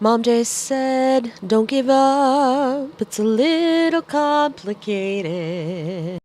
Mom just said, don't give up, it's a little complicated.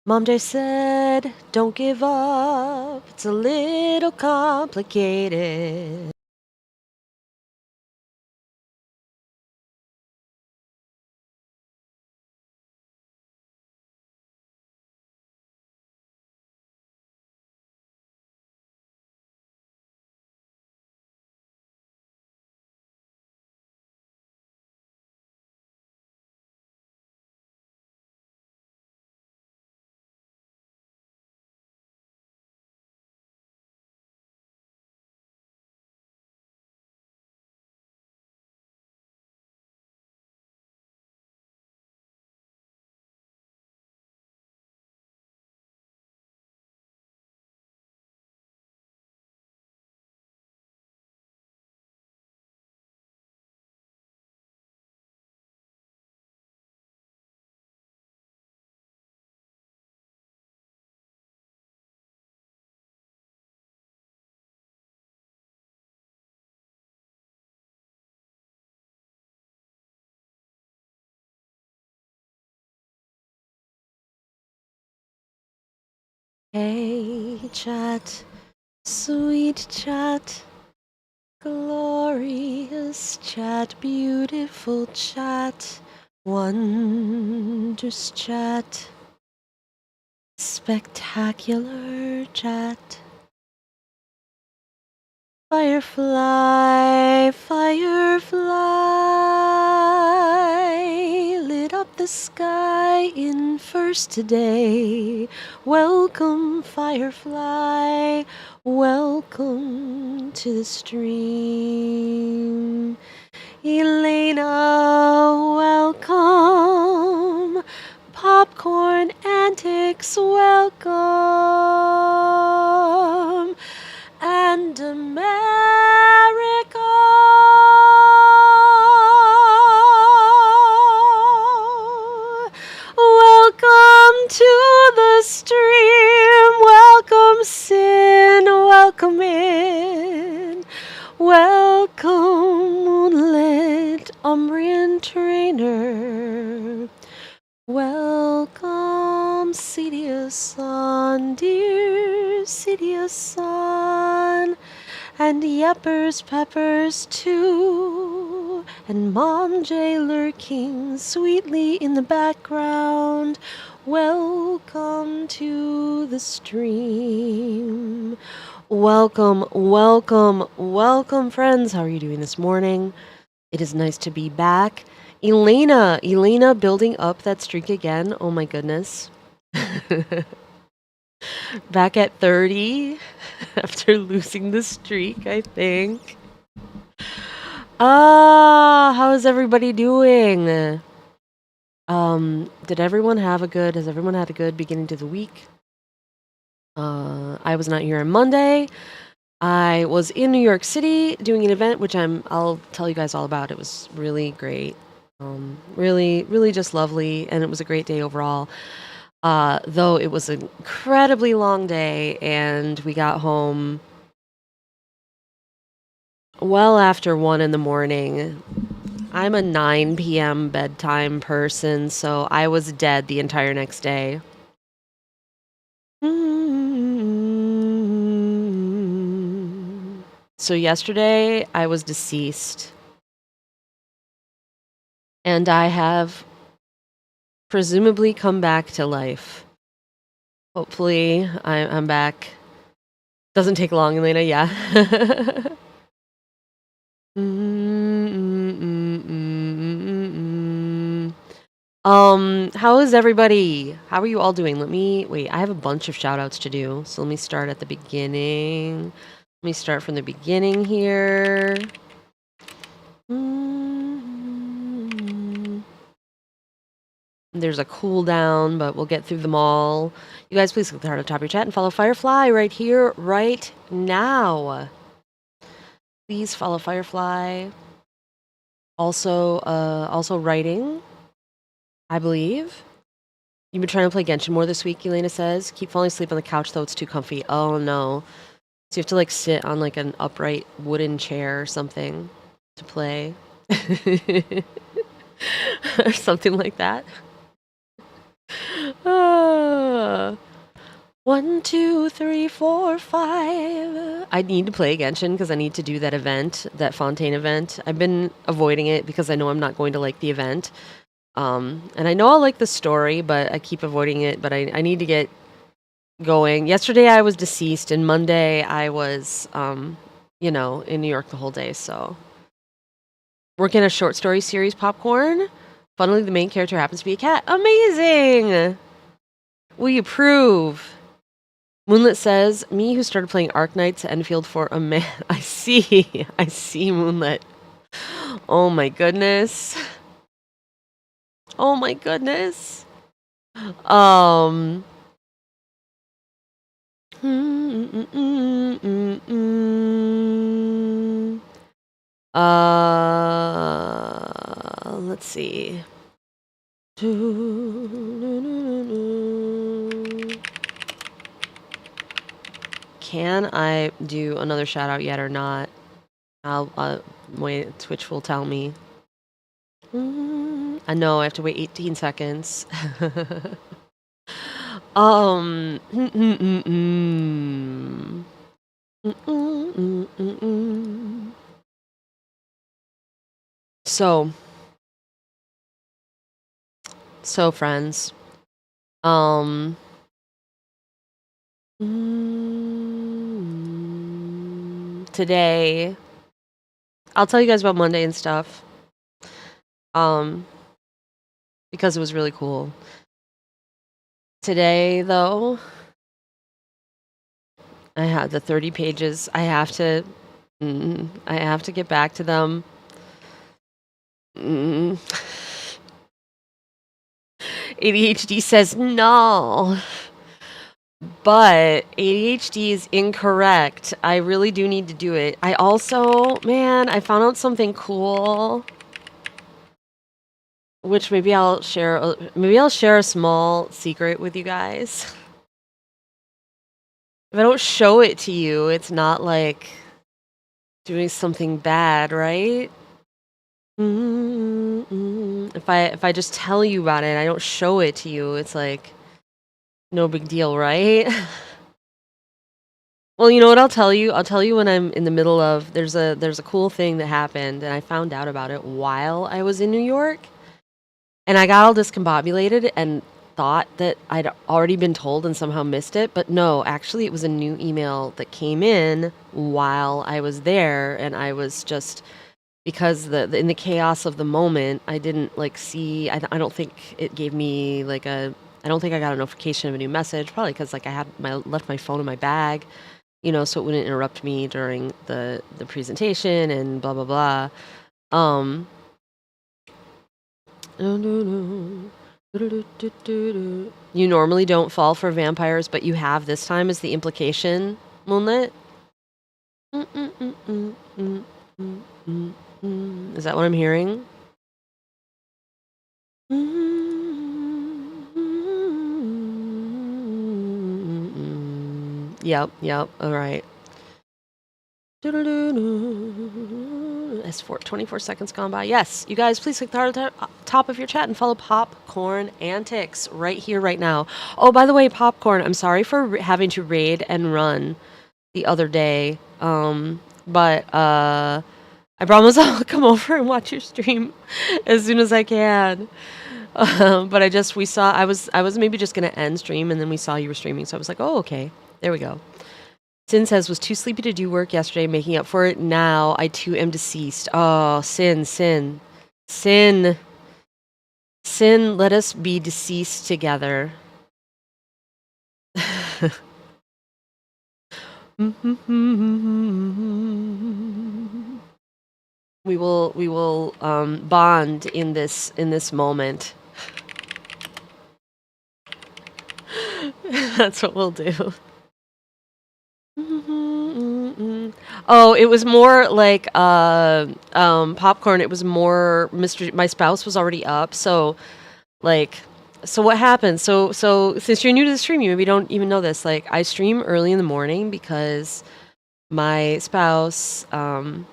Mom just said, don't give up, it's a little complicated. Hey, chat, sweet chat, glorious chat, beautiful chat, wondrous chat, spectacular chat. Firefly, firefly, lit up the sky in first today. Welcome, firefly, welcome to the stream. Elena, welcome. Popcorn Antics, welcome. And America, welcome to the stream. Welcome, Sin, welcome in. Welcome, Moonlit Umbrian Trainer. Welcome, Sidious-san, dear Sidious-san, and Yeppers Peppers too, and Mom J lurking sweetly in the background. Welcome to the stream. Welcome, welcome, welcome, friends. How are you doing this morning? It is nice to be back. Elena building up that streak again. Oh my goodness. Back at 30 after losing the streak, I think. How is everybody doing? Has everyone had a good beginning to the week? I was not here on Monday. I was in New York City doing an event, which I'll tell you guys all about. It was really great. Really, really just lovely, and it was a great day overall. Though it was an incredibly long day, and we got home well after 1 in the morning. I'm a 9 p.m. bedtime person, so I was dead the entire next day. So yesterday, I was deceased. And I have presumably come back to life. Hopefully, I'm back. Doesn't take long, Elena, yeah. How is everybody? How are you all doing? Wait, I have a bunch of shout outs to do. So let me start at the beginning. Let me start from the beginning here. There's a cooldown, but we'll get through them all. You guys, please click the heart at the top of your chat and follow Firefly right here, right now. Please follow Firefly. Also writing, I believe. You've been trying to play Genshin more this week, Elena says. Keep falling asleep on the couch, though. It's too comfy. Oh, no. So you have to, like, sit on, like, an upright wooden chair or something to play. Or something like that. 1, 2, 3, 4, 5. I need to play Genshin because I need to do that event, that Fontaine event. I've been avoiding it because I know I'm not going to like the event. And I know I'll like the story, but I keep avoiding it. But I need to get going. Yesterday I was deceased, and Monday I was, in New York the whole day. So working a short story series, Popcorn. Funnily, the main character happens to be a cat. Amazing! Will you prove? Moonlit says, me who started playing Arknights to Enfield for a man. I see, Moonlit. Oh my goodness. Oh my goodness. Let's see. Can I do another shout out yet or not? I'll wait. Twitch will tell me. I know I have to wait 18 seconds. So friends, today, I'll tell you guys about Monday and stuff, because it was really cool. Today, though, I had the 30 pages. I have to get back to them. ADHD says no. But ADHD is incorrect. I really do need to do it. I also, man, I found out something cool, which maybe I'll share a small secret with you guys. If I don't show it to you, it's not like doing something bad, right? If I just tell you about it, I don't show it to you, it's like no big deal, right? Well, you know what I'll tell you? I'll tell you when I'm in the middle of there's a cool thing that happened, and I found out about it while I was in New York. And I got all discombobulated and thought that I'd already been told and somehow missed it, but no, actually it was a new email that came in while I was there, and I was just because in the chaos of the moment, I didn't see. I don't think it gave me I don't think I got a notification of a new message. Probably because I had left my phone in my bag, so it wouldn't interrupt me during the presentation and blah blah blah. You normally don't fall for vampires, but you have this time is the implication, Moonlit. Is that what I'm hearing? Yep, all right. S4, 24 seconds gone by. Yes, you guys, please click the heart at the top of your chat and follow Popcorn Antics right here, right now. Oh, by the way, Popcorn, I'm sorry for having to raid and run the other day, but I promise I'll come over and watch your stream as soon as I can. But I was maybe just gonna end stream, and then we saw you were streaming, so I was like, oh, okay, there we go. Sin says, was too sleepy to do work yesterday, making up for it now. I too am deceased. Oh, Sin, let us be deceased together. We will bond in this moment. That's what we'll do. Oh, it was more like popcorn. It was more my spouse was already up, so what happened? So since you're new to the stream, you maybe don't even know this. Like, I stream early in the morning because my spouse and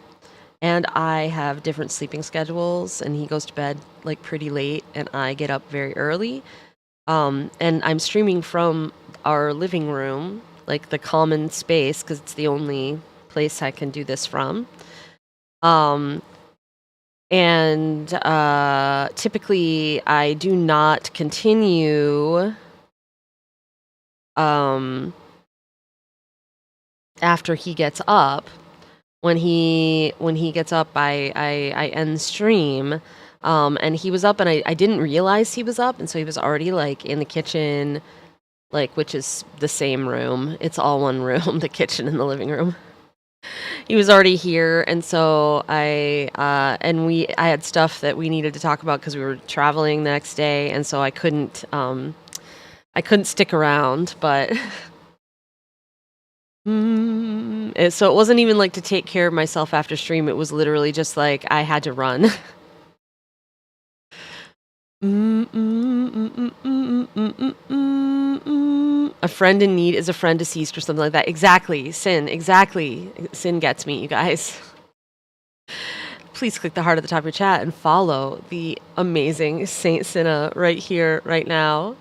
I have different sleeping schedules, and he goes to bed like pretty late, and I get up very early. And I'm streaming from our living room, like the common space, because it's the only place I can do this from. And typically I do not continue after he gets up. When he gets up, I end stream. And he was up, and I didn't realize he was up, and so he was already like in the kitchen, like, which is the same room. It's all one room, the kitchen and the living room. He was already here, and so I had stuff that we needed to talk about because we were traveling the next day, and so I couldn't stick around, but so it wasn't even like to take care of myself after stream. It was literally just like I had to run. A friend in need is a friend deceased, or something like that. Exactly, Sin. Exactly, Sin gets me, you guys. Please click the heart at the top of your chat and follow the amazing Saint Cinna right here, right now.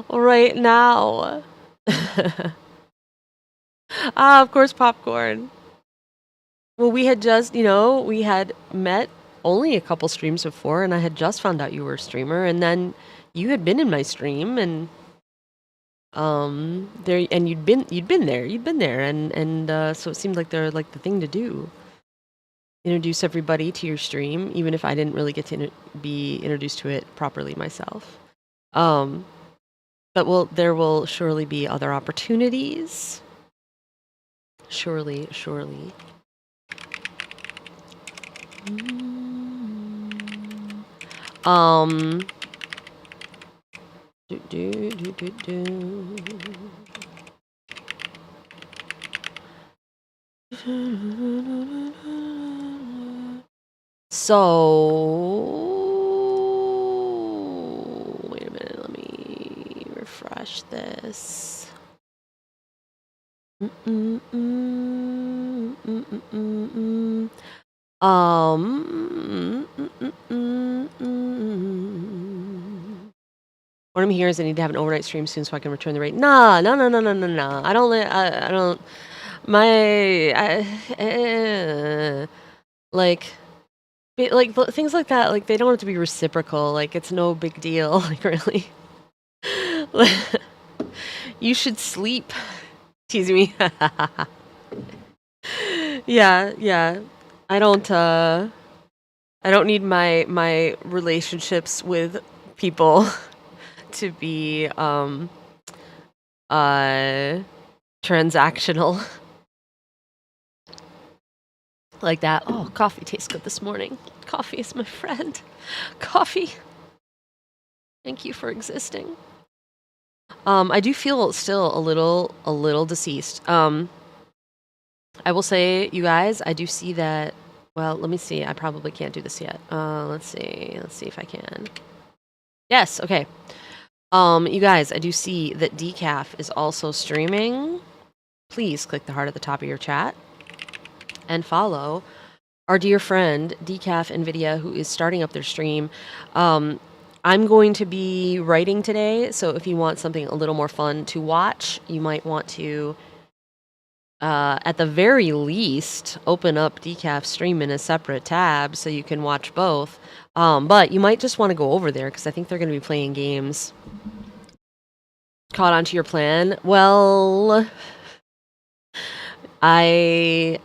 Right now. Of course, popcorn. Well, we had just, we had met only a couple streams before, and I had just found out you were a streamer, and then you had been in my stream, and there, and you'd been there, and so it seemed like they're like the thing to do. Introduce everybody to your stream, even if I didn't really get to be introduced to it properly myself. But there will surely be other opportunities. Surely. So wait a minute, let me refresh this. What I'm hearing is I need to have an overnight stream soon so I can return the rate. Nah. I don't. Like things like that. Like, they don't have to be reciprocal. Like, it's no big deal. Like, really. You should sleep. Teasing me. Yeah. I don't need my relationships with people to be transactional like that. Oh, coffee tastes good this morning. Coffee is my friend. Coffee. Thank you for existing. I do feel still a little deceased. I will say, you guys, I do see that. Well, let me see. I probably can't do this yet. Let's see if I can. Yes, okay. You guys, I do see that Decaf is also streaming. Please click the heart at the top of your chat and follow our dear friend Decaf NVIDIA, who is starting up their stream. I'm going to be writing today, so if you want something a little more fun to watch, you might want to at the very least, open up Decaf Stream in a separate tab so you can watch both. But you might just want to go over there because I think they're going to be playing games. Caught onto your plan? Well, I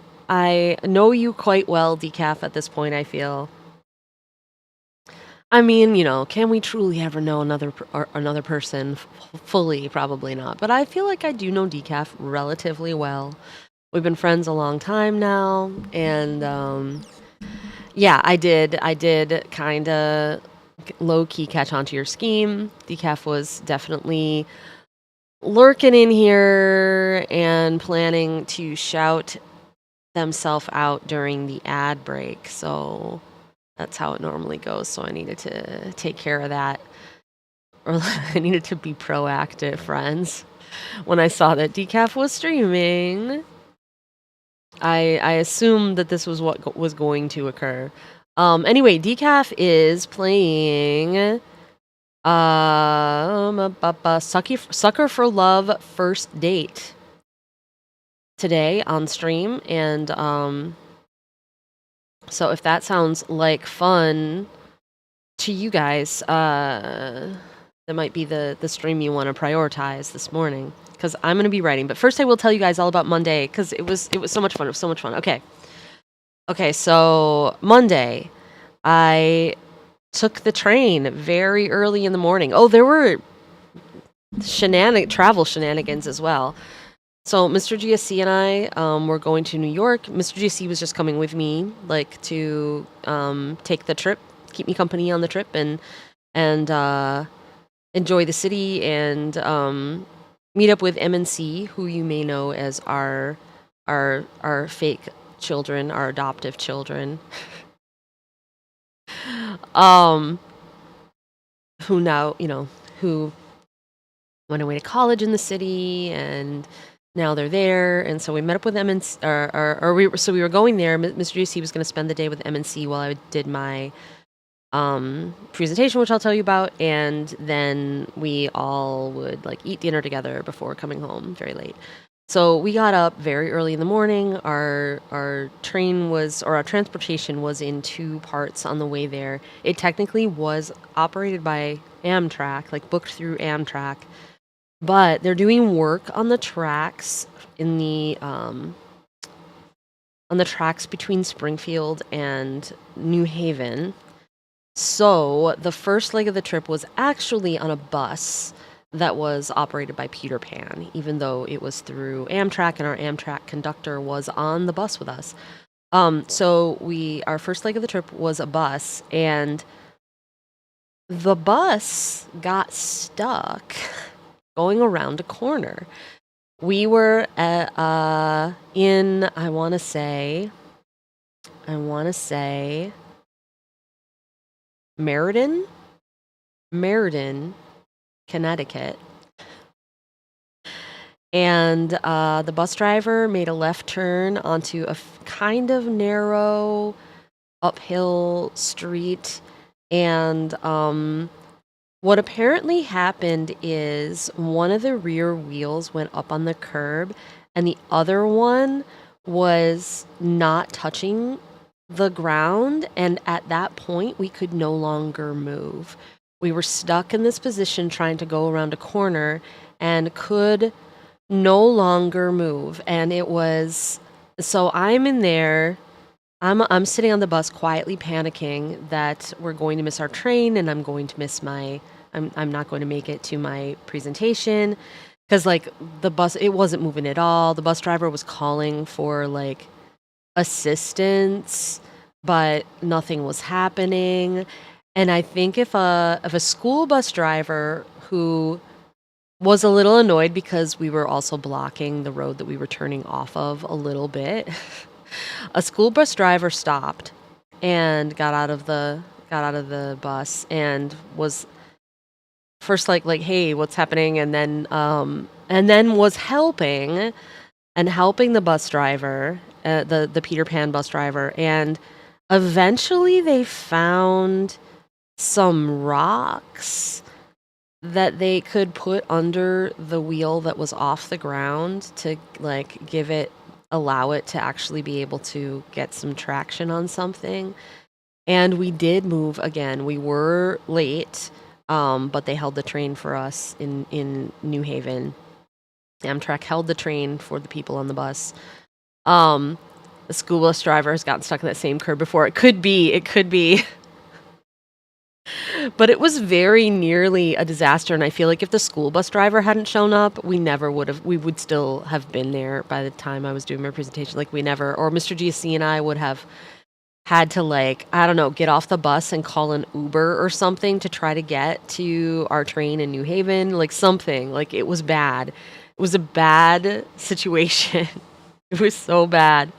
know you quite well, Decaf, at this point, I feel. I mean, can we truly ever know another person fully? Probably not. But I feel like I do know Decaf relatively well. We've been friends a long time now, and yeah, I did kind of low key catch onto your scheme. Decaf was definitely lurking in here and planning to shout themselves out during the ad break. So that's how it normally goes. So I needed to take care of that. Or I needed to be proactive, friends. When I saw that Decaf was streaming, I assumed that this was what was going to occur. Anyway, Decaf is playing Sucker for Love First Date today on stream, and so if that sounds like fun to you guys, that might be the stream you want to prioritize this morning, because I'm going to be writing. But first I will tell you guys all about Monday, because it was so much fun. It was so much fun. Okay, so Monday, I took the train very early in the morning. Oh, there were travel shenanigans as well. So Mr. GSC and I were going to New York. Mr. GSC was just coming with me, like, to take the trip, keep me company on the trip, and enjoy the city, and meet up with MNC, who you may know as our fake children, our adoptive children. Who now, who went away to college in the city, and now they're there. And so we met up with MNC, we were going there. Mr. GC was going to spend the day with MNC while I did my presentation, which I'll tell you about, and then we all would eat dinner together before coming home very late. So we got up very early in the morning. Our transportation was in two parts on the way there. It technically was operated by Amtrak, booked through Amtrak, but they're doing work on the tracks on the tracks between Springfield and New Haven. So the first leg of the trip was actually on a bus that was operated by Peter Pan, even though it was through Amtrak, and our Amtrak conductor was on the bus with us. So our first leg of the trip was a bus, and the bus got stuck going around a corner. We were in, I want to say, Meriden, Connecticut. And the bus driver made a left turn onto a kind of narrow uphill street. And what apparently happened is one of the rear wheels went up on the curb, and the other one was not touching the ground. And at that point, we could no longer move. We were stuck in this position trying to go around a corner and could no longer move. And it was, so I'm in there, I'm sitting on the bus quietly panicking that we're going to miss our train, and I'm going to miss I'm not going to make it to my presentation, because the bus, it wasn't moving at all. The bus driver was calling for assistance, but nothing was happening. And I think if a school bus driver who was a little annoyed because we were also blocking the road that we were turning off of a little bit, a school bus driver stopped and got out of the bus and was first hey, what's happening, and then was helping the bus driver, the Peter Pan bus driver, and eventually they found some rocks that they could put under the wheel that was off the ground to give it allow it to actually be able to get some traction on something. And we did move again. We were late, but they held the train for us in New Haven. Amtrak held the train for the people on the bus. The school bus driver has gotten stuck in that same curb before. It could be. But it was very nearly a disaster, and I feel like if the school bus driver hadn't shown up, we would still have been there by the time I was doing my presentation. Like, or Mr. GSC and I would have had to, like, I don't know, get off the bus and call an Uber or something to try to get to our train in New Haven, like something. Like, it was bad. It was a bad situation. It was so bad.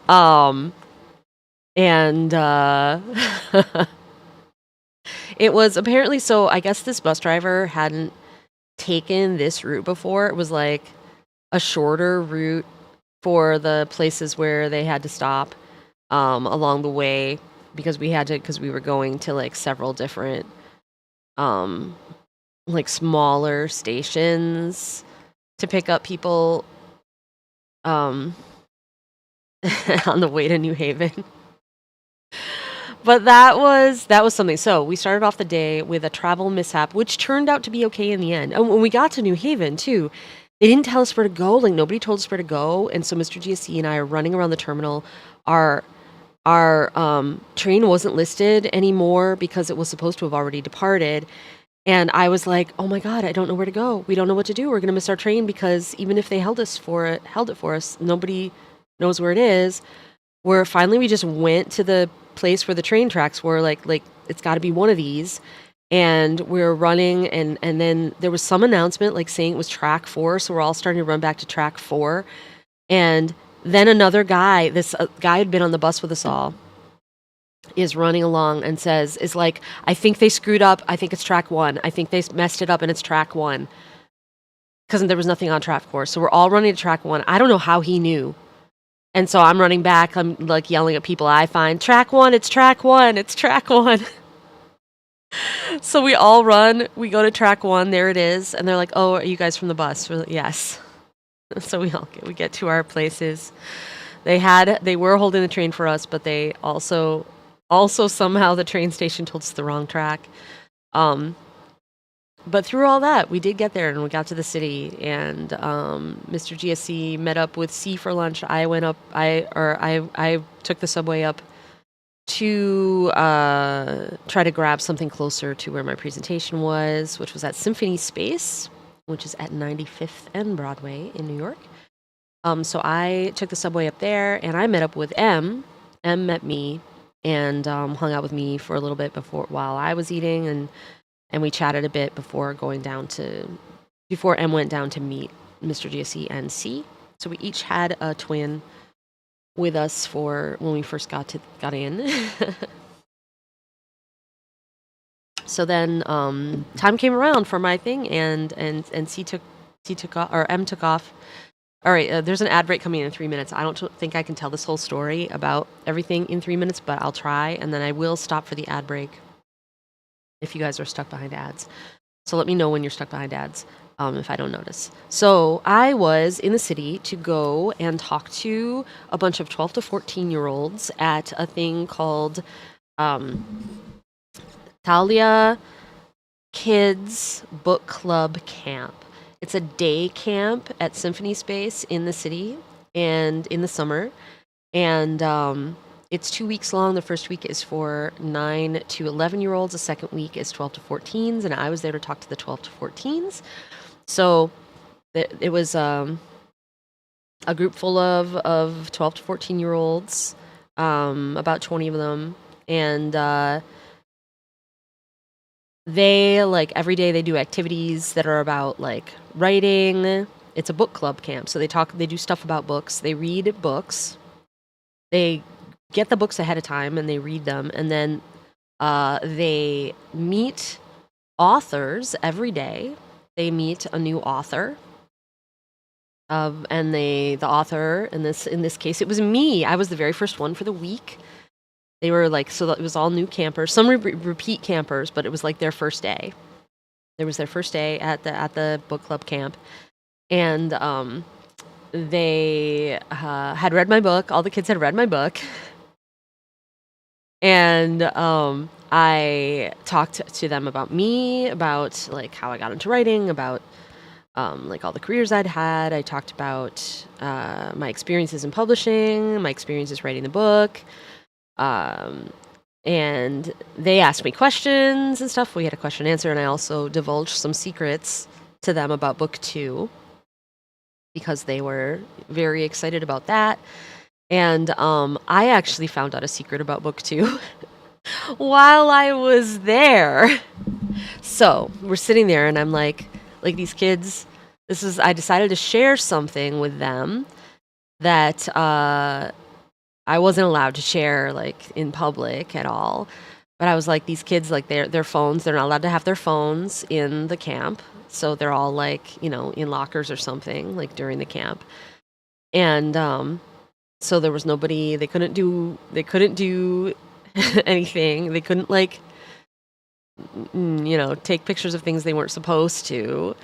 And it was apparently, so I guess this bus driver hadn't taken this route before. It was like a shorter route for the places where they had to stop along the way, because we were going to like several different like smaller stations to pick up people on the way to New Haven. But that was something. So we started off the day with a travel mishap, which turned out to be okay in the end. And when we got to New Haven too, they didn't tell us where to go. Like, nobody told us where to go. And so Mr. GSC and I are running around the terminal. Our train wasn't listed anymore because it was supposed to have already departed. And I was like, oh my God, I don't know where to go. We don't know what to do. We're going to miss our train, because even if they held it for us, nobody knows where it is. Where finally we just went to the place where the train tracks were, like it's got to be one of these. And we were running, and then there was some announcement like saying it was track 4, so we're all starting to run back to track 4. And then another guy, this guy had been on the bus with us all, is running along and is like, I think they screwed up. I think it's track 1. I think they messed it up and it's track 1. Because there was nothing on track 4. So we're all running to track 1. I don't know how he knew. And so I'm running back. I'm like yelling at people I find, track 1, it's track 1, it's track 1. So we all run. We go to track 1. There it is. And they're like, oh, are you guys from the bus? We're like, yes. So we get to our places. They were holding the train for us, but they also somehow the train station told us the wrong track. But through all that, we did get there, and we got to the city, and Mr. GSC met up with C for lunch. I took the subway up to try to grab something closer to where my presentation was, which was at Symphony Space, which is at 95th and Broadway in New York. So I took the subway up there, and I met up with M. M met me and hung out with me for a little bit while I was eating, and we chatted a bit before M went down to meet Mr. GSC and C. So we each had a twin with us for when we first got in. So then time came around for my thing, and C took off, or M took off. All right, there's an ad break coming in 3 minutes. I don't think I can tell this whole story about everything in 3 minutes, but I'll try, and then I will stop for the ad break if you guys are stuck behind ads. So let me know when you're stuck behind ads if I don't notice. So I was in the city to go and talk to a bunch of 12 to 14-year-olds at a thing called Talia Kids Book Club Camp. It's a day camp at Symphony Space in the city and in the summer. And it's 2 weeks long. The first week is for 9 to 11-year-olds. The second week is 12 to 14s. And I was there to talk to the 12 to 14s. So it was a group full of 12 to 14-year-olds, about 20 of them. And they, like, every day they do activities that are about, like, writing. It's a book club camp. So they do stuff about books. They read books. They get the books ahead of time and they read them. And then they meet authors every day. They meet a new author. And the author, in this case, it was me. I was the very first one for the week. They were like, so it was all new campers, some repeat campers, but it was like their first day. It was their first day at the book club camp. And they had read my book. All the kids had read my book. And I talked to them about me, about like how I got into writing, about like all the careers I'd had. I talked about my experiences in publishing, my experiences writing the book. And they asked me questions and stuff. We had a question and answer, and I also divulged some secrets to them about book 2 because they were very excited about that. And I actually found out a secret about book 2 while I was there. So we're sitting there, and I'm like these kids. I decided to share something with them that I wasn't allowed to share like in public at all. But I was like, these kids, like their phones, they're not allowed to have their phones in the camp. So they're all like, in lockers or something like during the camp. And so there was nobody, they couldn't do anything. They couldn't like, take pictures of things they weren't supposed to.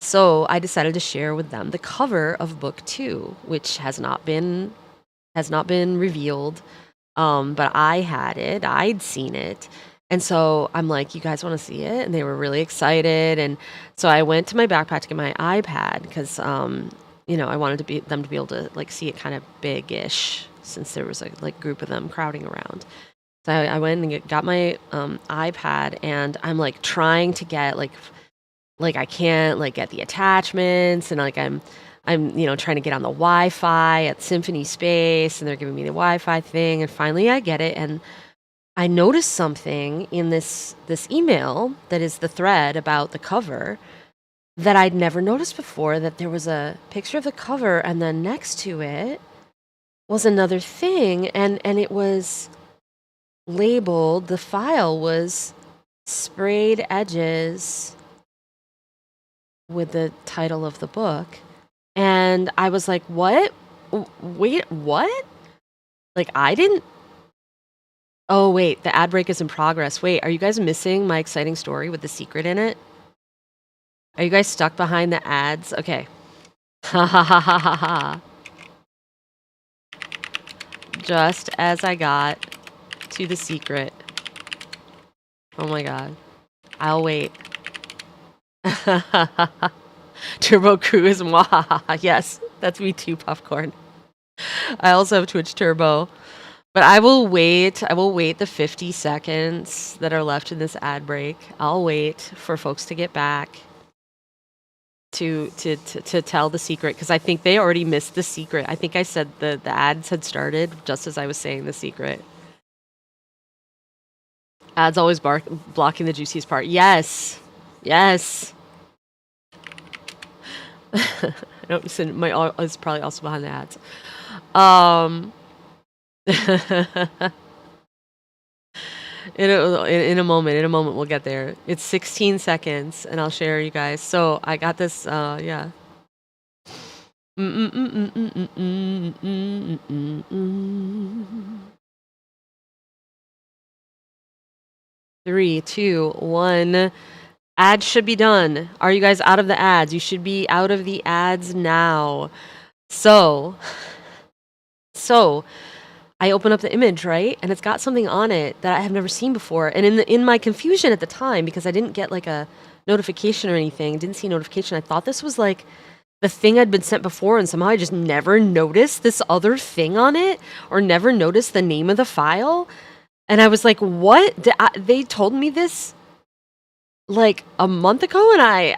So I decided to share with them the cover of book 2, which has not been revealed. But I had it. I'd seen it. And so I'm like, you guys want to see it? And they were really excited. And so I went to my backpack to get my iPad because, I wanted them to be able to like see it kind of big-ish since there was a like group of them crowding around. So I went and got my iPad, and I'm like trying to get like I can't like get the attachments, and like I'm trying to get on the Wi-Fi at Symphony Space, and they're giving me the Wi-Fi thing, and finally I get it, and I noticed something in this email that is the thread about the cover that I'd never noticed before, that there was a picture of the cover, and then next to it was another thing, and it was labeled, the file was Sprayed Edges with the title of the book. And I was like, what? Wait, what? Like, I didn't... Oh, wait, the ad break is in progress. Wait, are you guys missing my exciting story with the secret in it? Are you guys stuck behind the ads? Okay. Ha ha ha ha ha ha. Just as I got to the secret. Oh my god. I'll wait. Turbo Cruise, mwahaha. Yes, that's me too, Popcorn. I also have Twitch Turbo. But I will wait the 50 seconds that are left in this ad break. I'll wait for folks to get back to tell the secret, because I think they already missed the secret. I think I said the ads had started just as I was saying the secret. Ads always blocking the juiciest part. Yes. Yes. I don't listen. My is probably also behind the ads. In a moment we'll get there. It's 16 seconds, and I'll share you guys. So I got this. Yeah. 3, 2, 1. Ads should be done. Are you guys out of the ads? You should be out of the ads now. So I open up the image, right? And it's got something on it that I have never seen before. And in my confusion at the time, because I didn't get like a notification or anything, didn't see a notification, I thought this was like the thing I'd been sent before, and somehow I just never noticed this other thing on it, or never noticed the name of the file. And I was like, what? They told me this like a month ago,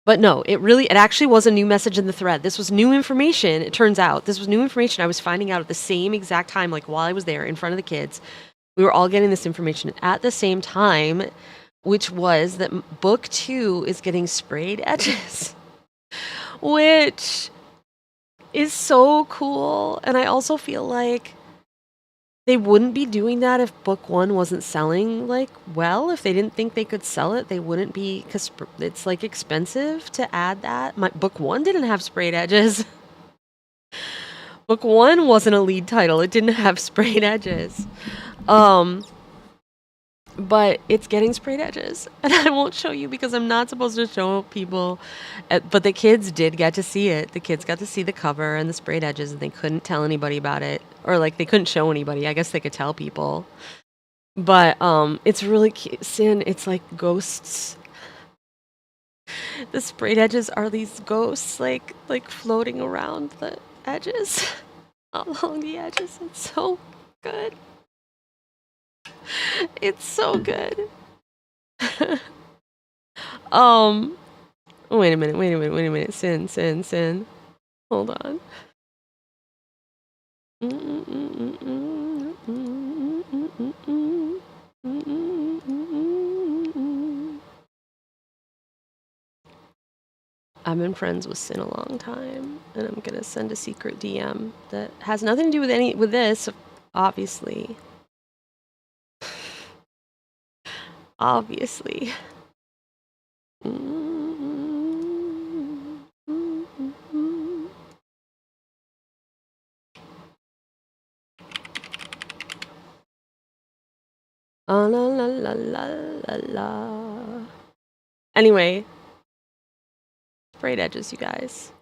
but no, it actually was a new message in the thread. This was new information. It turns out this was new information I was finding out at the same exact time, like while I was there in front of the kids. We were all getting this information at the same time, which was that book 2 is getting sprayed edges, which is so cool. And I also feel like they wouldn't be doing that if book 1 wasn't selling like well. If they didn't think they could sell it, they wouldn't be, because it's like expensive to add that. Book 1 didn't have sprayed edges. Book 1 wasn't a lead title. It didn't have sprayed edges. but it's getting sprayed edges, and I won't show you because I'm not supposed to show people. But the kids did get to see it. The kids got to see the cover and the sprayed edges, and they couldn't tell anybody about it, or like they couldn't show anybody. I guess they could tell people, but it's really cute. Sin, it's like ghosts. The sprayed edges are these ghosts, like floating around the edges, along the edges. It's so good. It's so good. um, wait a minute. Sin. Hold on. I've been friends with Sin a long time, and I'm gonna send a secret DM that has nothing to do with this, obviously. Obviously. La la la la la la. Anyway, sprayed edges, you guys.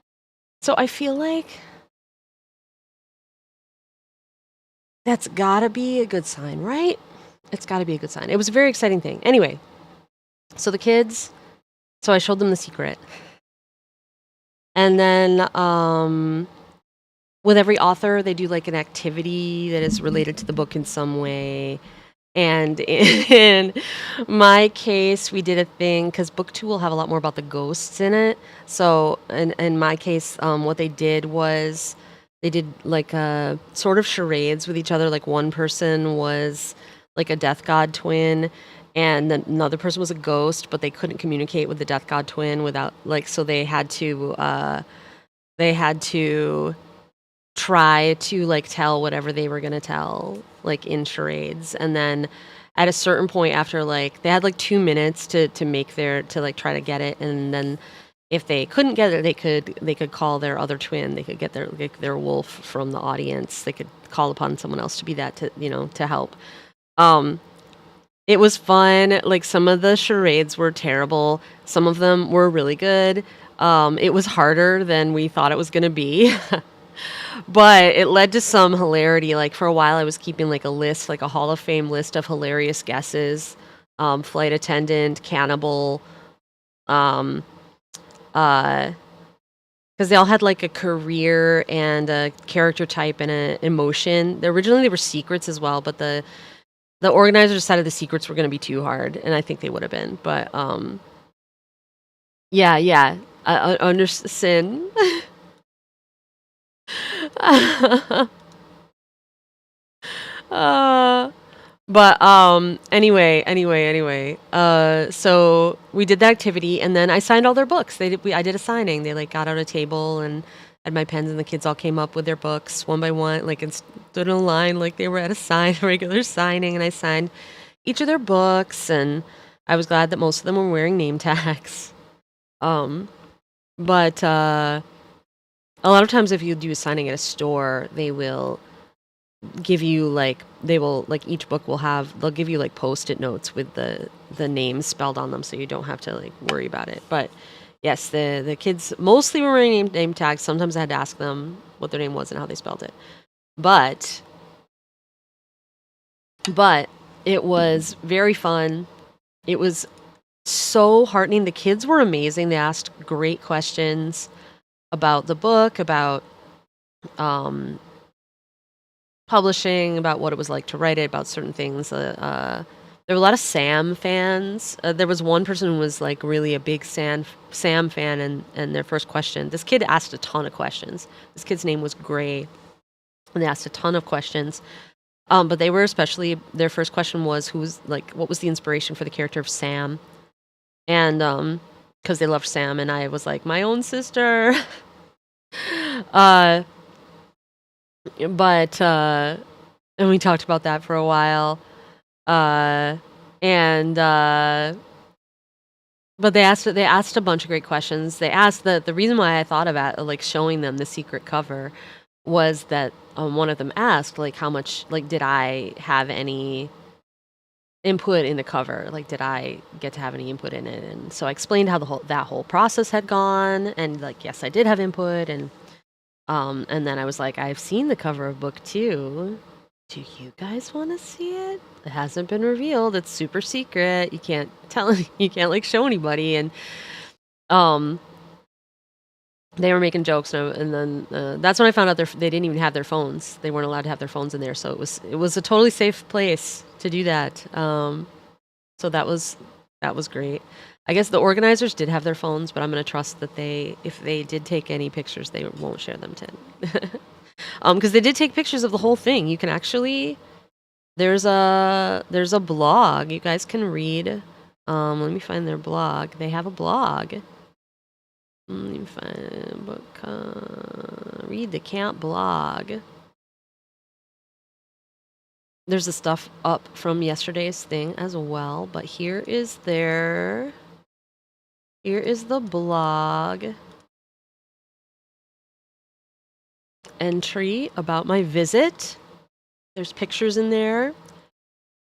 So I feel like that's gotta be a good sign, right? It's gotta be a good sign. It was a very exciting thing. Anyway, so the kids, so I showed them the secret. And then with every author, they do like an activity that is related to the book in some way. And in my case, we did a thing because book 2 will have a lot more about the ghosts in it. So in my case, what they did was they did like a sort of charades with each other. Like one person was like a death god twin, and then another person was a ghost, but they couldn't communicate with the death god twin without like, so they had to try to like tell whatever they were gonna tell like in charades, and then at a certain point after like they had like 2 minutes to make to like try to get it, and then if they couldn't get it, they could call their other twin. They could get their wolf from the audience. They could call upon someone else to be that to help. It was fun. Like some of the charades were terrible. Some of them were really good. It was harder than we thought it was gonna be. But it led to some hilarity. Like for a while, I was keeping like a list, like a Hall of Fame list of hilarious guesses. Flight attendant, cannibal, because they all had like a career and a character type and an emotion. Originally, they were secrets as well, but the organizers decided the secrets were going to be too hard, and I think they would have been. But yeah, under Sin. But anyway. So we did the activity, and then I signed all their books. I did a signing. They like got out a table and had my pens, and the kids all came up with their books one by one, like and stood in a line like they were at a regular signing, and I signed each of their books, and I was glad that most of them were wearing name tags. But a lot of times if you do a signing at a store, they will give you each book they'll give you like post-it notes with the names spelled on them, so you don't have to like worry about it. But yes, the kids mostly were wearing name tags. Sometimes I had to ask them what their name was and how they spelled it. But it was very fun. It was so heartening. The kids were amazing. They asked great questions about the book, about publishing, about what it was like to write it, about certain things. There were a lot of Sam fans. There was one person who was like really a big Sam fan, and their first question, this kid asked a ton of questions. This kid's name was Gray, and they asked a ton of questions. But they were especially, their first question was what was the inspiration for the character of Sam? And because they loved Sam, and I was like, my own sister. But and we talked about that for a while. But they asked a bunch of great questions. They asked the reason why I thought about like showing them the secret cover was that one of them asked like how much, like, did I have any input in the cover. Like, did I get to have any input in it? And so I explained how that whole process had gone, and like, yes, I did have input, and then I was like, I've seen the cover of book 2. Do you guys want to see it? It hasn't been revealed. It's super secret. You can't tell. You can't like show anybody. And um, they were making jokes, and then that's when I found out they didn't even have their phones. They weren't allowed to have their phones in there, so it was a totally safe place to do that. So that was great. I guess the organizers did have their phones, but I'm gonna trust that if they did take any pictures, they won't share them to. Because they did take pictures of the whole thing. You can actually there's a blog you guys can read. Let me find their blog. They have a blog. Let me find a book. Read the camp blog. There's the stuff up from yesterday's thing as well, but here is the blog entry about my visit. There's pictures in there.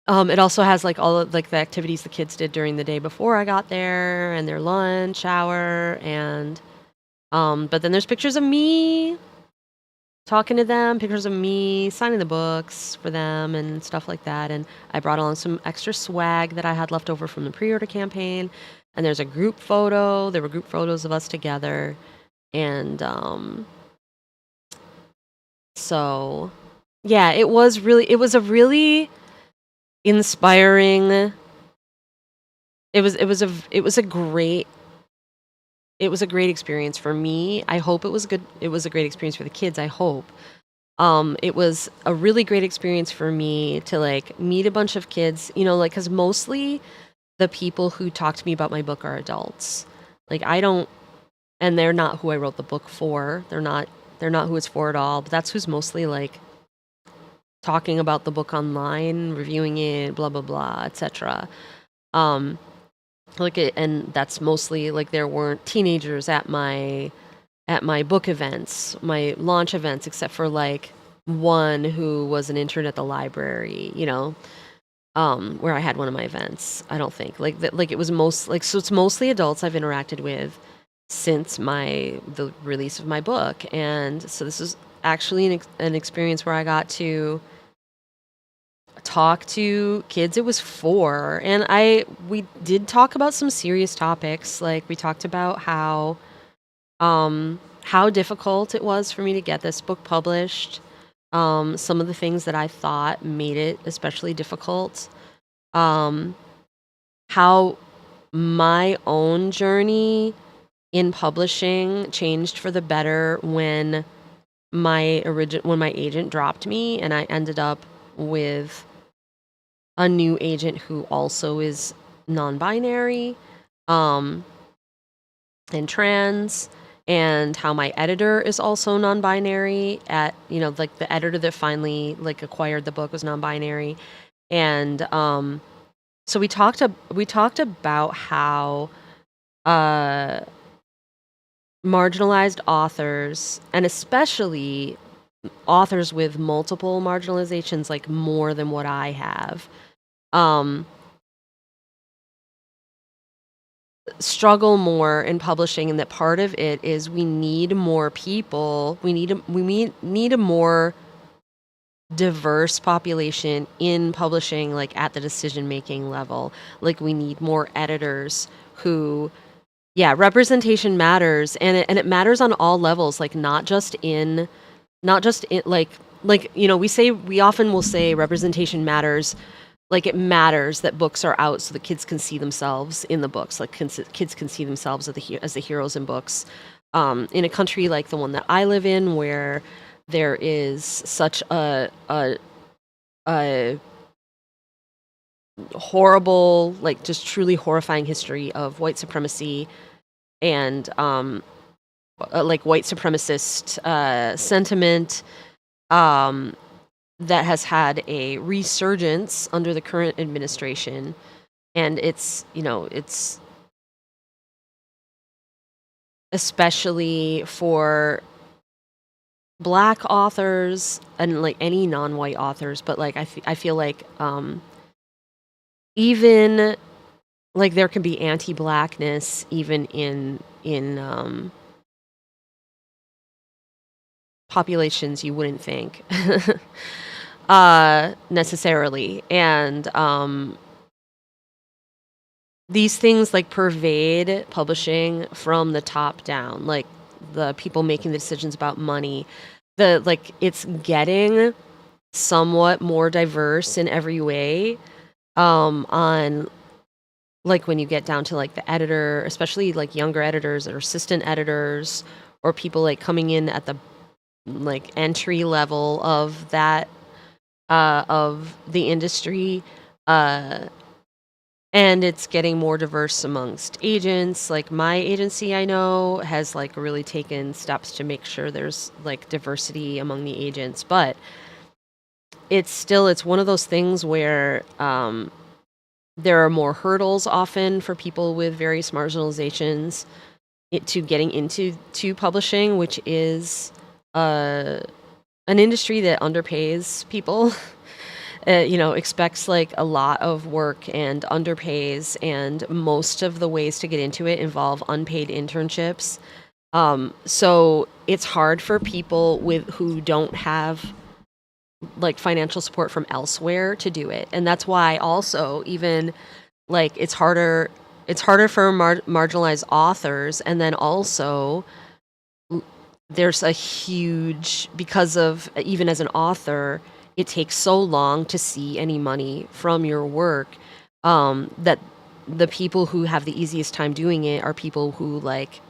It also has like all of like the activities the kids did during the day before I got there, and their lunch hour, and but then there's pictures of me talking to them, pictures of me signing the books for them and stuff like that. And I brought along some extra swag that I had left over from the pre-order campaign. And there's a group photo. There were group photos of us together. And so yeah, it was a really inspiring. It was a great experience for me. I hope it was good. It was a great experience for the kids, I hope. It was a really great experience for me to like meet a bunch of kids, like, because mostly the people who talk to me about my book are adults. Like, and they're not who I wrote the book for. They're not who it's for at all, but that's who's mostly like talking about the book online, reviewing it, blah, blah, blah, etc. And that's mostly like there weren't teenagers at my book events, my launch events, except for like one who was an intern at the library, where I had one of my events. I don't think like that, like it was so it's mostly adults I've interacted with since the release of my book. And so this is actually an experience where I got to talk to kids. It was 4, and we did talk about some serious topics. Like, we talked about how difficult it was for me to get this book published. Some of the things that I thought made it especially difficult. How my own journey in publishing changed for the better when my agent dropped me, and I ended up with a new agent who also is non-binary and trans, and how my editor is also non-binary. Like the editor that finally like acquired the book was non-binary. And so we talked about how marginalized authors, and especially authors with multiple marginalizations, like more than what I have, struggle more in publishing, and that part of it is we need more people. We need a more diverse population in publishing, like at the decision making level. Like, we need more editors who, yeah, representation matters, and it matters on all levels, like not just in like we often will say representation matters. Like, it matters that books are out so the kids can see themselves in the books. Like, kids can see themselves as the heroes in books. In a country like the one that I live in, where there is such a horrible, like just truly horrifying history of white supremacy and like white supremacist sentiment, that has had a resurgence under the current administration. And it's especially for Black authors and like any non-white authors, but like I feel like even like there can be anti-blackness even in populations you wouldn't think necessarily. And these things like pervade publishing from the top down, like the people making the decisions about money. It's getting somewhat more diverse in every way. On like when you get down to like the editor, especially like younger editors or assistant editors or people like coming in at the like entry level of that of the industry. And it's getting more diverse amongst agents. Like my agency, I know, has like really taken steps to make sure there's like diversity among the agents, but it's one of those things where there are more hurdles often for people with various marginalizations to getting into publishing, which is an industry that underpays people. Expects like a lot of work and underpays, and most of the ways to get into it involve unpaid internships. So it's hard for people who don't have like financial support from elsewhere to do it. And that's why also even like it's harder for marginalized authors. And then also there's a huge, because of even as an author, it takes so long to see any money from your work, that the people who have the easiest time doing it are people who like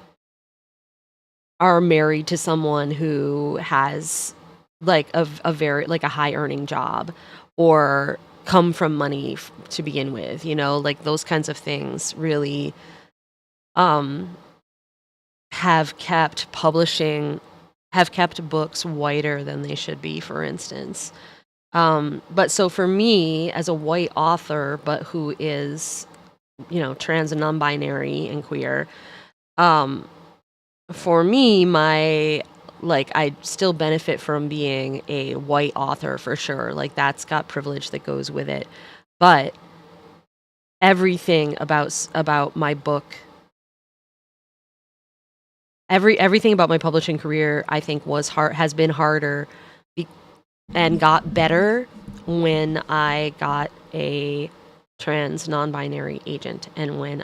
are married to someone who has like a very like a high earning job, or come from money to begin with, like those kinds of things really um have kept books whiter than they should be, for instance. But so for me, as a white author, but who is, trans and non-binary and queer, for me, I still benefit from being a white author for sure. Like that's got privilege that goes with it. But everything about my book, everything about my publishing career, I think has been harder and got better when I got a trans non-binary agent, and when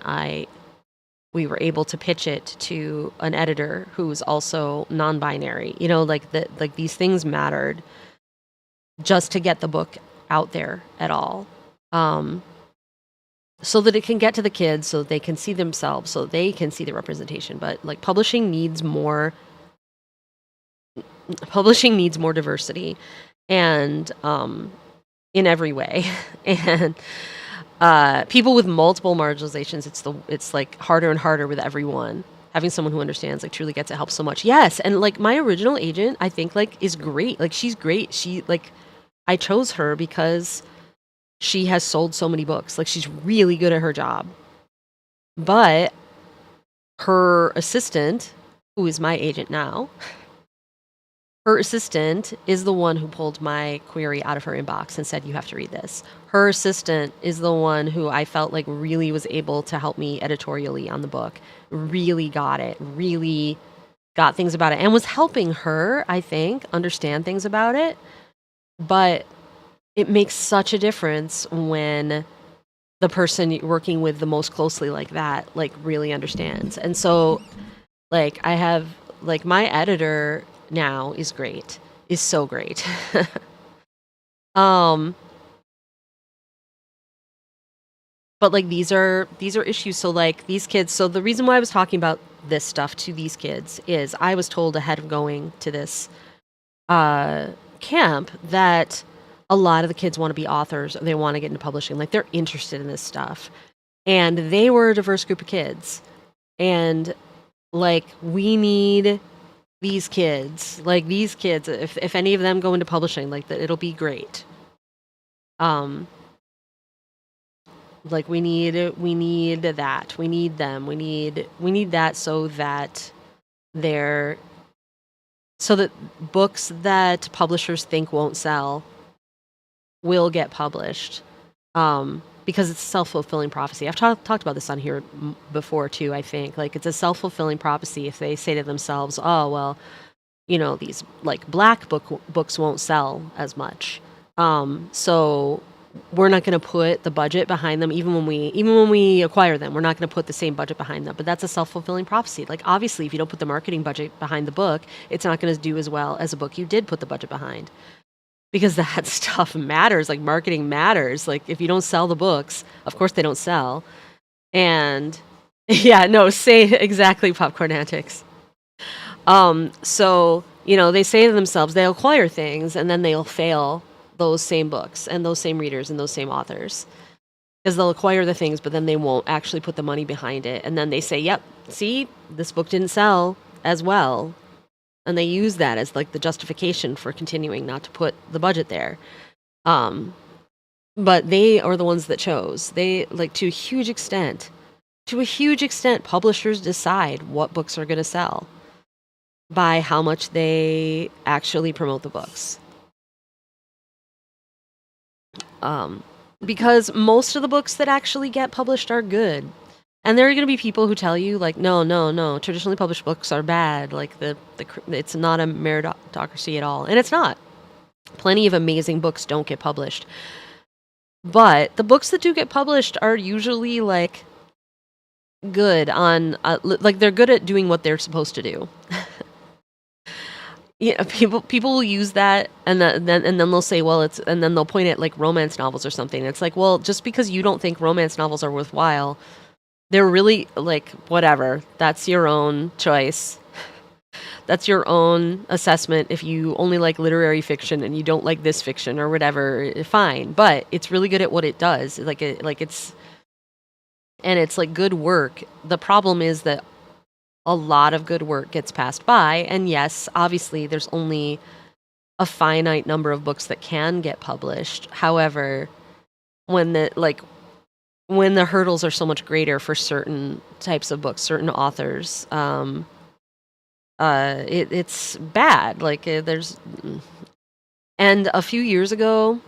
we were able to pitch it to an editor who's also non-binary. Like these things mattered just to get the book out there at all. So that it can get to the kids, so they can see themselves, so they can see the representation. But like publishing needs more diversity, and in every way. And people with multiple marginalizations, it's like harder and harder with everyone. Having someone who understands like truly gets it helps so much. Yes, and like my original agent, I think like is great. Like she's great. She like I chose her because she has sold so many books. Like she's really good at her job. But her assistant, who is my agent now, her assistant is the one who pulled my query out of her inbox and said, "You have to read this." Her assistant is the one who I felt like really was able to help me editorially on the book, really got it, really got things about it, and was helping her, I think, understand things about it. But it makes such a difference when the person you're working with the most closely like that, like really understands. And so like I have like my editor now is so great. um but like these are issues. So like these kids, so the reason why I was talking about this stuff to these kids is I was told ahead of going to this camp that a lot of the kids want to be authors, or they want to get into publishing, like they're interested in this stuff, and they were a diverse group of kids, and like we need these kids, if any of them go into publishing, like that, it'll be great. Like we need that, we need them, we need that, so that they're so that books that publishers think won't sell will get published, because it's a self-fulfilling prophecy. I've talked about this on here before too, I think. Like, it's a self-fulfilling prophecy if they say to themselves, oh, well, these like black books won't sell as much. So we're not going to put the budget behind them even when we acquire them. We're not going to put the same budget behind them. But that's a self-fulfilling prophecy. Like, obviously, if you don't put the marketing budget behind the book, it's not going to do as well as a book you did put the budget behind. Because that stuff matters. Like, marketing matters. Like, if you don't sell the books, of course they don't sell. And yeah, no, say exactly, Popcorn Antics. So, they say to themselves, they'll acquire things and then they'll fail those same books and those same readers and those same authors. Because they'll acquire the things, but then they won't actually put the money behind it. And then they say, yep, see, this book didn't sell as well. And they use that as like the justification for continuing not to put the budget there. But they are the ones that chose. They, like, to a huge extent, publishers decide what books are going to sell by how much they actually promote the books. Because most of the books that actually get published are good. And there are going to be people who tell you, like, no, traditionally published books are bad. Like, it's not a meritocracy at all. And it's not. Plenty of amazing books don't get published. But the books that do get published are usually, like, good on, like, they're good at doing what they're supposed to do. Yeah, people will use that, and then they'll say, well, and then they'll point at, like, romance novels or something. It's like, well, just because you don't think romance novels are worthwhile, they're really, like, whatever. That's your own choice. That's your own assessment. If you only like literary fiction and you don't like this fiction or whatever, fine. But it's really good at what it does. It's like good work. The problem is that a lot of good work gets passed by. And yes, obviously, there's only a finite number of books that can get published. However, when the hurdles are so much greater for certain types of books, certain authors, it's bad. Like, and a few years ago,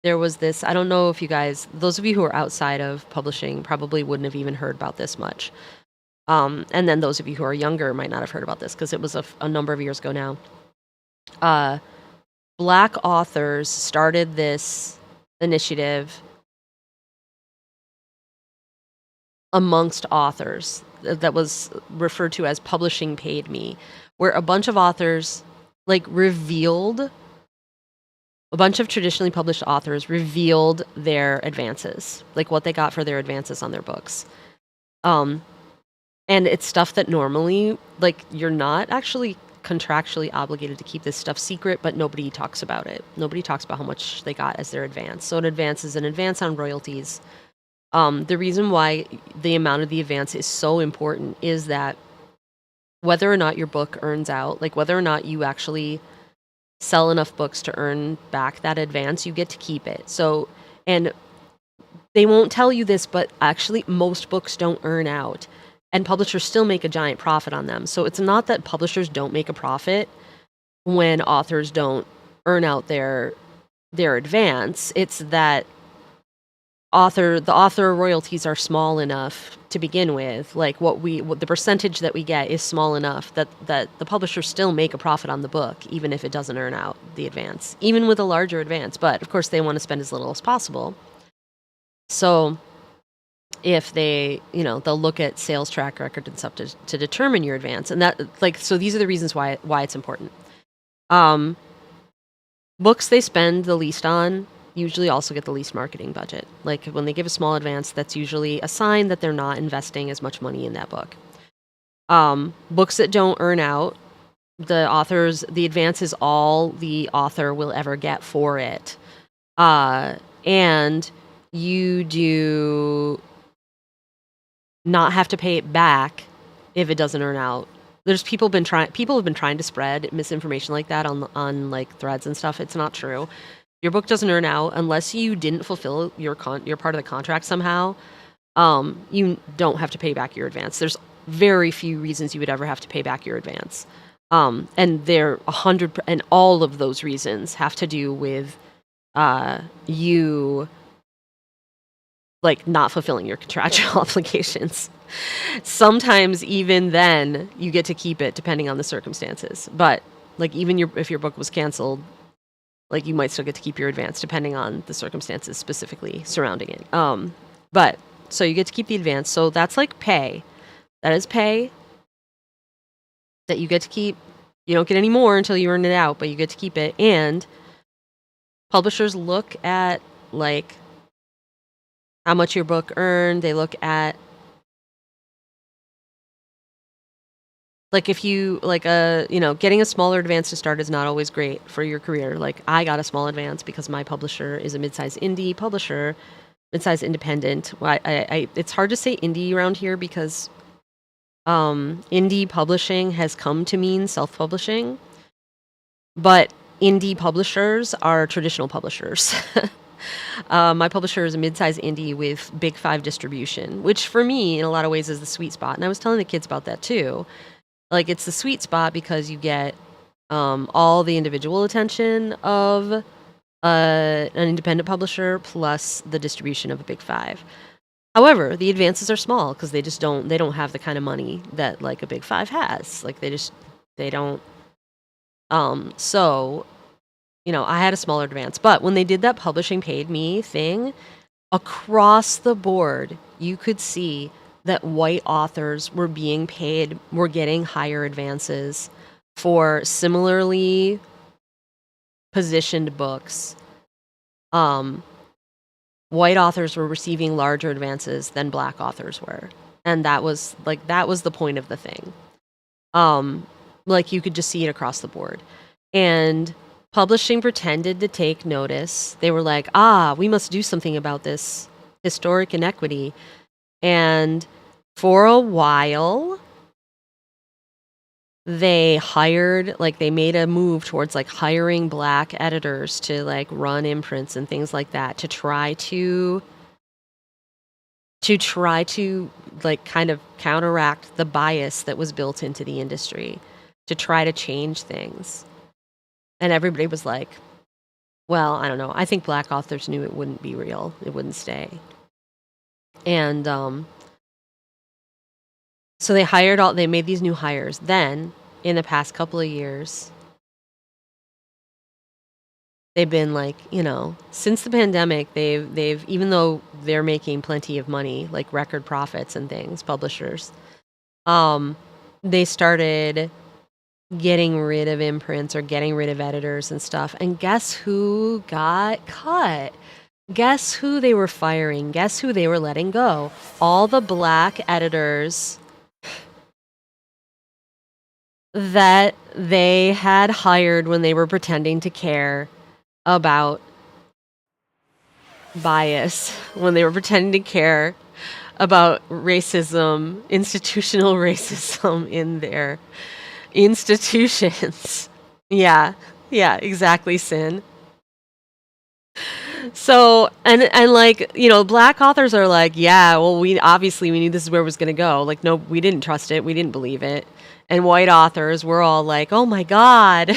there was this, I don't know if you guys, those of you who are outside of publishing probably wouldn't have even heard about this much. And then those of you who are younger might not have heard about this because it was a number of years ago now. Black authors started this initiative amongst authors that was referred to as Publishing Paid Me, where a bunch of authors, like, a bunch of traditionally published authors revealed their advances, like what they got for their advances on their books. And it's stuff that normally, like, you're not actually contractually obligated to keep this stuff secret, but nobody talks about it. Nobody talks about how much they got as their advance. So an advance is an advance on royalties. The reason why the amount of the advance is so important is that whether or not your book earns out, like whether or not you actually sell enough books to earn back that advance, you get to keep it. So, and they won't tell you this, but actually most books don't earn out. And publishers still make a giant profit on them. So it's not that publishers don't make a profit when authors don't earn out their advance. It's that the author royalties are small enough to begin with. Like, what the percentage that we get is small enough that the publishers still make a profit on the book, even if it doesn't earn out the advance, even with a larger advance. But of course, they want to spend as little as possible. So if they, they'll look at sales track record and stuff to determine your advance. And that, like, so these are the reasons why it's important. Books they spend the least on usually also get the least marketing budget. Like, when they give a small advance, that's usually a sign that they're not investing as much money in that book. Books that don't earn out, the advance is all the author will ever get for it. And you do not have to pay it back if it doesn't earn out. There's people have been trying to spread misinformation like that on like threads and stuff. It's not true. Your book doesn't earn out unless you didn't fulfill your part of the contract somehow. You don't have to pay back your advance. There's very few reasons you would ever have to pay back your advance. And they're 100, and all of those reasons have to do with you like not fulfilling your contractual obligations. Sometimes even then you get to keep it depending on the circumstances. But like even if your book was canceled, like you might still get to keep your advance depending on the circumstances specifically surrounding it. But so you get to keep the advance. So that's like pay. That is pay that you get to keep. You don't get any more until you earn it out, but you get to keep it. And publishers look at like how much your book earned. They look at like if you like getting a smaller advance to start is not always great for your career. Like I got a small advance because my publisher is a mid-size indie publisher, mid-size independent. It's hard to say indie around here because indie publishing has come to mean self-publishing, but indie publishers are traditional publishers. My publisher is a mid-size indie with Big 5 distribution, which for me in a lot of ways is the sweet spot. And I was telling the kids about that too. Like it's the sweet spot because you get all the individual attention of an independent publisher plus the distribution of a Big 5. However, the advances are small because they don't have the kind of money that like a Big 5 has. Like they don't. So, I had a smaller advance, but when they did that publishing paid me thing, across the board, you could see that white authors were getting higher advances for similarly positioned books. White authors were receiving larger advances than black authors were. And that was the point of the thing. Like you could just see it across the board. And publishing pretended to take notice. They were like, we must do something about this historic inequity. And for a while, they made a move towards like hiring black editors to like run imprints and things like that to try to like kind of counteract the bias that was built into the industry, to try to change things. And everybody was like, well, I don't know. I think black authors knew it wouldn't be real. It wouldn't stay. And so they made these new hires. Then, in the past couple of years, they've been like, since the pandemic, they've even though they're making plenty of money, like record profits and things, publishers, they started getting rid of imprints or getting rid of editors and stuff. And guess who got cut? Guess who they were firing? Guess who they were letting go? All the black editors that they had hired when they were pretending to care about bias, when they were pretending to care about racism, institutional racism in their institutions. Yeah, exactly, Sin. So, and like, black authors are like, yeah, well, we knew this is where it was going to go. Like, no, we didn't trust it. We didn't believe it. And white authors were all like, oh my God,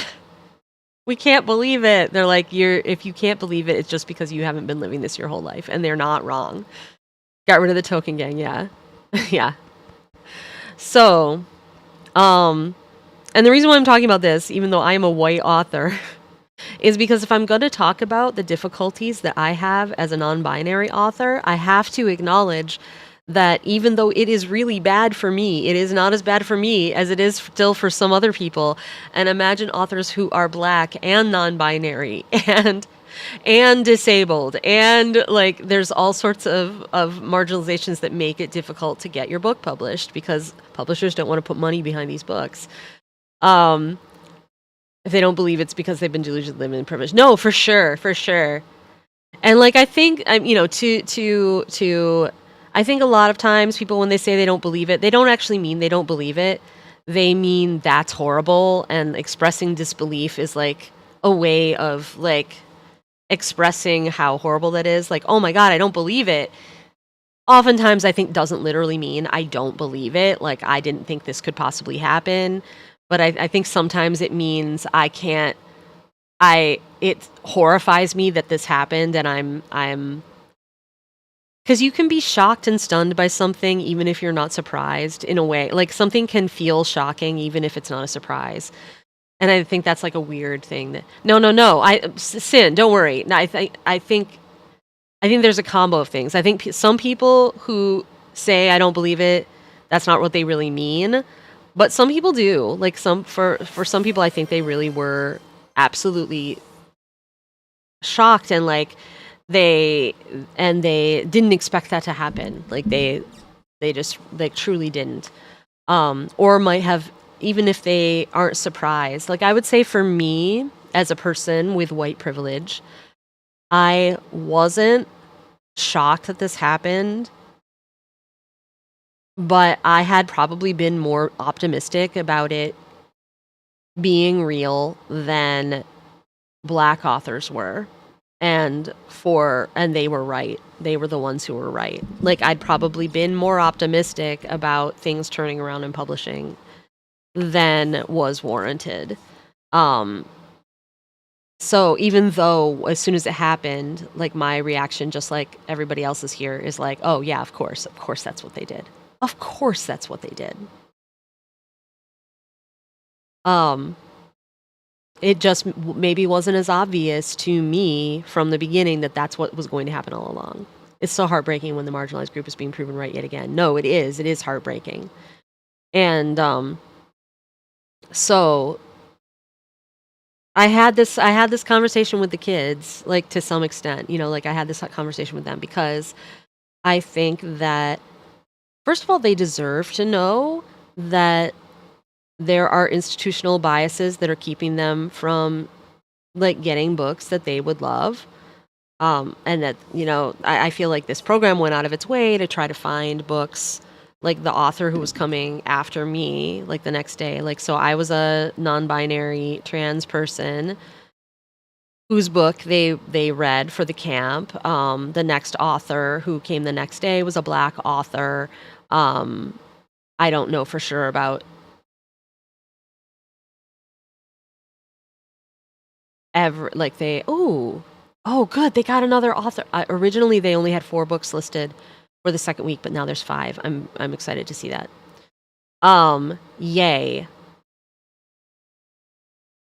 we can't believe it. They're like, if you can't believe it, it's just because you haven't been living this your whole life. And they're not wrong. Got rid of the token gang. Yeah. Yeah. So, and the reason why I'm talking about this, even though I am a white author, is because if I'm going to talk about the difficulties that I have as a non-binary author, I have to acknowledge that even though it is really bad for me, it is not as bad for me as it is still for some other people. And imagine authors who are black and non-binary and disabled, and like there's all sorts of marginalizations that make it difficult to get your book published because publishers don't want to put money behind these books. If they don't believe it's because they've been delusionally living in privilege. No, for sure. And like I think I think a lot of times people, when they say they don't believe it, they don't actually mean they don't believe it. They mean that's horrible, and expressing disbelief is like a way of like expressing how horrible that is. Like, oh my God, I don't believe it. Oftentimes I think doesn't literally mean I don't believe it. Like, I didn't think this could possibly happen. But I think sometimes it means it horrifies me that this happened, and I'm Because you can be shocked and stunned by something even if you're not surprised in a way. Like something can feel shocking even if it's not a surprise. And I think that's like a weird thing that no. Sin, don't worry. No, I think there's a combo of things. I think some people who say I don't believe it, that's not what they really mean. But some people do. Like for some people I think they really were absolutely shocked and like they they didn't expect that to happen. Like they just like truly didn't. Or might have, even if they aren't surprised. Like I would say for me as a person with white privilege, I wasn't shocked that this happened, but I had probably been more optimistic about it being real than Black authors were. And they were right. They were the ones who were right. Like I'd probably been more optimistic about things turning around in publishing than was warranted. Um so even though as soon as it happened, like my reaction, just like everybody else's here, is like, oh yeah, of course that's what they did. Of course that's what they did. Um it just maybe wasn't as obvious to me from the beginning that that's what was going to happen all along. It's so heartbreaking when the marginalized group is being proven right yet again. No, it is heartbreaking. And so I had this conversation with the kids, like to some extent, like I had this conversation with them because I think that first of all they deserve to know that there are institutional biases that are keeping them from like getting books that they would love. And that, I feel like this program went out of its way to try to find books like the author who was coming after me, like the next day. Like, so I was a non-binary trans person whose book they read for the camp. The next author who came the next day was a Black author. I don't know for sure about ever like oh good, they got another author. Originally they only had 4 books listed for the second week, but now there's 5. I'm excited to see that. Yay.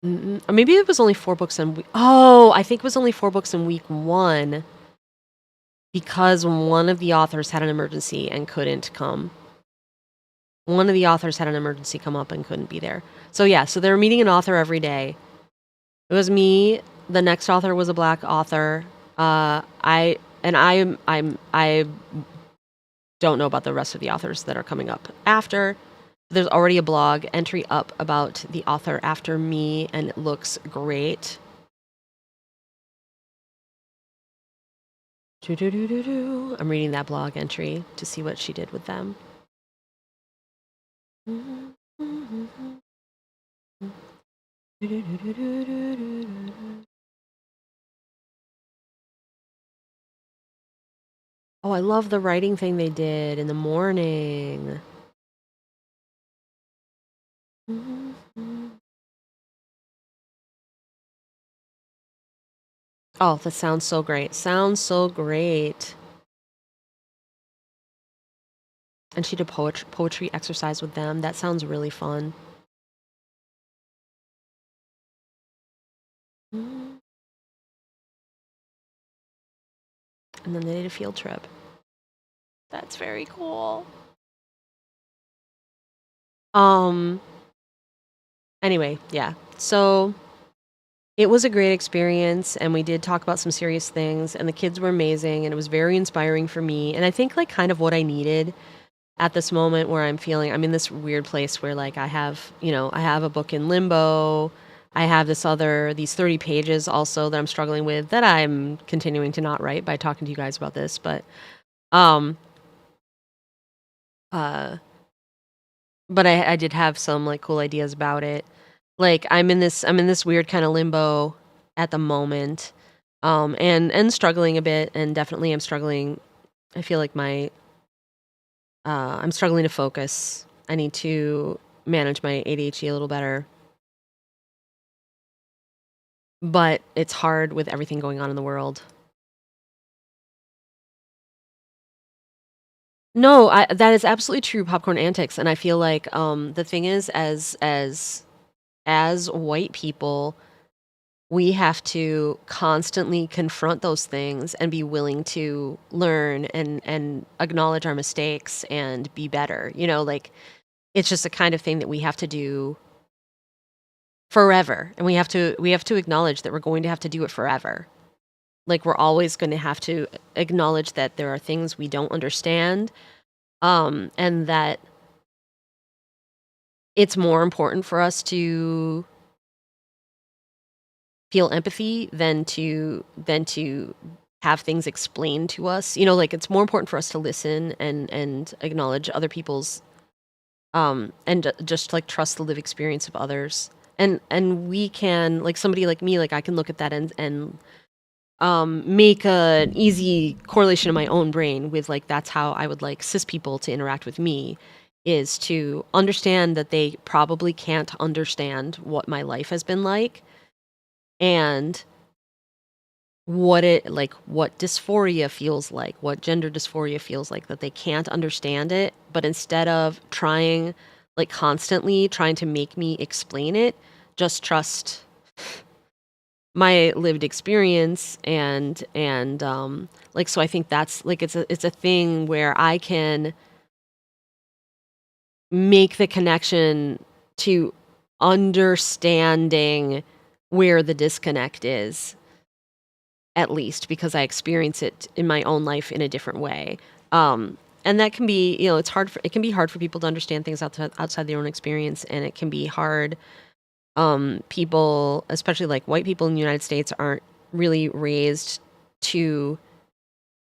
Or maybe it was only 4 books in I think it was only 4 books in week 1 because one of the authors had an emergency and couldn't come. One of the authors had an emergency come up and couldn't be there. So yeah, so they were meeting an author every day. It was me. The next author was a Black author. I don't know about the rest of the authors that are coming up after. There's already a blog entry up about the author after me, and it looks great. I'm reading that blog entry to see what she did with them. Oh, I love the writing thing they did in the morning. Oh, that sounds so great. Sounds so great. And she did poetry exercise with them. That sounds really fun. And then they did a field trip. That's very cool. Anyway, yeah. So it was a great experience, and we did talk about some serious things, and the kids were amazing, and it was very inspiring for me. And I think like kind of what I needed at this moment where I'm feeling I'm in this weird place where like I have a book in limbo. I have these 30 pages also that I'm struggling with that I'm continuing to not write by talking to you guys about this, but um uh but I did have some like cool ideas about it. Like I'm in this weird kind of limbo at the moment. And struggling a bit, and definitely I'm struggling. I feel like I'm struggling to focus. I need to manage my ADHD a little better. But it's hard with everything going on in the world. No, that is absolutely true, popcorn antics, and I feel like the thing is, as white people, we have to constantly confront those things and be willing to learn and acknowledge our mistakes and be better. You know, like it's just the kind of thing that we have to do forever, and we have to acknowledge that we're going to have to do it forever. Like we're always going to have to acknowledge that there are things we don't understand, and that it's more important for us to feel empathy than to have things explained to us. You know, like it's more important for us to listen and acknowledge other people's and just like trust the lived experience of others. And we can, like somebody like me, like I can look at that and make an easy correlation in my own brain with like that's how I would like cis people to interact with me, is to understand that they probably can't understand what my life has been like, and what dysphoria feels like, what gender dysphoria feels like, that they can't understand it, but instead of trying, like constantly trying to make me explain it, just trust my lived experience. And like, so I think that's like it's a thing where I can make the connection to understanding where the disconnect is, at least because I experience it in my own life in a different way. And that can be, you know, it can be hard for people to understand things outside their own experience, and it can be hard. People, especially like white people in the United States, aren't really raised to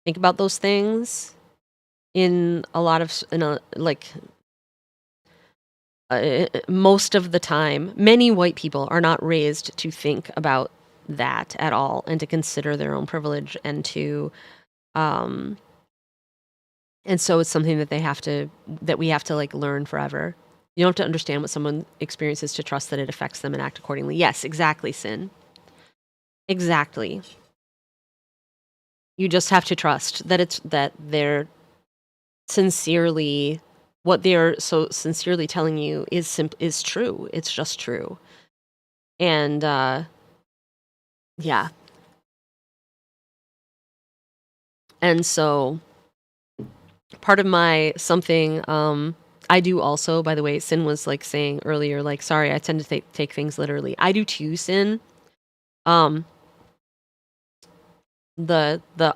think about those things in a lot of, like, most of the time. Many white people are not raised to think about that at all, and to consider their own privilege, um, and so it's something that we have to like learn forever. You don't have to understand what someone experiences to trust that it affects them and act accordingly. Yes, exactly, Sin. Exactly. You just have to trust that they're sincerely, what they're so sincerely telling you is true. It's just true. And yeah. And so part of my something, I do also, by the way, Sin was like saying earlier, like, sorry, I tend to take things literally. I do too, Sin. Um, the the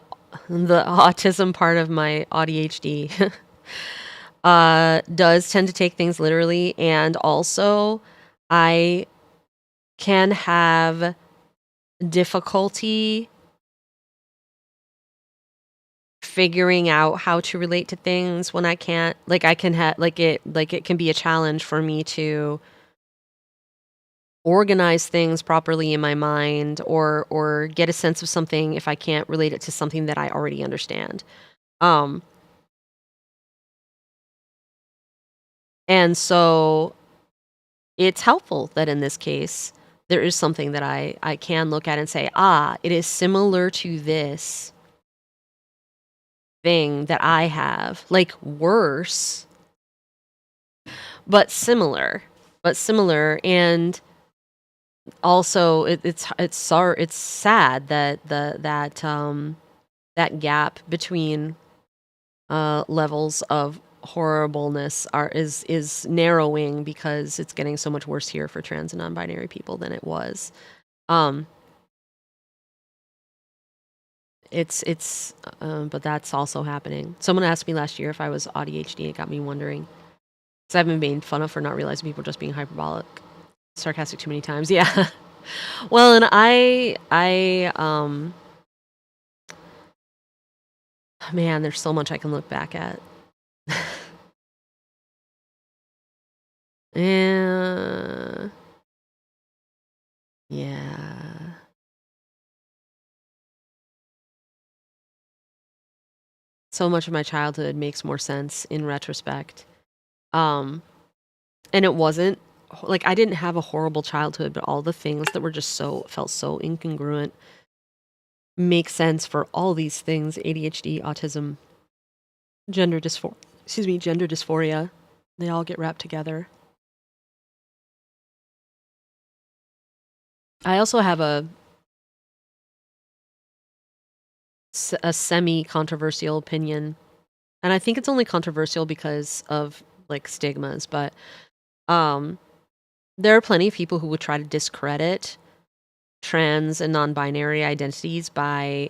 autism part of my ADHD does tend to take things literally, and also I can have difficulty figuring out how to relate to things when I can't, like I can have like it can be a challenge for me to organize things properly in my mind, or get a sense of something if I can't relate it to something that I already understand. Um and so it's helpful that in this case there is something that I can look at and say, ah, it is similar to this thing that I have, like worse, but similar, and also it's sad that that gap between levels of horribleness is narrowing, because it's getting so much worse here for trans and non-binary people than it was. Um, but that's also happening. Someone asked me last year if I was ADHD. It got me wondering, because I've been made fun of for not realizing people just being hyperbolic, sarcastic too many times. Yeah. Well, and man, there's so much I can look back at. Yeah. Yeah. So much of my childhood makes more sense in retrospect. Um, and it wasn't like I didn't have a horrible childhood, but all the things that were just felt so incongruent make sense for all these things: ADHD, autism, gender dysphoria. They all get wrapped together. I also have a semi-controversial opinion, and I think it's only controversial because of like stigmas, but there are plenty of people who would try to discredit trans and non-binary identities by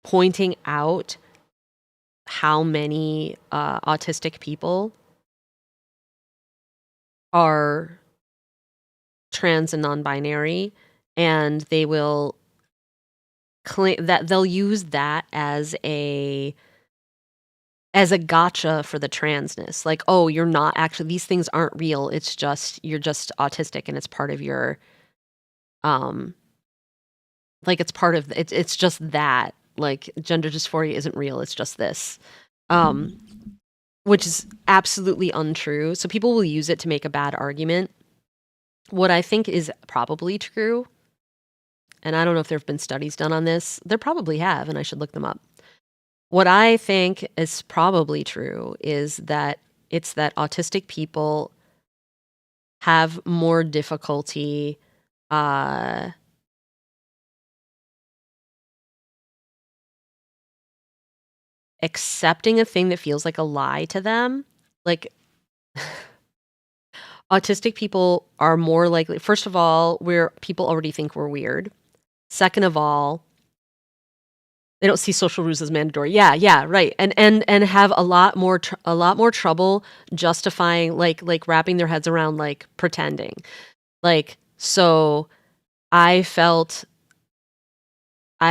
pointing out how many autistic people are trans and non-binary, and they will claim that they'll use that as a gotcha for the transness. Like, oh, you're not actually, these things aren't real. It's just, you're just autistic and it's part of your, like it's part of, it's just that. Like gender dysphoria isn't real. It's just this. Which is absolutely untrue. So people will use it to make a bad argument. What I think is probably true, and I don't know if there have been studies done on this. There probably have, and I should look them up. What I think is probably true is that it's that autistic people have more difficulty accepting a thing that feels like a lie to them. Like, autistic people are more likely, first of all, people already think we're weird. Second of all, they don't see social rules as mandatory. Yeah, right. And have a lot more trouble justifying, like wrapping their heads around like pretending. Like, so I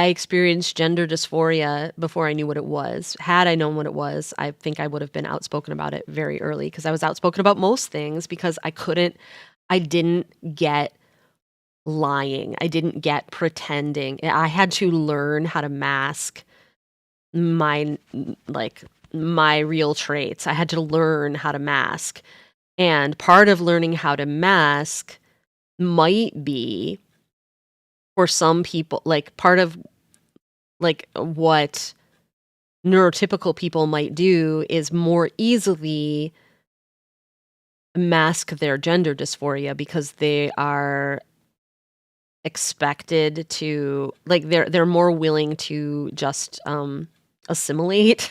experienced gender dysphoria before I knew what it was. Had I known what it was, I think I would have been outspoken about it very early, because I was outspoken about most things because I didn't get lying. I didn't get pretending. I had to learn how to mask my real traits. I had to learn how to mask. And part of learning how to mask might be, for some people, like part of like what neurotypical people might do is more easily mask their gender dysphoria because they are expected to, like, they're more willing to just assimilate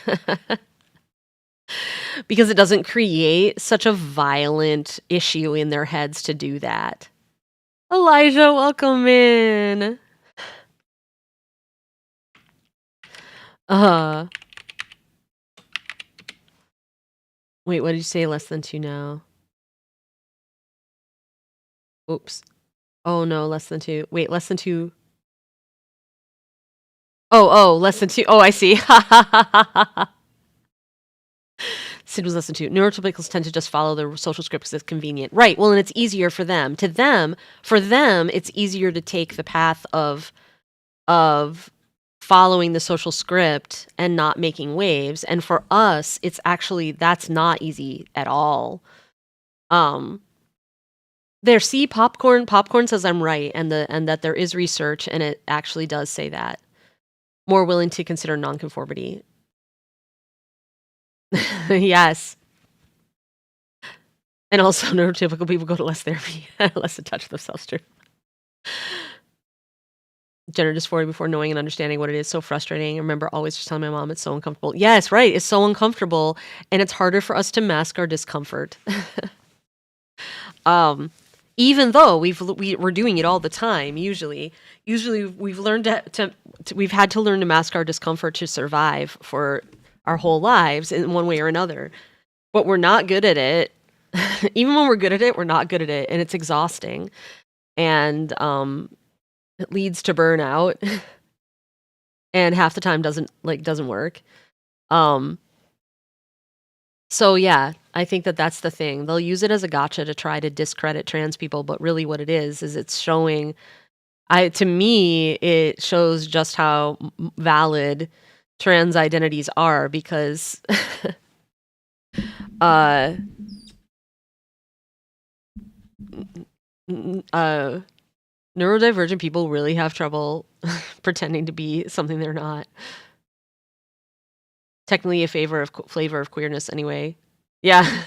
because it doesn't create such a violent issue in their heads to do that. Elijah, welcome in. Wait, what did you say? Less than 2 now? Oops. Oh no, less than 2. Wait, less than 2. Oh, less than 2. Oh, I see. Sid was less than 2. Neurotypicals tend to just follow the social script because it's convenient. Right. Well, and it's easier for them. For them, it's easier to take the path of following the social script and not making waves. And for us, it's actually, that's not easy at all. Popcorn says I'm right, and that there is research, and it actually does say that. More willing to consider nonconformity. Yes. And also neurotypical people go to less therapy, less in touch with themselves, true. Gender dysphoria before knowing and understanding what it is, so frustrating. I remember always just telling my mom it's so uncomfortable. Yes, right, it's so uncomfortable, and it's harder for us to mask our discomfort. Even though we're doing it all the time, usually we've learned we've had to learn to mask our discomfort to survive for our whole lives in one way or another. But we're not good at it. Even when we're good at it, we're not good at it, and it's exhausting. And it leads to burnout. And half the time doesn't work. So yeah, I think that's the thing. They'll use it as a gotcha to try to discredit trans people, but really what it is it's showing, to me, it shows just how valid trans identities are, because neurodivergent people really have trouble pretending to be something they're not. technically a flavor of queerness anyway. Yeah.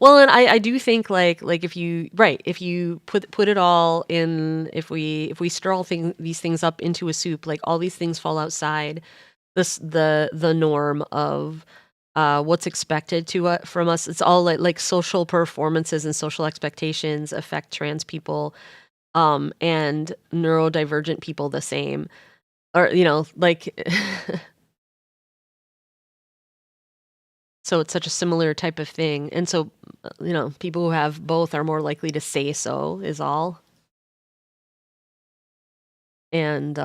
Well, and I do think like if you put it all in, if we stir these things up into a soup, like all these things fall outside the norm of what's expected from us. It's all like social performances and social expectations affect trans people and neurodivergent people the same, or like so it's such a similar type of thing. And so, people who have both are more likely to say so, is all. And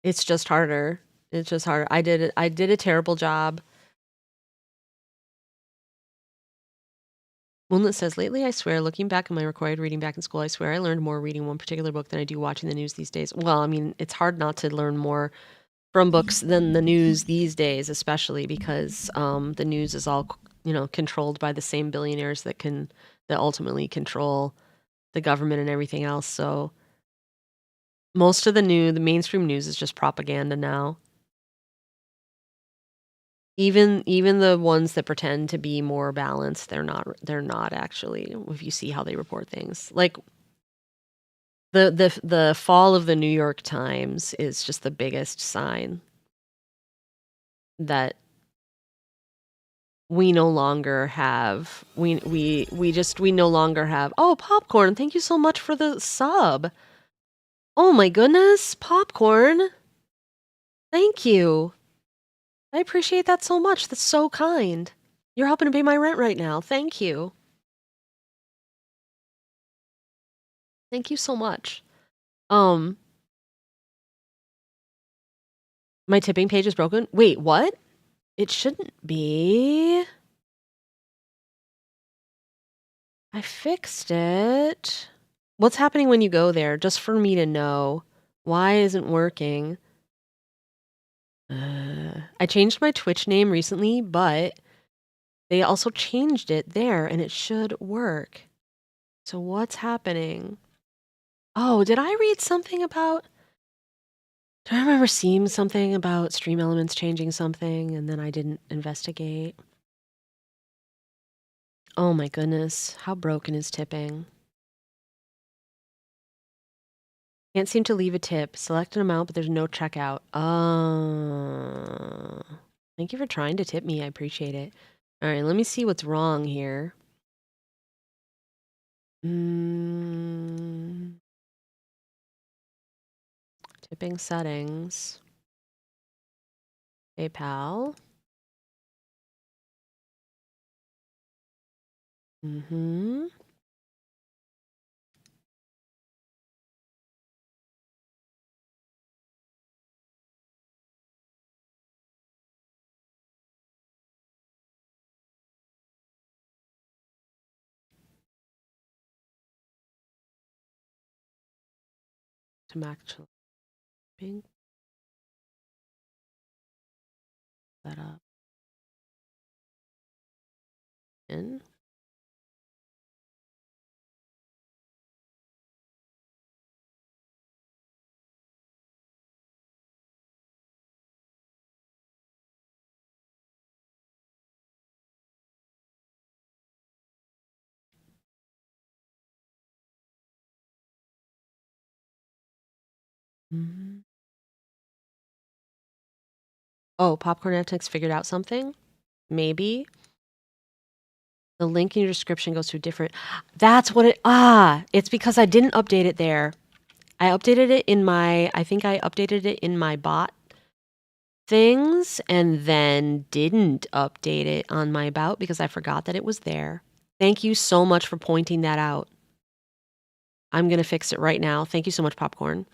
it's just harder. It's just harder. I did a terrible job. Moonlit says, lately, I swear, looking back on my required reading back in school, I swear I learned more reading one particular book than I do watching the news these days. Well, I mean, it's hard not to learn more from books than the news these days, especially because the news is all, controlled by the same billionaires that ultimately control the government and everything else. So most of the mainstream news is just propaganda now. Even the ones that pretend to be more balanced, they're not actually, if you see how they report things. Like the fall of the New York Times is just the biggest sign that we no longer have we no longer have. Oh, Popcorn, thank you so much for the sub. Oh my goodness, Popcorn. Thank you. I appreciate that so much. That's so kind. You're helping to pay my rent right now. Thank you. Thank you so much. Um, my tipping page is broken. Wait, what? It shouldn't be. I fixed it. What's happening when you go there? Just for me to know. Why isn't working? I changed my Twitch name recently, but they also changed it there, and it should work. So what's happening? Oh, did I read something about... Do I remember seeing something about Stream Elements changing something, and then I didn't investigate? Oh my goodness, how broken is tipping? Can't seem to leave a tip. Select an amount, but there's no checkout. Thank you for trying to tip me. I appreciate it. All right, let me see what's wrong here. Tipping settings. PayPal. To actually being set up in. Oh, Popcorn Ethics figured out something? Maybe. The link in your description goes to a different... That's what it... It's because I didn't update it there. I updated it in my... I think I updated it in my bot things and then didn't update it on my about because I forgot that it was there. Thank you so much for pointing that out. I'm going to fix it right now. Thank you so much, Popcorn.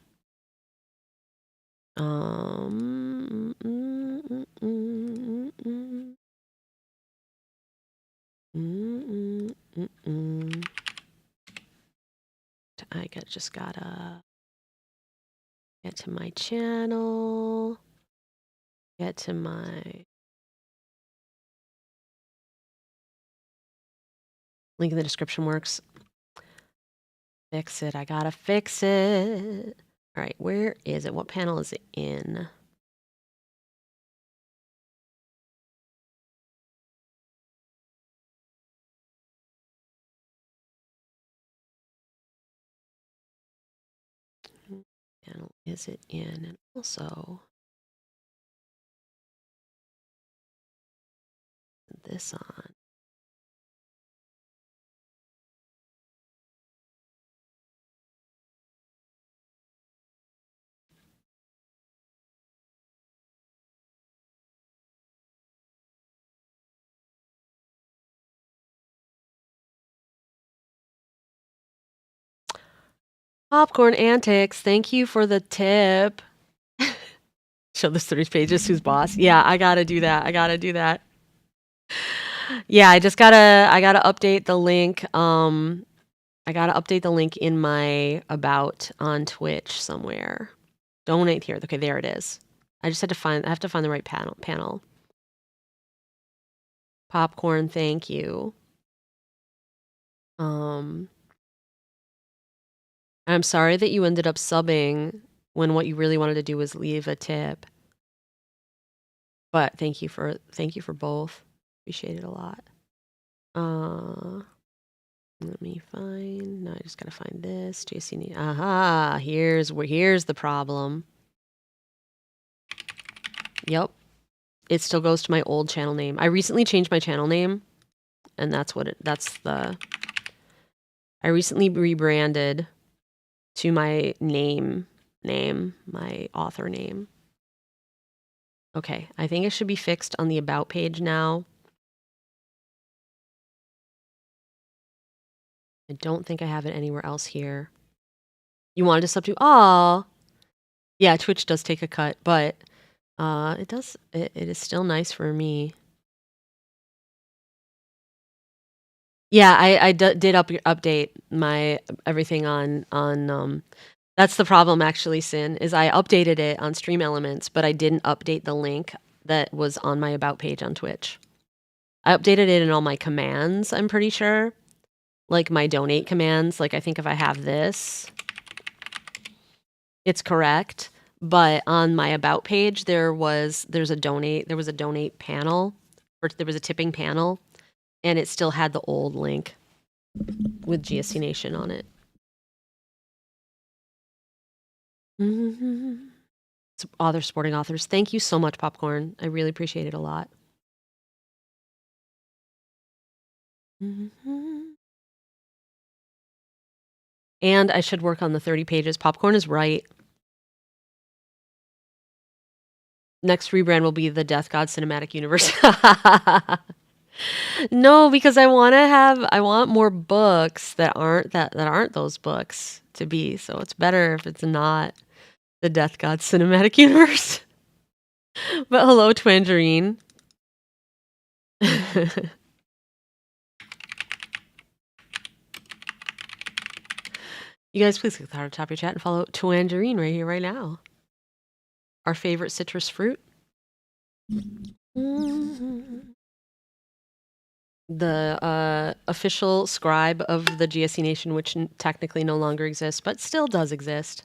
Just gotta get to my channel, get to my link in the description works. Fix it. I gotta fix it. All right, where is it? What panel is it in? is it in? And also this on. Popcorn Antics, thank you for the tip. Show this 30 pages, who's boss? Yeah, I gotta do that. Yeah, I gotta update the link. I gotta update the link in my about on Twitch somewhere. Donate here. Okay, there it is. I have to find the right panel. Popcorn, thank you. I'm sorry that you ended up subbing when what you really wanted to do was leave a tip. But thank you for both. Appreciate it a lot. Let me find. No, I just gotta find this. JC. Aha! Here's the problem. Yep. It still goes to my old channel name. I recently changed my channel name, and I recently rebranded to my my author name. Okay, I think it should be fixed on the about page now. I don't think I have it anywhere else here. You wanted to sub to? Oh, yeah. Twitch does take a cut, but it is still nice for me. Yeah, I did update my everything on. That's the problem, actually, Sin, is I updated it on Stream Elements, but I didn't update the link that was on my about page on Twitch. I updated it in all my commands, I'm pretty sure. Like my donate commands. Like I think if I have this, it's correct. But on my about page, there was a donate panel, or there was a tipping panel, and it still had the old link with GSC Nation on it. Other supporting authors. Thank you so much, Popcorn. I really appreciate it a lot. And I should work on the 30 pages. Popcorn is right. Next rebrand will be the Death God Cinematic Universe. No, because I want more books that aren't those books to be. So it's better if it's not the Death God Cinematic Universe. But hello, Twangerine. You guys, please click the heart at the top of your chat and follow Twangerine right here, right now. Our favorite citrus fruit. The official scribe of the GSC Nation, which technically no longer exists, but still does exist.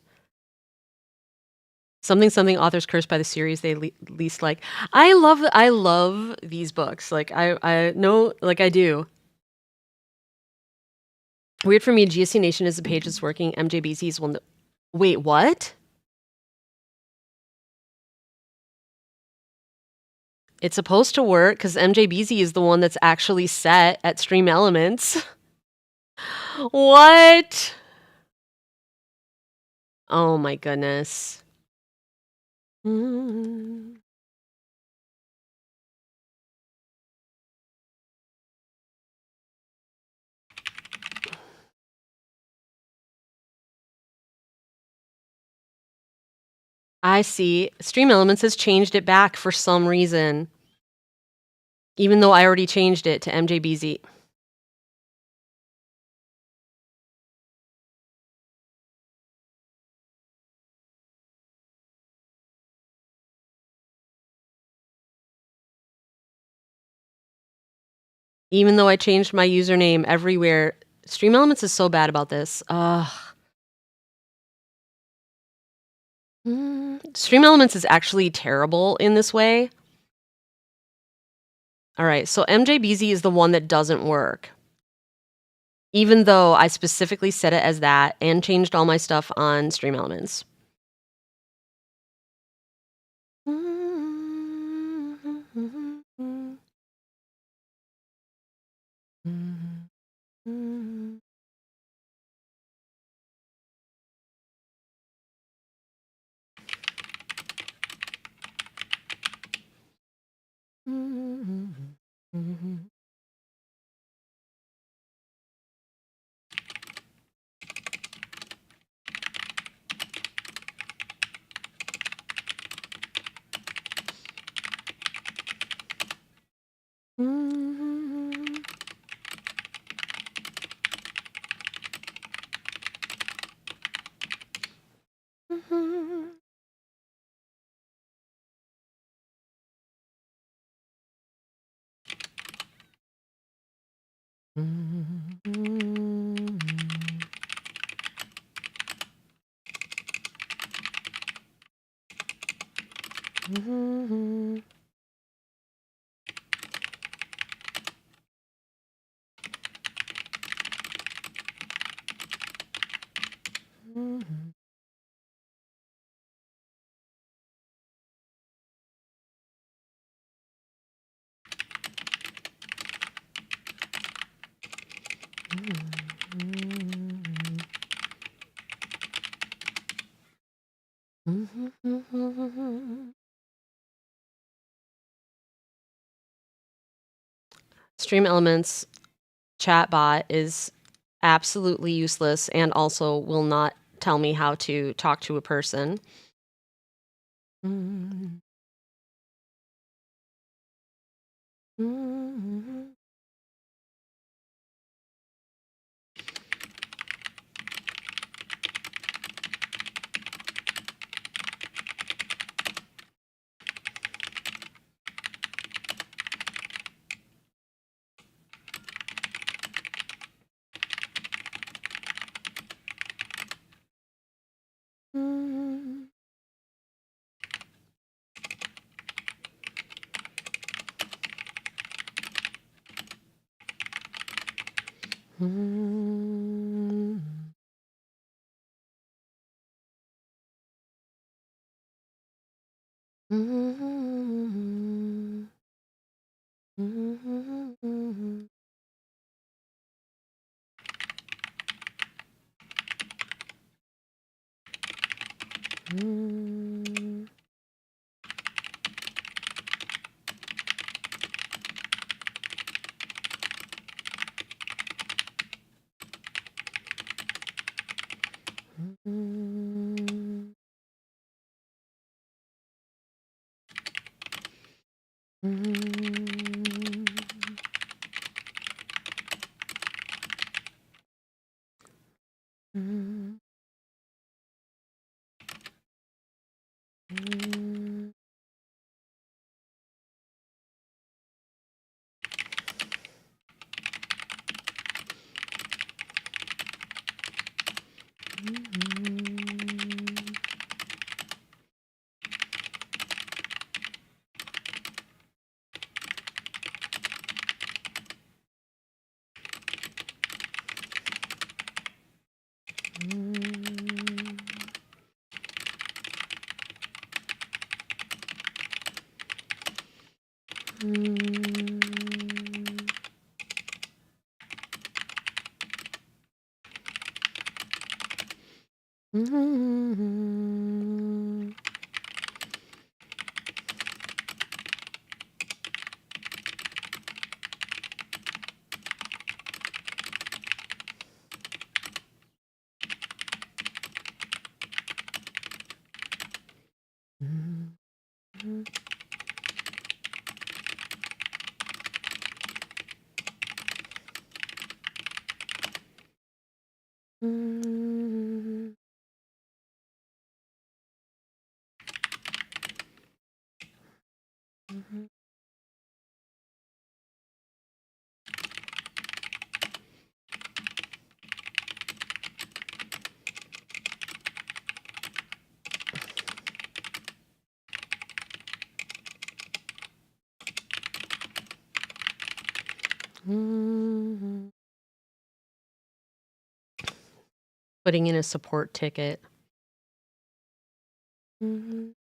Something authors cursed by the series they least like. I love these books. Like I know, like I do. Weird for me, GSC Nation is the page that's working. MJBZ is one that. Wait, what? It's supposed to work because MJBZ is the one that's actually set at Stream Elements. What? Oh my goodness. I see. Stream Elements has changed it back for some reason. Even though I already changed it to MJBZ. Even though I changed my username everywhere. Stream Elements is so bad about this. Stream Elements is actually terrible in this way. All right, so MJBZ is the one that doesn't work. Even though I specifically set it as that and changed all my stuff on Stream Elements. Mm-hmm. Mm-hmm. Mm-hmm. Mm-hmm. Mm-hmm. Mm-hmm. Mm-hmm. Mm-hmm. Stream Elements chatbot is absolutely useless and also will not tell me how to talk to a person. Mm-hmm. Mm-hmm. Mm-hmm. Mm-hmm. Mm-hmm. Mm-hmm. Mm-hmm. Mm-hmm. Mm-hmm. Mm-hmm. Mm-hmm. Mm-hmm. Mm-hmm. Mm-hmm. Putting in a support ticket. Mm-hmm.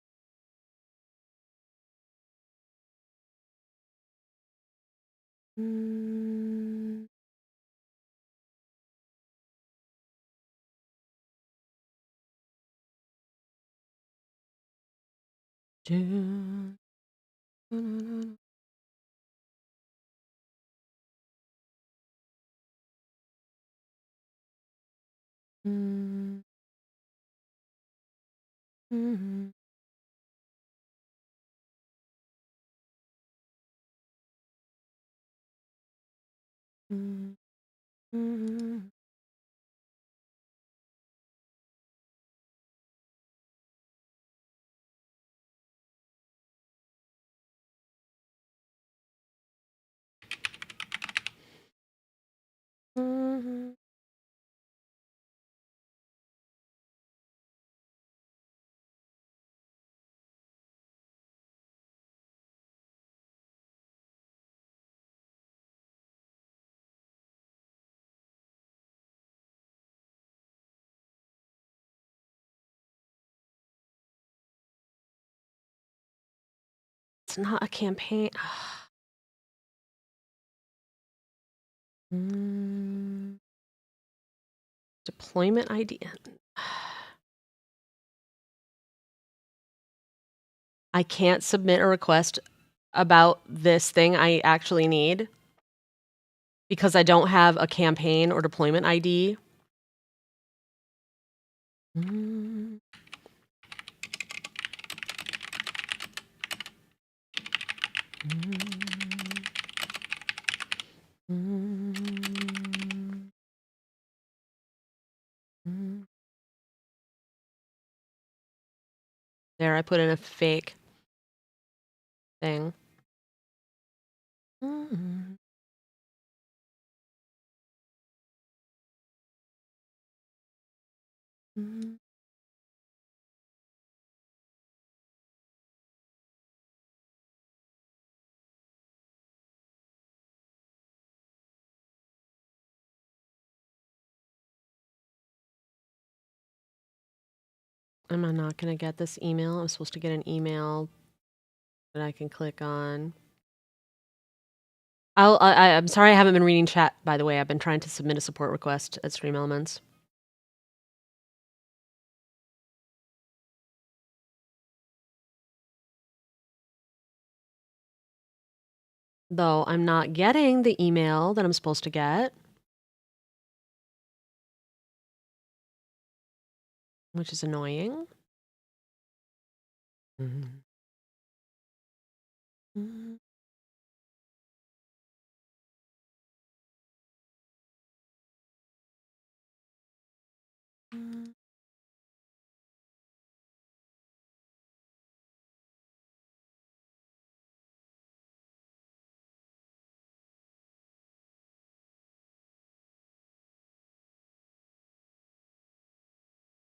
Mm-hmm. Do. Mm. Mhm. Mhm. Mhm. Mhm. It's not a campaign. Mm. Deployment ID. I can't submit a request about this thing I actually need because I don't have a campaign or deployment ID. Mm. Mm. Mm. There, I put in a fake thing. Mm. Mm. Am I not going to get this email? I'm supposed to get an email that I can click on. I'm sorry I haven't been reading chat, by the way. I've been trying to submit a support request at Stream Elements. Though I'm not getting the email that I'm supposed to get, which is annoying. Mhm. Mhm. Mhm.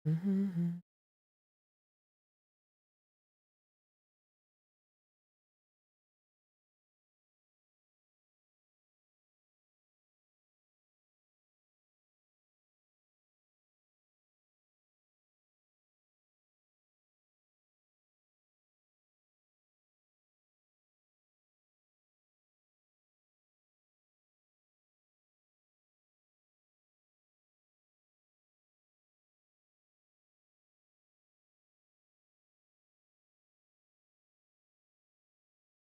Mhm.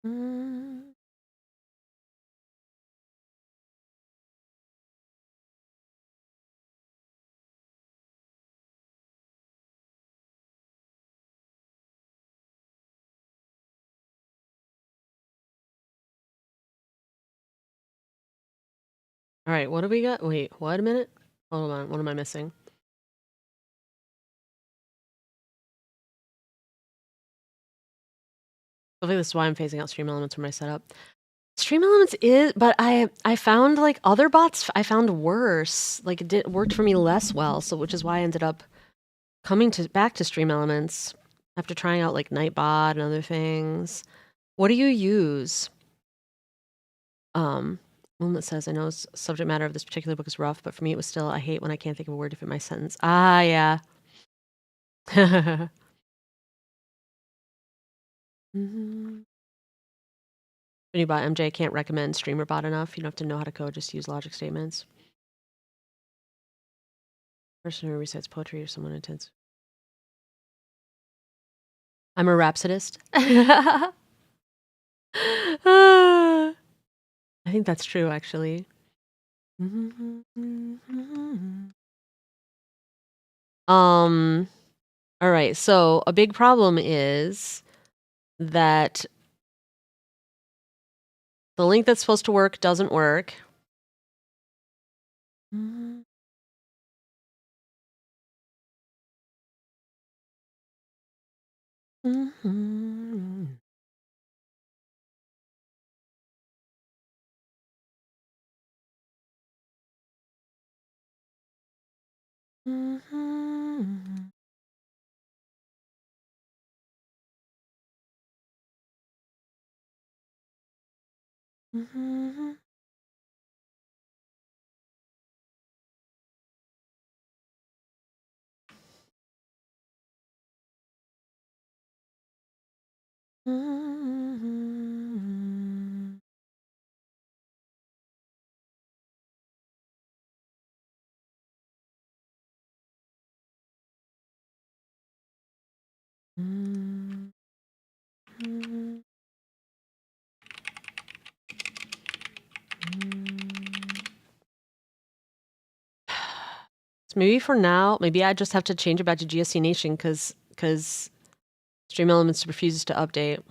Mhm. All right, what do we got? Wait, what a minute? Hold on, what am I missing? I think this is why I'm phasing out Stream Elements from my setup. Stream Elements is, but I found like other bots I found worse. Like it worked for me less well, so which is why I ended up coming back to Stream Elements after trying out like Nightbot and other things. What do you use? One that says, I know subject matter of this particular book is rough, but for me it was still, I hate when I can't think of a word to fit my sentence. Ah, yeah. Mhm. When you bought MJ, can't recommend StreamerBot enough. You don't have to know how to code, just use logic statements. Person who recites poetry or someone intense. I'm a rhapsodist. I think that's true, actually. All right. So a big problem is that the link that's supposed to work doesn't work. So maybe for now, maybe I just have to change it back to GSC Nation because Stream Elements refuses to update.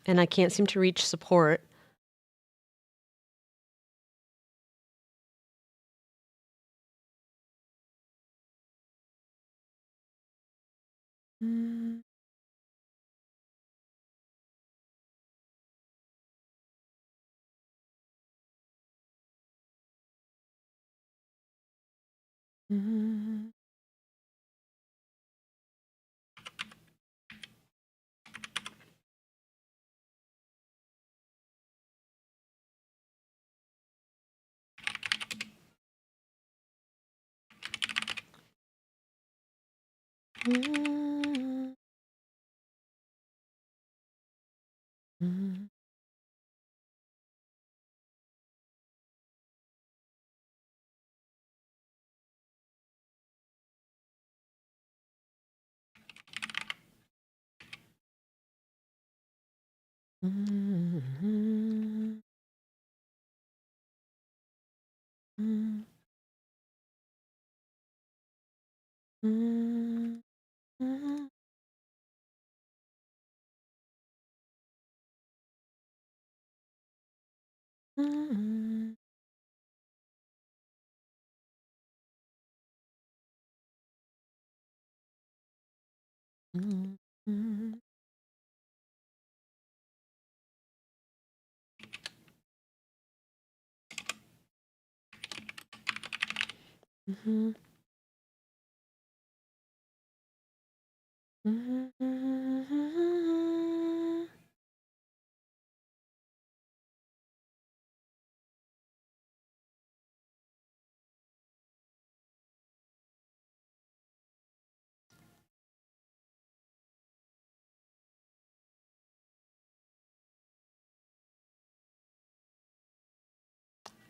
And I can't seem to reach support.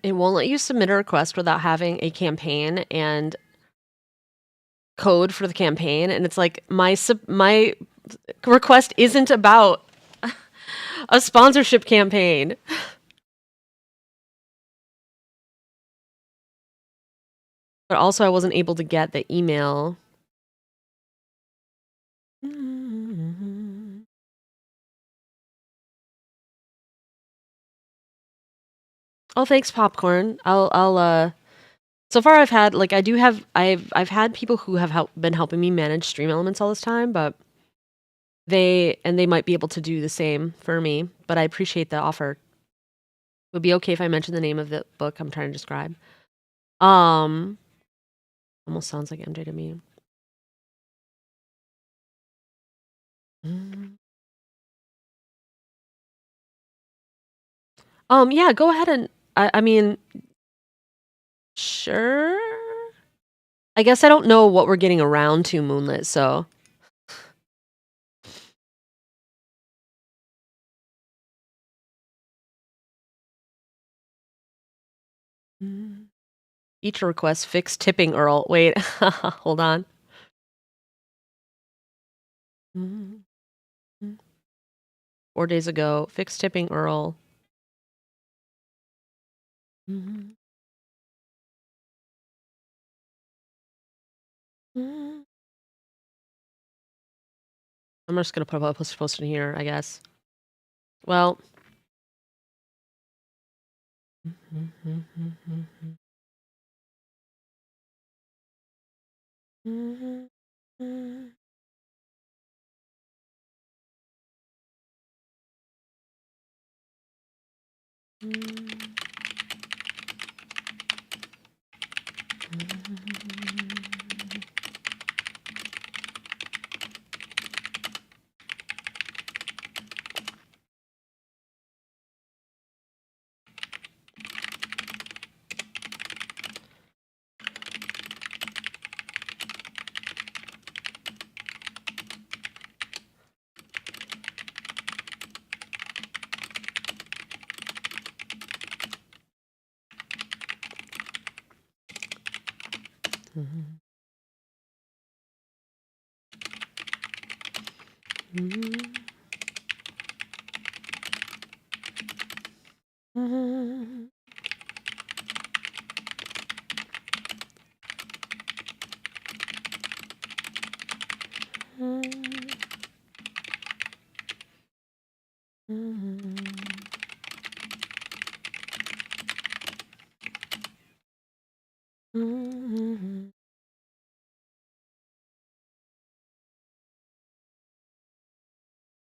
It won't let you submit a request without having a campaign and code for the campaign, and it's like my request isn't about a sponsorship campaign. But also I wasn't able to get the email. Oh, thanks, Popcorn. I'll so far I've had like I've had people who have been helping me manage Stream Elements all this time, but they might be able to do the same for me, but I appreciate the offer. It would be okay if I mention the name of the book I'm trying to describe. Almost sounds like MJ to me. Mm. Yeah, go ahead and I mean, sure. I guess I don't know what we're getting around to, Moonlit, so. Mm. Each request, fixed tipping Earl. Wait, hold on. Mm. 4 days ago, fixed tipping Earl. Mhm. Mm. I'm just gonna put a post in here, I guess. Well.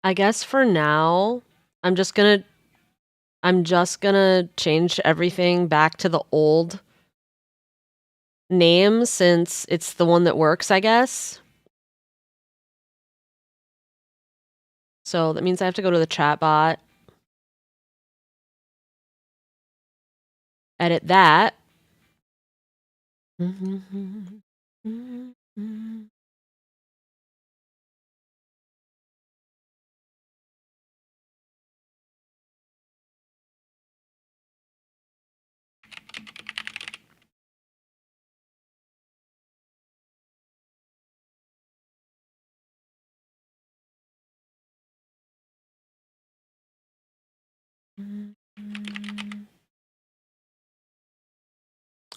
I guess for now, I'm just gonna change everything back to the old name since it's the one that works, I guess. So that means I have to go to the chat bot, edit that.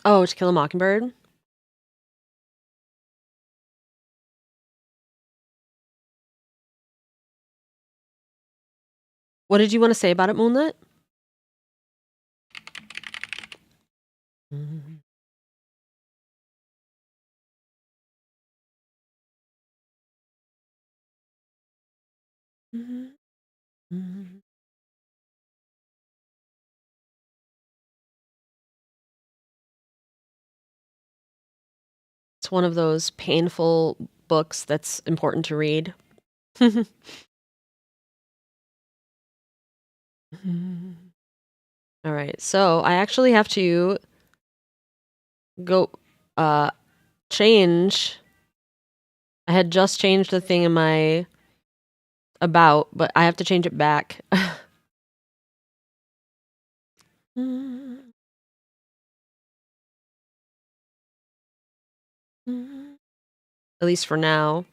Oh, To Kill a Mockingbird? What did you want to say about it, Moonlit? It's one of those painful books that's important to read. All right, so I actually have to go change. I had just changed the thing in my about, but I have to change it back. At least for now.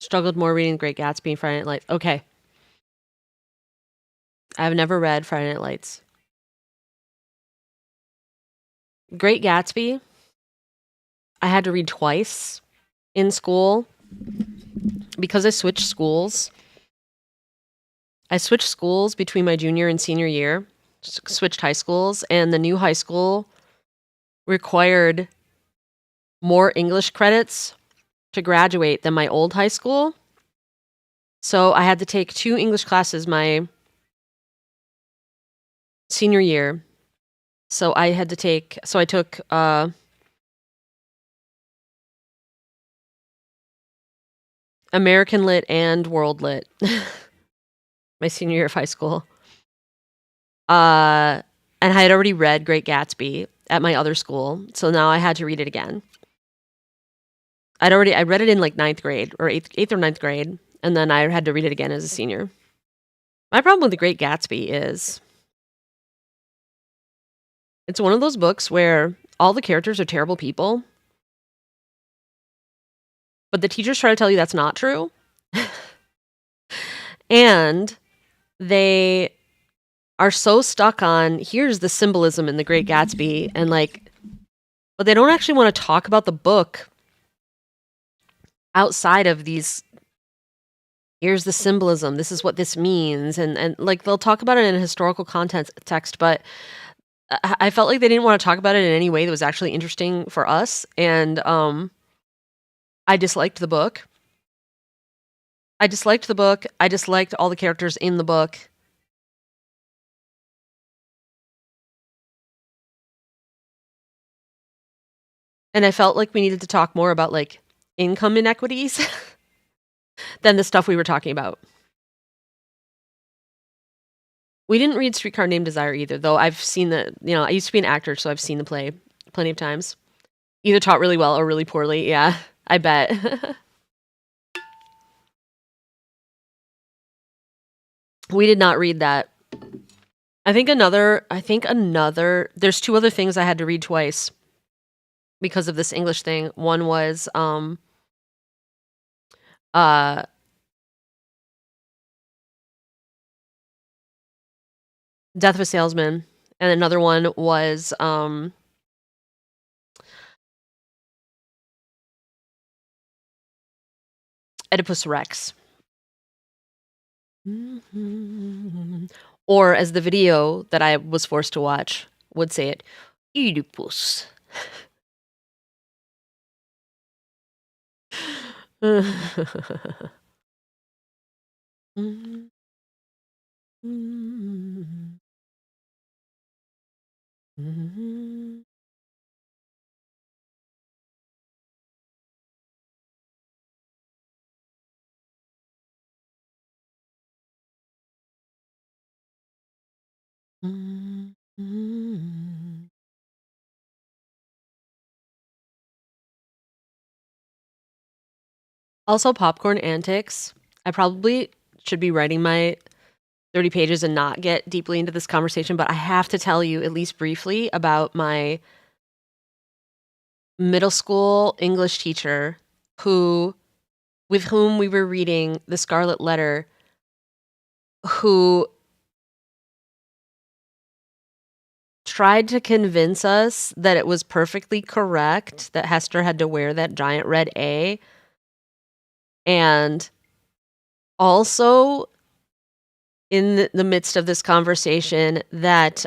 Struggled more reading Great Gatsby and Friday Night Lights. Okay. I've never read Friday Night Lights. Great Gatsby, I had to read twice in school because I switched schools. I switched schools between my junior and senior year, switched high schools, and the new high school required more English credits to graduate than my old high school. So I had to take 2 English classes my senior year. So I took American Lit and World Lit my senior year of high school. And I had already read Great Gatsby at my other school, so now I had to read it again. I read it in like 9th grade or 8th or 9th grade, and then I had to read it again as a senior. My problem with The Great Gatsby is it's one of those books where all the characters are terrible people, but the teachers try to tell you that's not true. And they are so stuck on here's the symbolism in The Great Gatsby, and but they don't actually want to talk about the book outside of these. Here's the symbolism. This is what this means, and like they'll talk about it in a historical context, but I felt like they didn't want to talk about it in any way that was actually interesting for us, and I disliked the book. I disliked all the characters in the book. And I felt like we needed to talk more about like income inequities than the stuff we were talking about. We didn't read Streetcar Named Desire either, though I've seen I used to be an actor, so I've seen the play plenty of times. Either taught really well or really poorly. Yeah, I bet. We did not read that. I think another, there's 2 other things I had to read twice because of this English thing. One was, Death of a Salesman, and another one was, Oedipus Rex. Or as the video that I was forced to watch would say it, Oedipus. Also, popcorn antics. I probably should be writing my 30 pages and not get deeply into this conversation, but I have to tell you, at least briefly, about my middle school English teacher with whom we were reading The Scarlet Letter, who tried to convince us that it was perfectly correct that Hester had to wear that giant red A. And also, in the midst of this conversation, that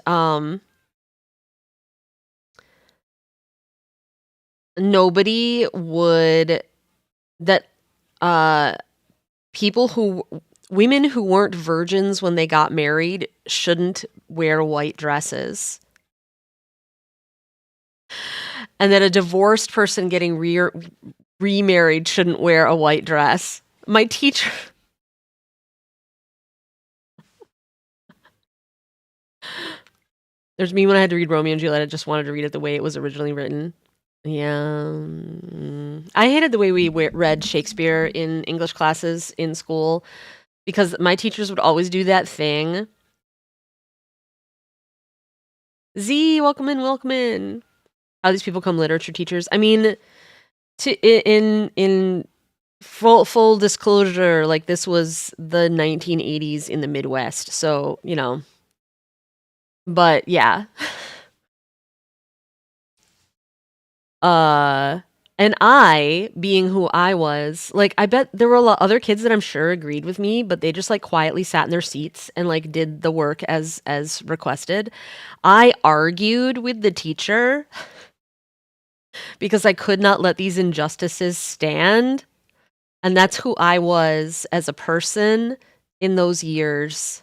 nobody would, that women who weren't virgins when they got married shouldn't wear white dresses. and that a divorced person getting remarried shouldn't wear a white dress. My teacher. There's me when I had to read Romeo and Juliet. I just wanted to read it the way it was originally written. Yeah. I hated the way we read Shakespeare in English classes in school because my teachers would always do that thing. Z, welcome in, welcome in. How these people become literature teachers. I mean, in full disclosure, like this was the 1980s in the Midwest, so you know. But yeah. And I, being who I was, like I bet there were a lot other kids that I'm sure agreed with me, but they just like quietly sat in their seats and like did the work as requested. I argued with the teacher because I could not let these injustices stand. And that's who I was as a person in those years.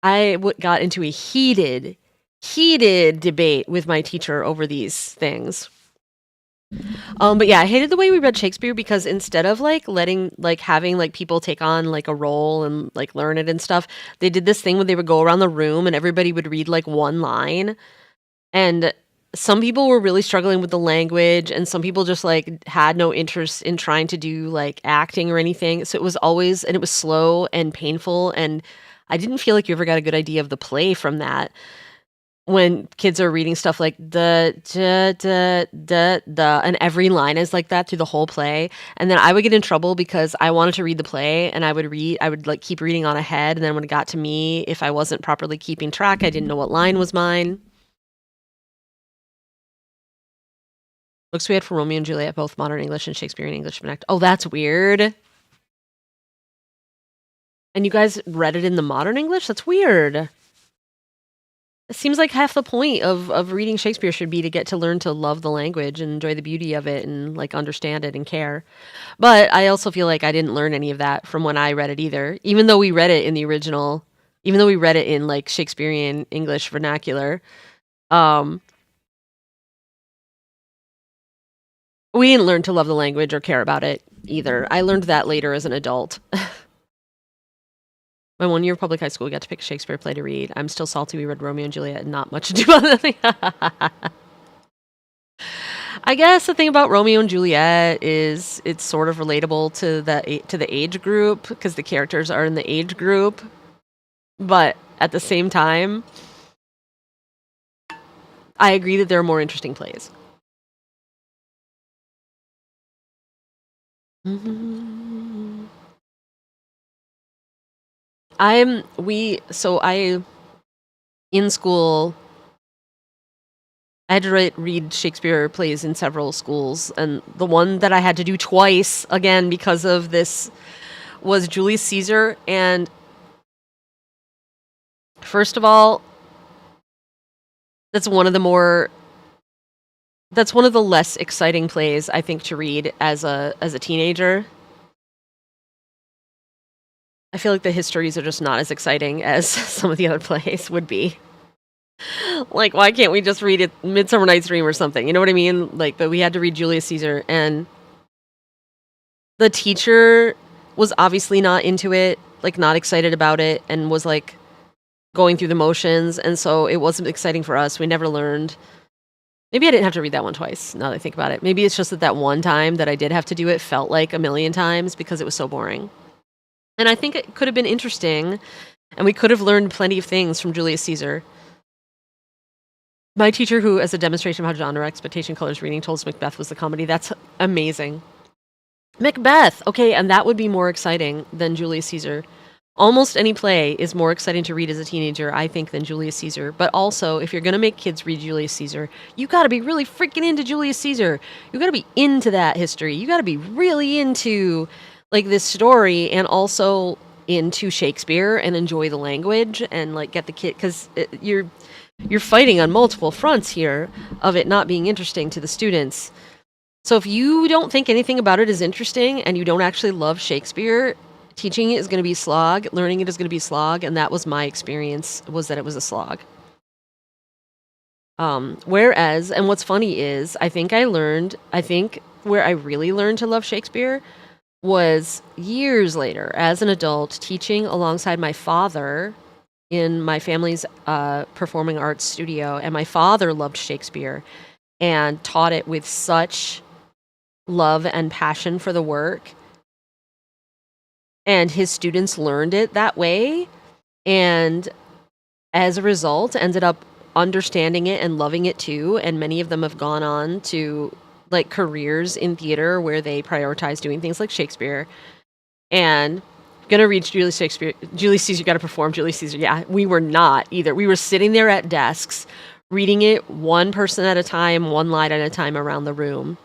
I got into a heated debate with my teacher over these things. But yeah, I hated the way we read Shakespeare because instead of like having like people take on like a role and like learn it and stuff, they did this thing where they would go around the room and everybody would read like one line. And some people were really struggling with the language and some people just like had no interest in trying to do like acting or anything. So it was always, and it was slow and painful, and I didn't feel like you ever got a good idea of the play from that. When kids are reading stuff like the and every line is like that through the whole play, and then I would get in trouble because I wanted to read the play and I would like keep reading on ahead, and then when it got to me, if I wasn't properly keeping track, I didn't know what line was mine. Books we had for Romeo and Juliet, both modern English and Shakespearean English vernacular. Oh, that's weird. And you guys read it in the modern English? That's weird. It seems like half the point of reading Shakespeare should be to get to learn to love the language and enjoy the beauty of it and like understand it and care. But I also feel like I didn't learn any of that from when I read it either. Even though we read it in the original, even though we read it in like Shakespearean English vernacular, we didn't learn to love the language or care about it either. I learned that later as an adult. My 1 year of public high school, we got to pick a Shakespeare play to read. I'm still salty we read Romeo and Juliet and not much to do about it. I guess the thing about Romeo and Juliet is it's sort of relatable to the age group because the characters are in the age group. But at the same time, I agree that there are more interesting plays. Mm-hmm. In school, I had to read Shakespeare plays in several schools, and the one that I had to do twice, again, because of this, was Julius Caesar. And first of all, that's one of the less exciting plays, I think, to read as a teenager. I feel like the histories are just not as exciting as some of the other plays would be. Like, why can't we just read it Midsummer Night's Dream or something? You know what I mean? Like, but we had to read Julius Caesar, and the teacher was obviously not into it, like not excited about it, and was like going through the motions, and so it wasn't exciting for us. We never learned. Maybe I didn't have to read that one twice, now that I think about it. Maybe it's just that one time that I did have to do it felt like a million times because it was so boring. And I think it could have been interesting, and we could have learned plenty of things from Julius Caesar. My teacher, who, as a demonstration of how genre expectation colors reading, told us Macbeth was the comedy. That's amazing. Macbeth! Okay, and that would be more exciting than Julius Caesar. Almost any play is more exciting to read as a teenager, I think, than Julius Caesar. But also, if you're going to make kids read Julius Caesar, you got to be really freaking into Julius Caesar. You got to be into that history. You got to be really into like this story, and also into Shakespeare, and enjoy the language, and like get the kid, because you're fighting on multiple fronts here of it not being interesting to the students. So if you don't think anything about it is interesting and you don't actually love Shakespeare, teaching it is going to be slog, learning it is going to be slog, and that was my experience, was that it was a slog. Whereas, and what's funny is, I think where I really learned to love Shakespeare was years later as an adult teaching alongside my father in my family's performing arts studio. And my father loved Shakespeare and taught it with such love and passion for the work. And his students learned it that way. And as a result, ended up understanding it and loving it too. And many of them have gone on to like careers in theater where they prioritize doing things like Shakespeare. And gonna read Julius Caesar, you gotta perform Julius Caesar. Yeah, we were not either. We were sitting there at desks, reading it one person at a time, one line at a time around the room.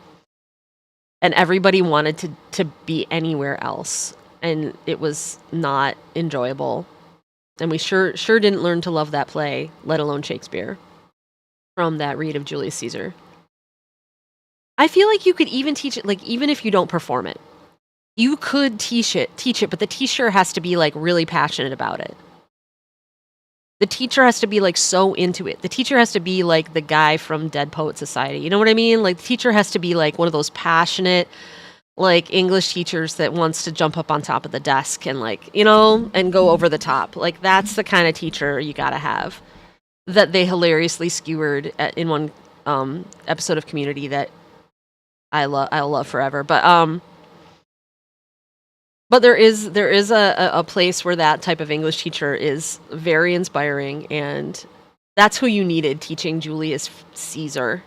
And everybody wanted to be anywhere else. And it was not enjoyable. And we sure didn't learn to love that play, let alone Shakespeare, from that read of Julius Caesar. I feel like you could even teach it, like, even if you don't perform it. You could teach it, but the teacher has to be, like, really passionate about it. The teacher has to be, like, so into it. The teacher has to be, like, the guy from Dead Poet Society. You know what I mean? Like, the teacher has to be, like, one of those passionate, like, English teachers that wants to jump up on top of the desk and, like, you know, and go over the top. Like, that's the kind of teacher you gotta have. That they hilariously skewered in one episode of Community that I'll love forever. But there is a place where that type of English teacher is very inspiring, and that's who you needed teaching Julius Caesar.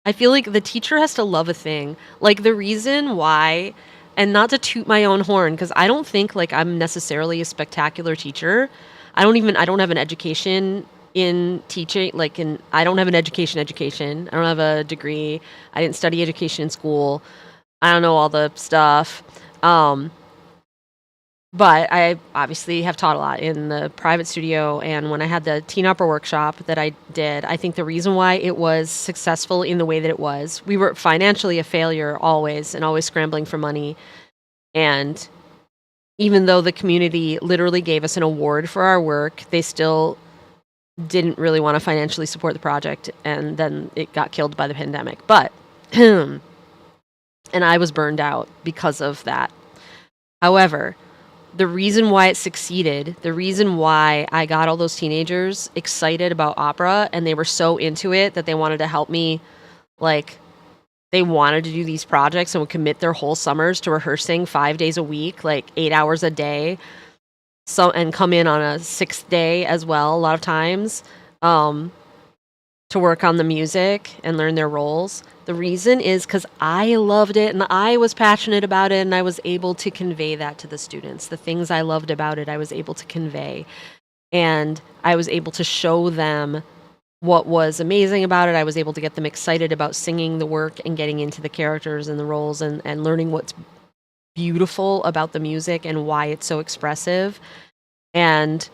I feel like the teacher has to love a thing. Like, the reason why, and not to toot my own horn, because I don't think, like, I'm necessarily a spectacular teacher. I don't have an education in teaching, like, I don't have an education. I don't have a degree. I didn't study education in school. I don't know all the stuff. But I obviously have taught a lot in the private studio, and when I had the teen opera workshop that I did, I think the reason why it was successful in the way that it was, we were financially a failure always, and always scrambling for money. And even though the community literally gave us an award for our work, they still didn't really want to financially support the project, and then it got killed by the pandemic. But, and I was burned out because of that. However, the reason why it succeeded, the reason why I got all those teenagers excited about opera and they were so into it that they wanted to help me, like, they wanted to do these projects and would commit their whole summers to rehearsing 5 days a week, like 8 hours a day, and come in on a 6th day as well, a lot of times, to work on the music and learn their roles. The reason is because I loved it and I was passionate about it, and I was able to convey that to the students. The things I loved about it, I was able to convey. And I was able to show them what was amazing about it. I was able to get them excited about singing the work and getting into the characters and the roles, and learning what's beautiful about the music and why it's so expressive. And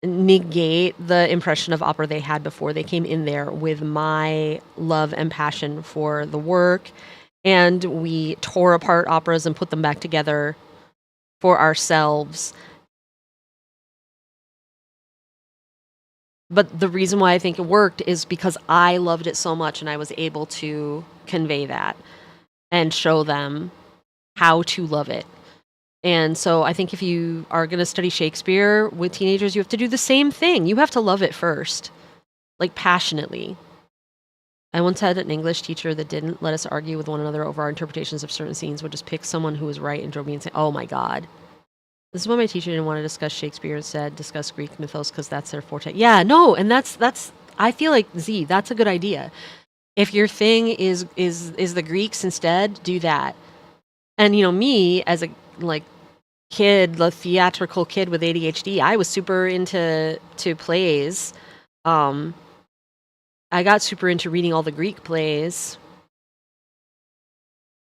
negate the impression of opera they had before they came in there with my love and passion for the work. And we tore apart operas and put them back together for ourselves. But the reason why I think it worked is because I loved it so much, and I was able to convey that and show them how to love it. And so I think if you are going to study Shakespeare with teenagers, you have to do the same thing. You have to love it first, like, passionately. I once had an English teacher that didn't let us argue with one another over our interpretations of certain scenes, would just pick someone who was right and drove me insane. Oh my God. This is why my teacher didn't want to discuss Shakespeare, instead discuss Greek mythos, because that's their forte. Yeah, no, and that's I feel like, Z, that's a good idea. If your thing is the Greeks instead, do that. And, you know, me as a, like, kid, the theatrical kid with ADHD, I was super into plays. I got super into reading all the Greek plays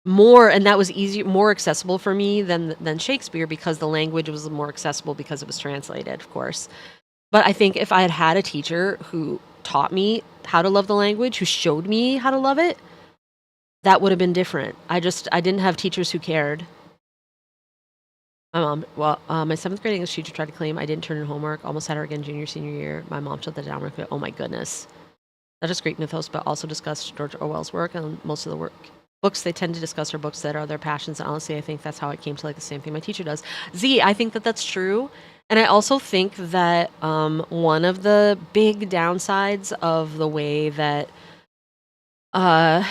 more, and that was easier, more accessible for me than Shakespeare, because the language was more accessible because it was translated, of course. But I think if I had had a teacher who taught me how to love the language, who showed me how to love it, that would have been different. I didn't have teachers who cared. My seventh grade English teacher tried to claim I didn't turn in homework. Almost had her again junior, senior year. My mom shut that down. Oh my goodness. Not just Greek mythos, but also discussed George Orwell's work, and most of the books they tend to discuss are books that are their passions. And honestly, I think that's how I came to like the same thing my teacher does. I think that that's true. And I also think that one of the big downsides of the way that uh,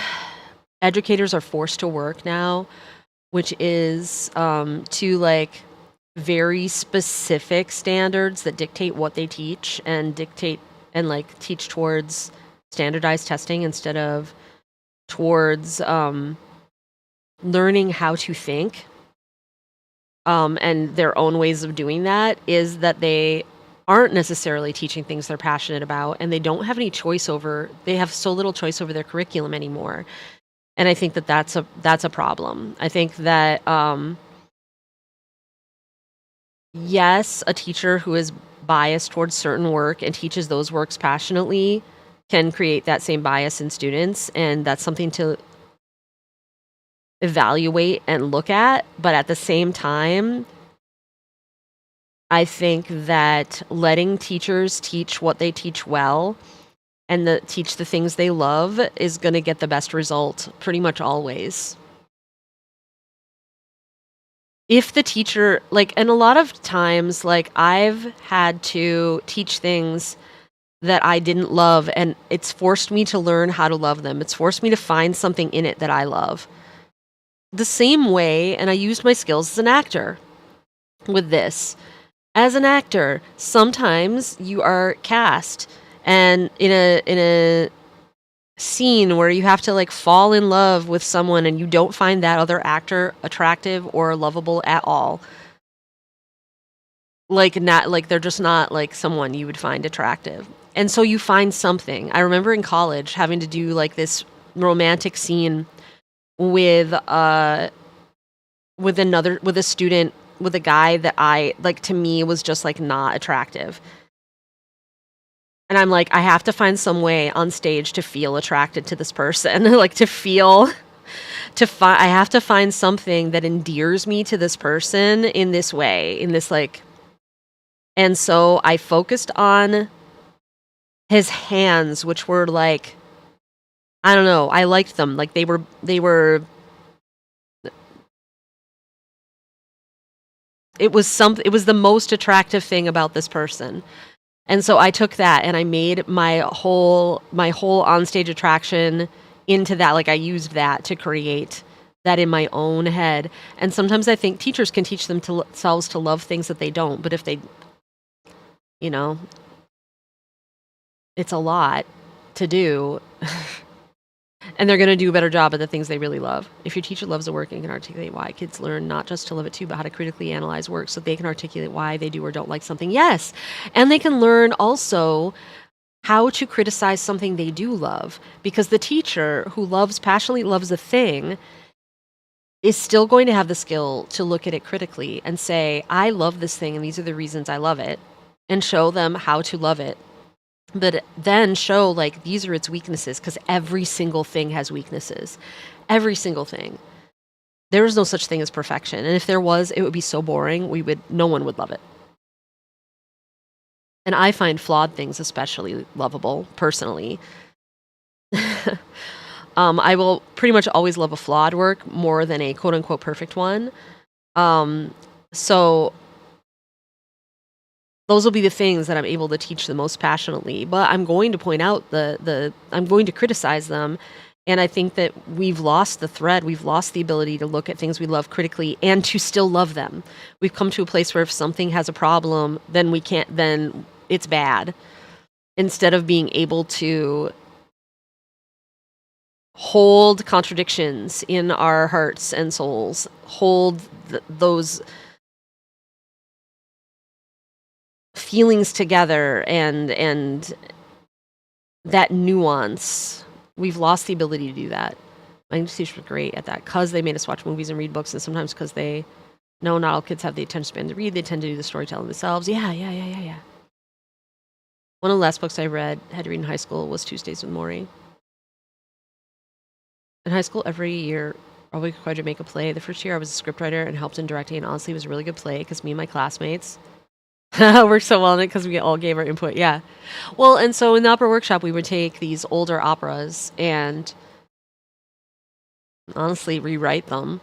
educators are forced to work now, which is to like very specific standards that dictate what they teach and dictate and like teach towards standardized testing instead of towards learning how to think and their own ways of doing that, is that they aren't necessarily teaching things they're passionate about, and they don't have any choice over, they have so little choice over their curriculum anymore. And I think that that's a problem. I think that yes, a teacher who is biased towards certain work and teaches those works passionately can create that same bias in students, and that's something to evaluate and look at. But at the same time, I think that letting teachers teach what they teach well and teach the things they love is going to get the best result pretty much always. If the teacher, like, and a lot of times, like, I've had to teach things that I didn't love, and it's forced me to learn how to love them. It's forced me to find something in it that I love. The same way, and I used my skills as an actor with this. As an actor, sometimes you are cast and in a scene where you have to like fall in love with someone and you don't find that other actor attractive or lovable at all. Like not like they're just not like someone you would find attractive. And so you find something. I remember in college having to do like this romantic scene with a student, with a guy that I like, to me was just like not attractive. And I'm like, I have to find some way on stage to feel attracted to this person. Like I have to find something that endears me to this person in this way, in this like. And so I focused on his hands, which were like, I don't know, I liked them. Like they were it was the most attractive thing about this person. And so I took that and I made my whole onstage attraction into that. Like I used that to create that in my own head. And sometimes I think teachers can teach themselves to love things that they don't, but if they, it's a lot to do. And they're going to do a better job at the things they really love. If your teacher loves a work and can articulate why, kids learn not just to love it too, but how to critically analyze work so they can articulate why they do or don't like something. Yes. And they can learn also how to criticize something they do love, because the teacher who passionately loves a thing is still going to have the skill to look at it critically and say, I love this thing and these are the reasons I love it, and show them how to love it. But then show, like, these are its weaknesses, because every single thing has weaknesses. Every single thing. There is no such thing as perfection. And if there was, it would be so boring. No one would love it. And I find flawed things especially lovable, personally. I will pretty much always love a flawed work more than a quote-unquote perfect one. So those will be the things that I'm able to teach the most passionately. But I'm going to point out I'm going to criticize them. And I think that we've lost the thread. We've lost the ability to look at things we love critically and to still love them. We've come to a place where if something has a problem, then it's bad. Instead of being able to hold contradictions in our hearts and souls, hold those feelings together and that nuance. We've lost the ability to do that. My English teachers were great at that, because they made us watch movies and read books, and sometimes because not all kids have the attention span to read. They tend to do the storytelling themselves. Yeah. One of the last books I had to read in high school was Tuesdays with Morrie. In high school, every year, Broadway required to make a play. The first year I was a scriptwriter and helped in directing, and honestly, it was a really good play because me and my classmates worked so well in it because we all gave our input. Yeah. Well, and so in the opera workshop, we would take these older operas and honestly rewrite them.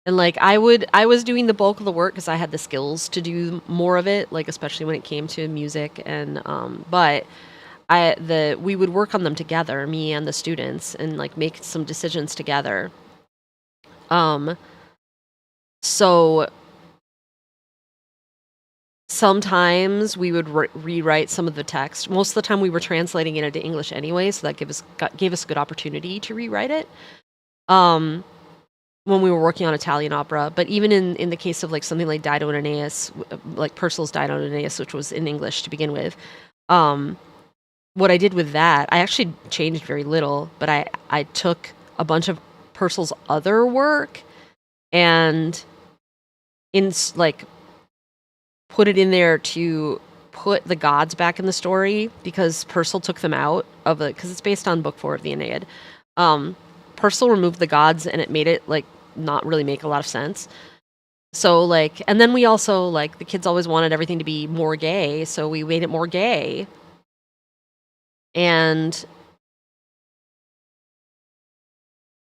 And like I was doing the bulk of the work because I had the skills to do more of it, like especially when it came to music. And but we would work on them together, me and the students, and like make some decisions together. So sometimes we would rewrite some of the text. Most of the time we were translating it into English anyway, so that gave us a good opportunity to rewrite it. When we were working on Italian opera, but even in the case of like something like Dido and Aeneas, like Purcell's Dido and Aeneas, which was in English to begin with, what I did with that, I actually changed very little, but I took a bunch of Purcell's other work and put it in there to put the gods back in the story because Purcell took them out of it because it's based on book 4 of the Aeneid. Purcell removed the gods and it made it like not really make a lot of sense. So like, and then we also like the kids always wanted everything to be more gay, so we made it more gay. And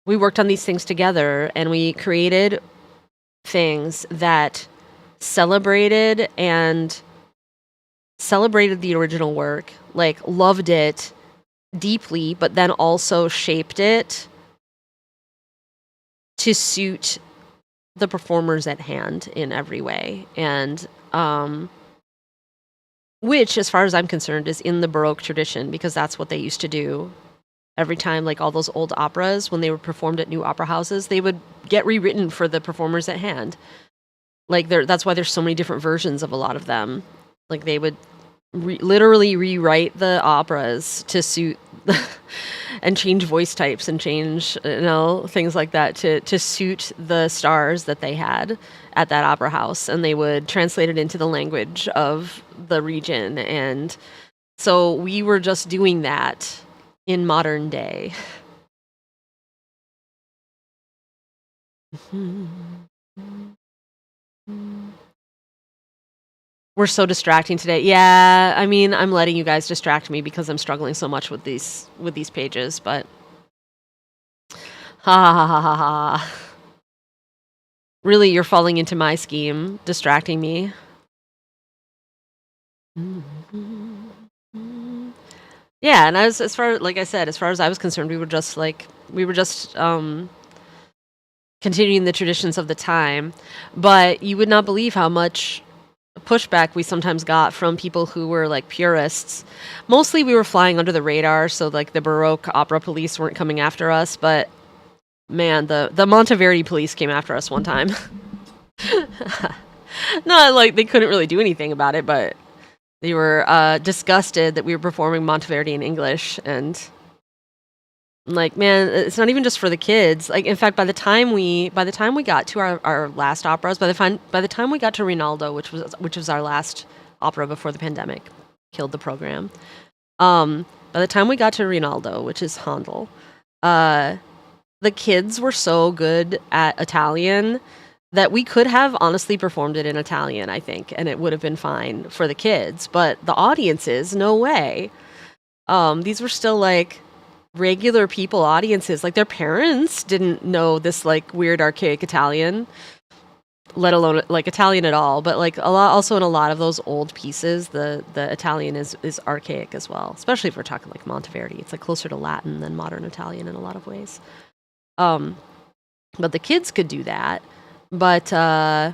we worked on these things together and we created things that celebrated the original work, like loved it deeply, but then also shaped it to suit the performers at hand in every way. And which, as far as I'm concerned, is in the Baroque tradition, because that's what they used to do. Every time, like all those old operas, when they were performed at new opera houses, they would get rewritten for the performers at hand. Like that's why there's so many different versions of a lot of them. Like they would literally rewrite the operas to suit and change voice types and change things like that to suit the stars that they had at that opera house, and they would translate it into the language of the region. And so we were just doing that in modern day. We're so distracting today. Yeah, I mean, I'm letting you guys distract me because I'm struggling so much with these pages, but ha ha ha ha ha. Really, you're falling into my scheme, distracting me. Yeah, and as far as I was concerned, we were just continuing the traditions of the time, but you would not believe how much pushback we sometimes got from people who were like purists. Mostly we were flying under the radar, so like the Baroque opera police weren't coming after us, but man, the Monteverdi police came after us one time. Not like they couldn't really do anything about it, but they were disgusted that we were performing Monteverdi in English. And like, man, it's not even just for the kids. Like, in fact, by the time we got to our last operas, by the time we got to Rinaldo, which was our last opera before the pandemic killed the program, by the time we got to Rinaldo, which is Handel, the kids were so good at Italian that we could have honestly performed it in Italian, I think, and it would have been fine for the kids. But the audiences, no way. These were still like regular people audiences. Like their parents didn't know this like weird archaic Italian, let alone like Italian at all. But like also in a lot of those old pieces, the Italian is archaic as well. Especially if we're talking like Monteverdi, it's like closer to Latin than modern Italian in a lot of ways. But the kids could do that. But the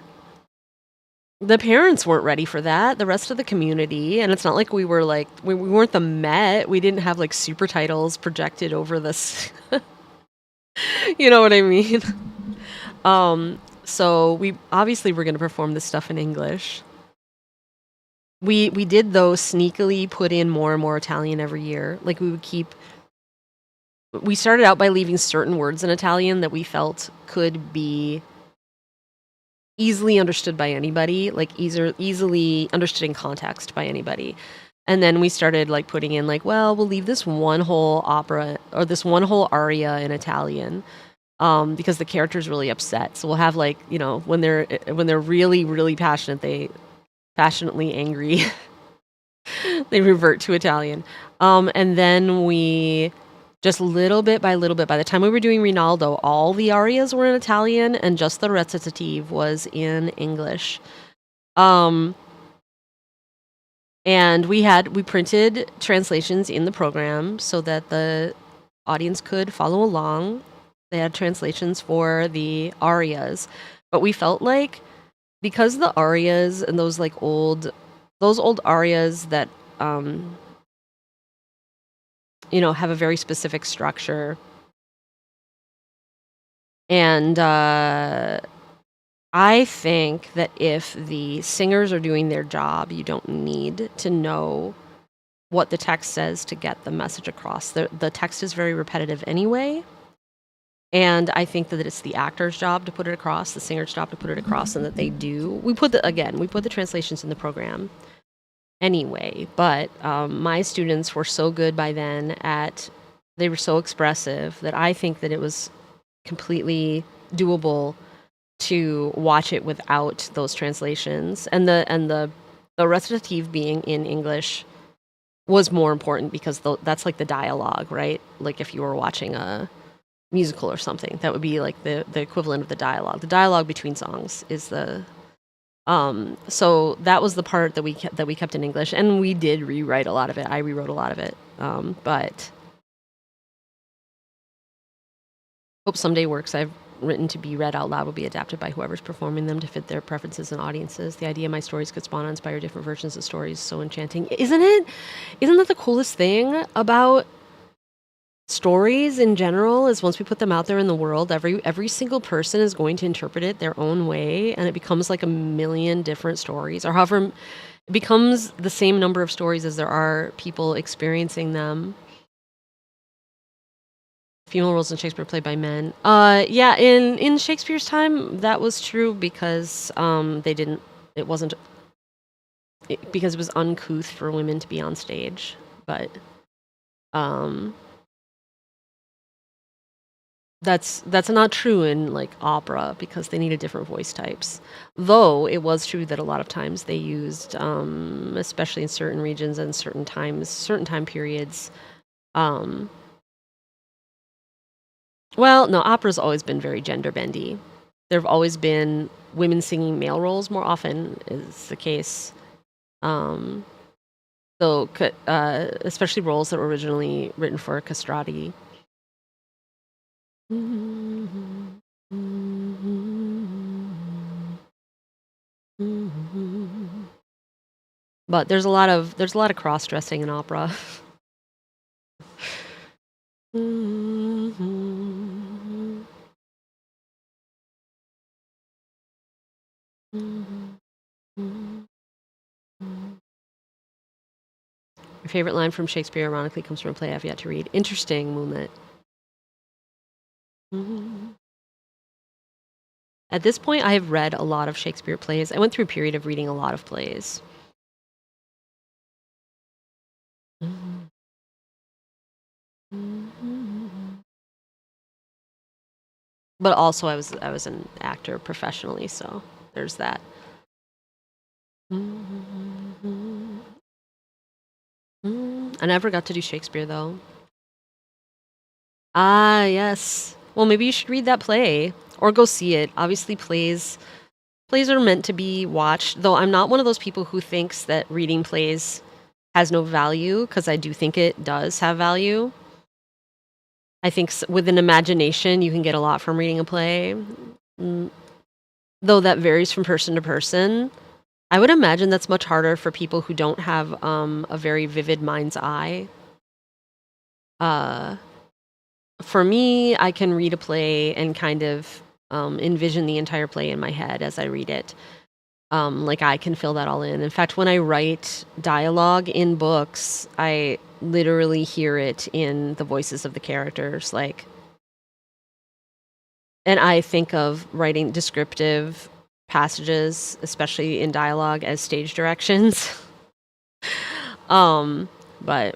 parents weren't ready for that. The rest of the community, and it's not like we were like we weren't the Met. We didn't have like super titles projected over this. You know what I mean? So we obviously were going to perform this stuff in English. We did though sneakily put in more and more Italian every year. Like we started out by leaving certain words in Italian that we felt could be easily understood by anybody, like easily understood in context by anybody. And then we started like putting in like, well, we'll leave this one whole opera or this one whole aria in Italian. because the character's really upset. So we'll have like, you know, when they're really, really passionate, they passionately angry, they revert to Italian. And then we just little bit by little bit, by the time we were doing Rinaldo, all the arias were in Italian and just the recitative was in English. And we printed translations in the program so that the audience could follow along. They had translations for the arias, but we felt like because the arias and those old arias that you know, have a very specific structure, and I think that if the singers are doing their job, you don't need to know what the text says to get the message across. The text is very repetitive anyway. And I think that it's the actor's job to put it across, the singer's job to put it across, and that they do. We put the translations in the program anyway, but my students were so good by then they were so expressive that I think that it was completely doable to watch it without those translations. And the recitative being in English was more important because that's like the dialogue, right? Like if you were watching a musical or something, that would be like the equivalent of the dialogue. The dialogue between songs is the so that was the part that we kept in English, and we did rewrite a lot of it. I rewrote a lot of it, but Hope Someday Works I've written to be read out loud will be adapted by whoever's performing them to fit their preferences and audiences. The idea my stories could spawn and inspire different versions of stories is so enchanting, isn't it? Isn't that the coolest thing about stories in general, is once we put them out there in the world, every single person is going to interpret it their own way, and it becomes like a million different stories, or however it becomes the same number of stories as there are people experiencing them. Female roles in Shakespeare played by men. Yeah, in Shakespeare's time that was true because because it was uncouth for women to be on stage, but that's not true in like opera because they needed different voice types. Though it was true that a lot of times they used, especially in certain regions and certain time periods. Well, no, opera's always been very gender bendy. There have always been women singing male roles more often is the case. Especially roles that were originally written for castrati. But there's a lot of cross-dressing in opera. Your favorite line from Shakespeare ironically comes from a play I've yet to read. Interesting, Moonlit. At this point, I have read a lot of Shakespeare plays. I went through a period of reading a lot of plays. But also, I was an actor professionally, so there's that. I never got to do Shakespeare, though. Ah, yes. Well, maybe you should read that play or go see it. Obviously, plays are meant to be watched, though I'm not one of those people who thinks that reading plays has no value, because I do think it does have value. I think with an imagination, you can get a lot from reading a play, though that varies from person to person. I would imagine that's much harder for people who don't have a very vivid mind's eye. For me, I can read a play and kind of envision the entire play in my head as I read it. Like I can fill that all in. In fact, when I write dialogue in books, I literally hear it in the voices of the characters. And I think of writing descriptive passages, especially in dialogue, as stage directions. But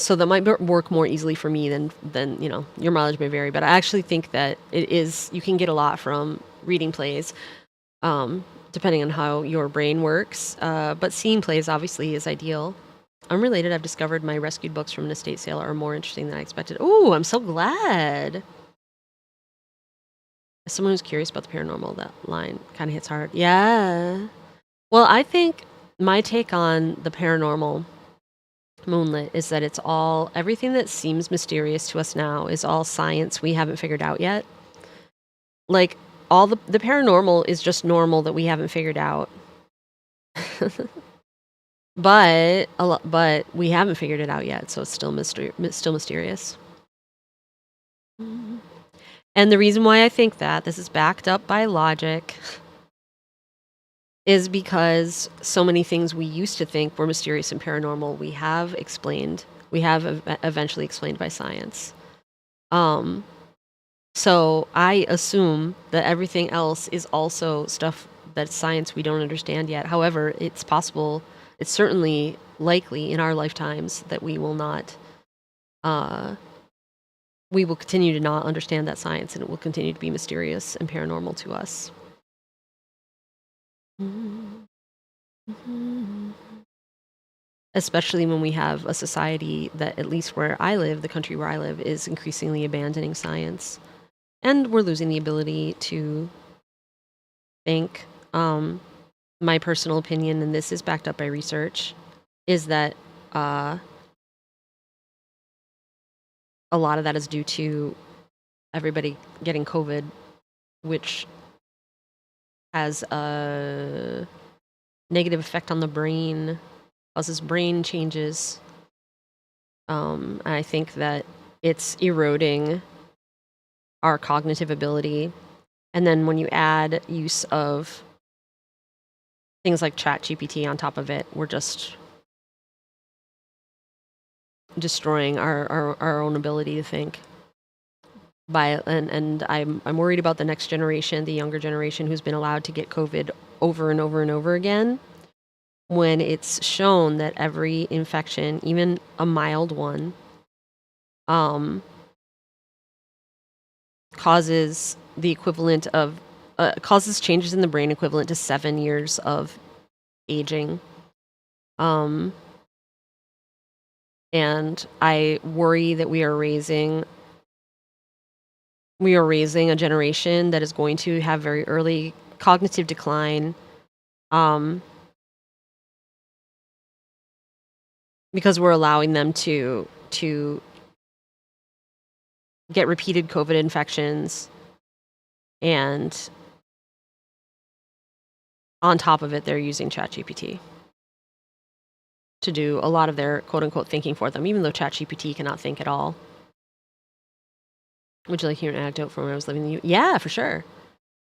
So that might work more easily for me than your mileage may vary. But I actually think that you can get a lot from reading plays, depending on how your brain works. But seeing plays obviously is ideal. Unrelated, I've discovered my rescued books from an estate sale are more interesting than I expected. Ooh, I'm so glad. As someone who's curious about the paranormal, that line kind of hits hard. Yeah. Well, I think my take on the paranormal Moonlit is that everything that seems mysterious to us now is all science we haven't figured out yet. Like, all the paranormal is just normal that we haven't figured out. But we haven't figured it out yet, so it's still mysterious. And the reason why I think that, this is backed up by logic, is because so many things we used to think were mysterious and paranormal, we have eventually explained by science. So I assume that everything else is also stuff that's science we don't understand yet. However, it's possible, it's certainly likely in our lifetimes that we will continue to not understand that science, and it will continue to be mysterious and paranormal to us. Especially when we have a society that, at least where I live, the country where I live, is increasingly abandoning science. And we're losing the ability to think. My personal opinion, and this is backed up by research, is that a lot of that is due to everybody getting COVID, which has a negative effect on the brain, causes brain changes. I think that it's eroding our cognitive ability. And then when you add use of things like ChatGPT on top of it, we're just destroying our own ability to think. And I'm worried about the next generation, the younger generation, who's been allowed to get COVID over and over and over again, when it's shown that every infection, even a mild one, causes the equivalent of causes changes in the brain equivalent to 7 years of aging. And I worry that we are raising a generation that is going to have very early cognitive decline, because we're allowing them to get repeated COVID infections, and on top of it, they're using ChatGPT to do a lot of their quote-unquote thinking for them, even though ChatGPT cannot think at all. Would you like to hear an anecdote from when I was living in the U.S.? Yeah, for sure.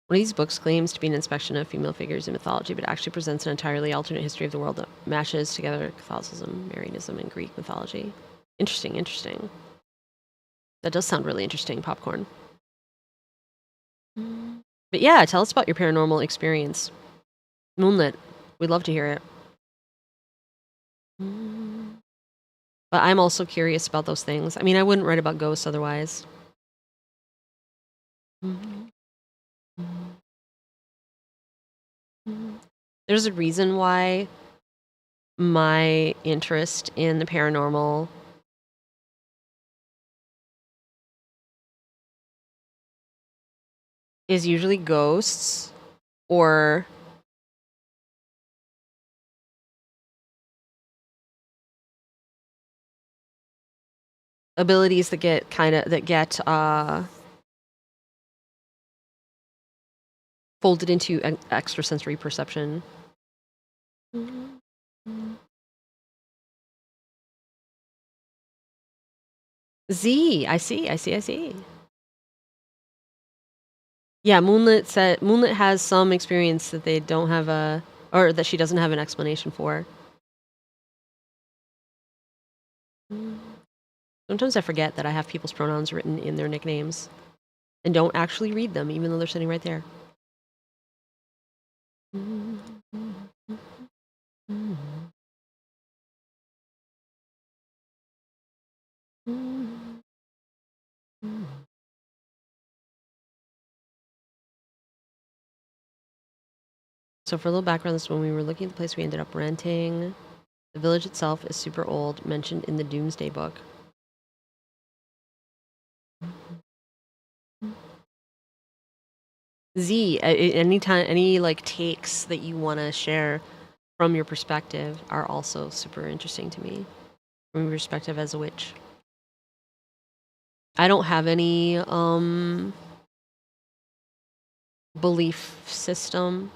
One of these books claims to be an inspection of female figures in mythology, but actually presents an entirely alternate history of the world that mashes together Catholicism, Marianism, and Greek mythology. Interesting. That does sound really interesting, Popcorn. But yeah, tell us about your paranormal experience. Moonlit. We'd love to hear it. But I'm also curious about those things. I mean, I wouldn't write about ghosts otherwise. There's a reason why my interest in the paranormal is usually ghosts or abilities that get folded into extrasensory perception. Z, I see. Yeah, Moonlit has some experience that they don't have or that she doesn't have an explanation for. Sometimes I forget that I have people's pronouns written in their nicknames and don't actually read them, even though they're sitting right there. So for a little background, this is when we were looking at the place we ended up renting. The village itself is super old, mentioned in the Doomsday Book. Z, anytime, any like takes that you want to share from your perspective are also super interesting to me. From your perspective as a witch. I don't have any belief system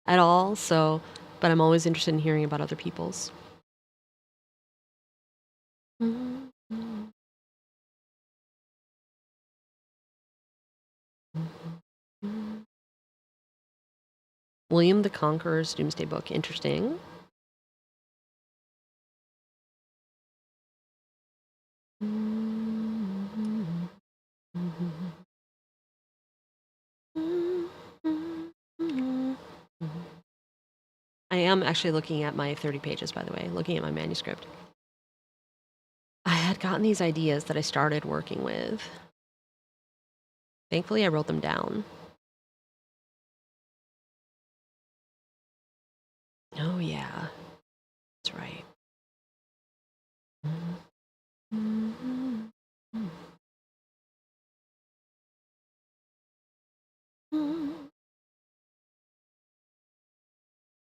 at all, so, but I'm always interested in hearing about other people's. William the Conqueror's Doomsday Book, interesting. I am actually looking at my 30 pages, by the way, looking at my manuscript. I had gotten these ideas that I started working with. Thankfully, I wrote them down. Oh, yeah. That's right.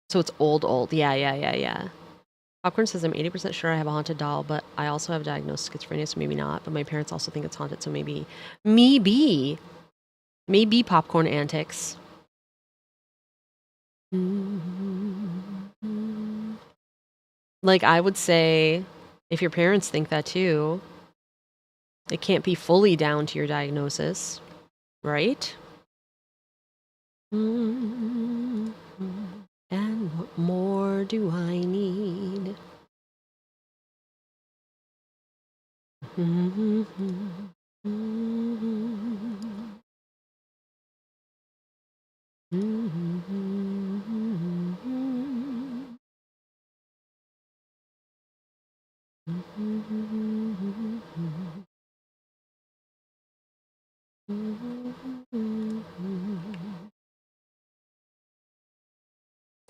So it's old. Yeah. Popcorn says, I'm 80% sure I have a haunted doll, but I also have diagnosed schizophrenia, so maybe not. But my parents also think it's haunted, so maybe. Maybe popcorn antics. Like, I would say, if your parents think that too, it can't be fully down to your diagnosis, right? And what more do I need?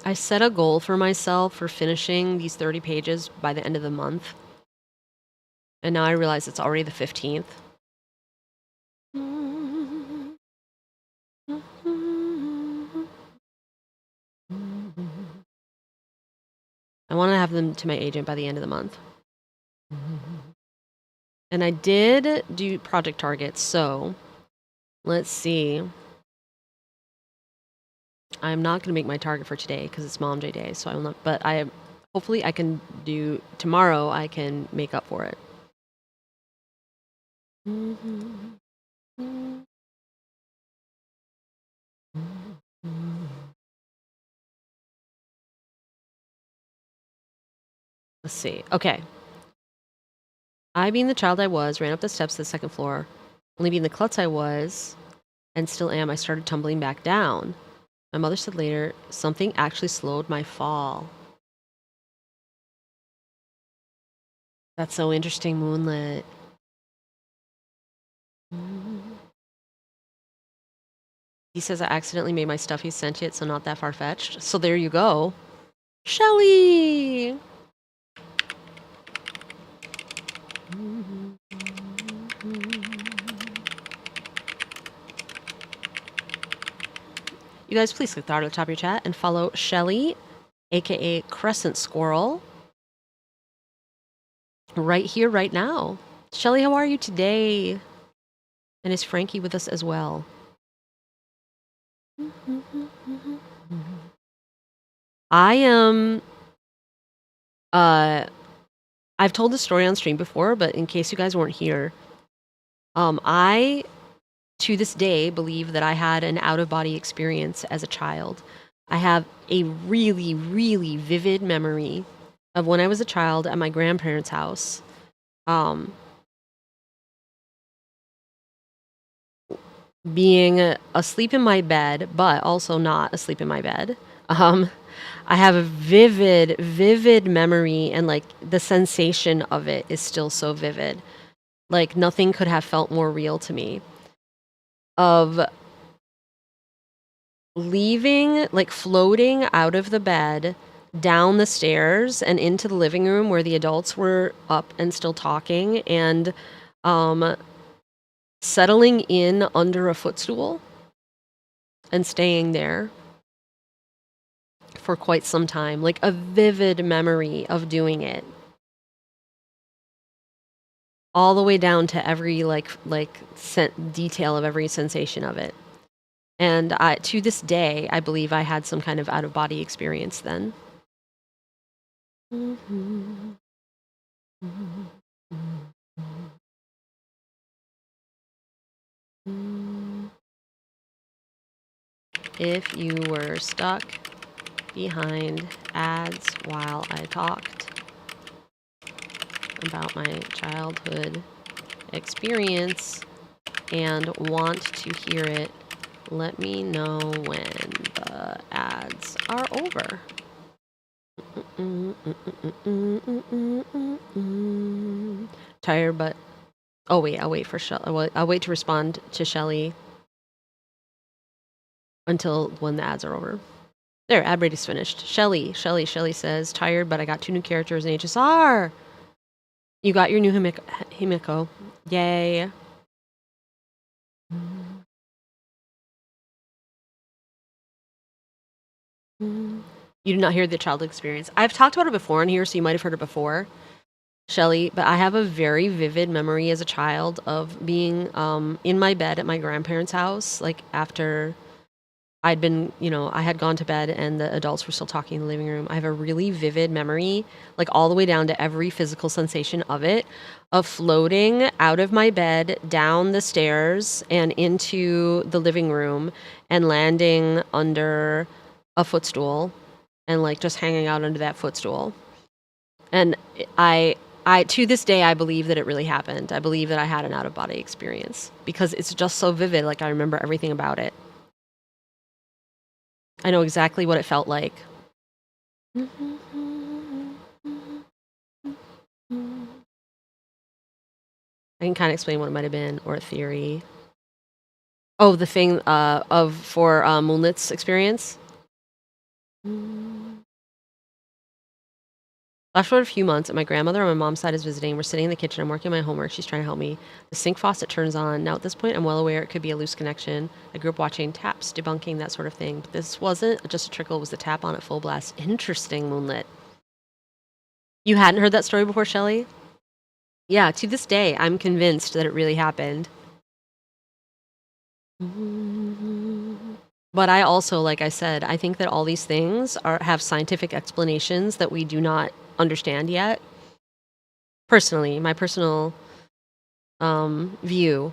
I set a goal for myself for finishing these 30 pages by the end of the month. And now I realize it's already the 15th. I want to have them to my agent by the end of the month. And I did do project targets, so let's see. I'm not going to make my target for today because it's Mom Day Day, so I will not, but hopefully I can do, tomorrow I can make up for it. Let's see. Okay. I, being the child I was, ran up the steps to the second floor. Only being the klutz I was, and still am, I started tumbling back down. My mother said later, something actually slowed my fall. That's so interesting, Moonlit. He says I accidentally made my stuffy sentient, so not that far-fetched. So there you go. Shelly! You guys, please click the heart at the top of your chat and follow Shelly, aka Crescent Squirrel, right here, right now. Shelly, how are you today? And is Frankie with us as well? I am. I've told this story on stream before, but in case you guys weren't here, I, to this day, believe that I had an out-of-body experience as a child. I have a really, really vivid memory of when I was a child at my grandparents' house. Being asleep in my bed, but also not asleep in my bed. I have a vivid, vivid memory, and like the sensation of it is still so vivid. Like, nothing could have felt more real to me. Of leaving, like floating out of the bed, down the stairs and into the living room where the adults were up and still talking, and settling in under a footstool and staying there for quite some time. Like a vivid memory of doing it. All the way down to every detail of every sensation of it. And to this day, I believe I had some kind of out-of-body experience then. If you were stuck behind ads while I talked about my childhood experience and want to hear it, let me know when the ads are over. Tired, but I'll wait for I'll wait to respond to Shelly until when the ads are over. There, ad read is finished. Shelly says, tired, but I got 2 new characters in HSR. You got your new Himiko. Yay. You did not hear the childhood experience. I've talked about it before in here, so you might have heard it before, Shelly, but I have a very vivid memory as a child of being in my bed at my grandparents' house, like after I'd been, I had gone to bed and the adults were still talking in the living room. I have a really vivid memory, like all the way down to every physical sensation of it, of floating out of my bed, down the stairs and into the living room and landing under a footstool and like just hanging out under that footstool. And I to this day, I believe that it really happened. I believe that I had an out-of-body experience because it's just so vivid. Like I remember everything about it. I know exactly what it felt like. I can kind of explain what it might have been, or a theory. Oh, the thing for Moonlit's experience. Flash forward a few months, and my grandmother on my mom's side is visiting. We're sitting in the kitchen. I'm working on my homework. She's trying to help me. The sink faucet turns on. Now, at this point, I'm well aware it could be a loose connection. I grew up watching taps, debunking, that sort of thing. But this wasn't just a trickle. It was the tap on at full blast. Interesting, Moonlit. You hadn't heard that story before, Shelley? Yeah, to this day, I'm convinced that it really happened. But I also, like I said, I think that all these things have scientific explanations that we do not understand yet. Personally, my personal view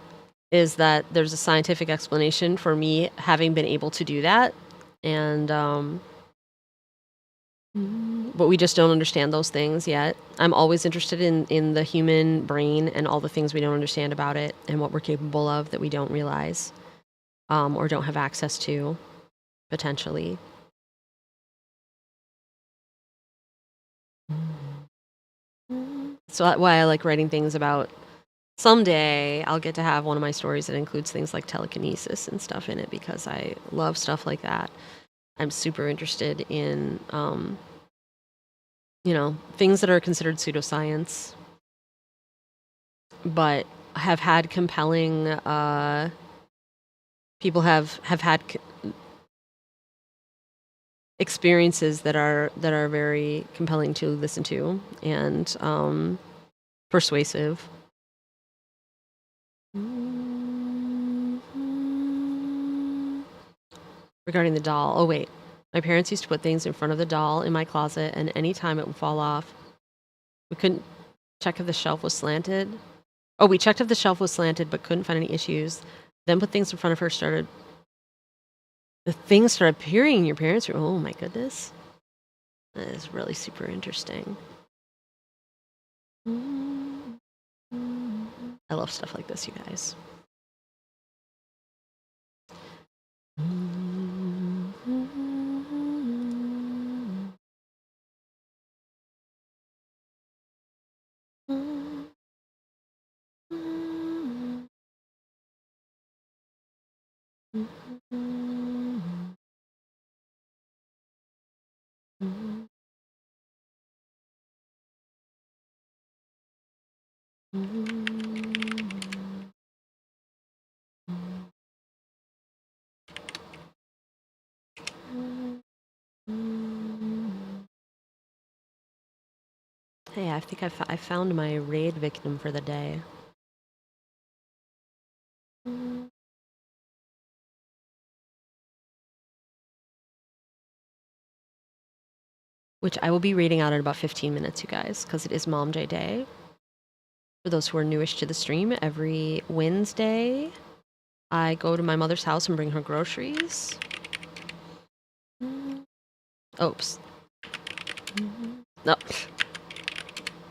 is that there's a scientific explanation for me having been able to do that, and but we just don't understand those things yet. I'm always interested in the human brain and all the things we don't understand about it and what we're capable of that we don't realize or don't have access to, potentially. So that's why I like writing things about. Someday I'll get to have one of my stories that includes things like telekinesis and stuff in it because I love stuff like that. I'm super interested in, things that are considered pseudoscience, but have had compelling, people have had experiences that are very compelling to listen to and persuasive. Regarding the doll. Oh, wait. My parents used to put things in front of the doll in my closet, and anytime it would fall off, we couldn't check if the shelf was slanted. Oh, we checked if the shelf was slanted, but couldn't find any issues. Then put things in front of her, the things started appearing in your parents' room. Oh, my goodness. That is really super interesting. I love stuff like this, you guys. Hey, I think I found my raid victim for the day. Which I will be reading out in about 15 minutes, you guys, because it is Mom J Day. For those who are newish to the stream, every Wednesday, I go to my mother's house and bring her groceries. Oops. No.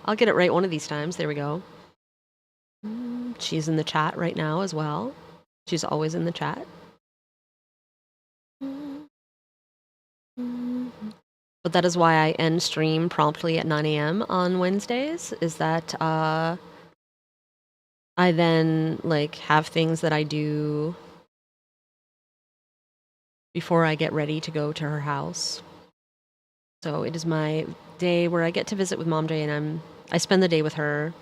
I'll get it right one of these times. There we go. She's in the chat right now as well. She's always in the chat. But that is why I end stream promptly at 9 a.m. on Wednesdays, is that I then like have things that I do before I get ready to go to her house. So it is my day where I get to visit with Mom J, and I spend the day with her.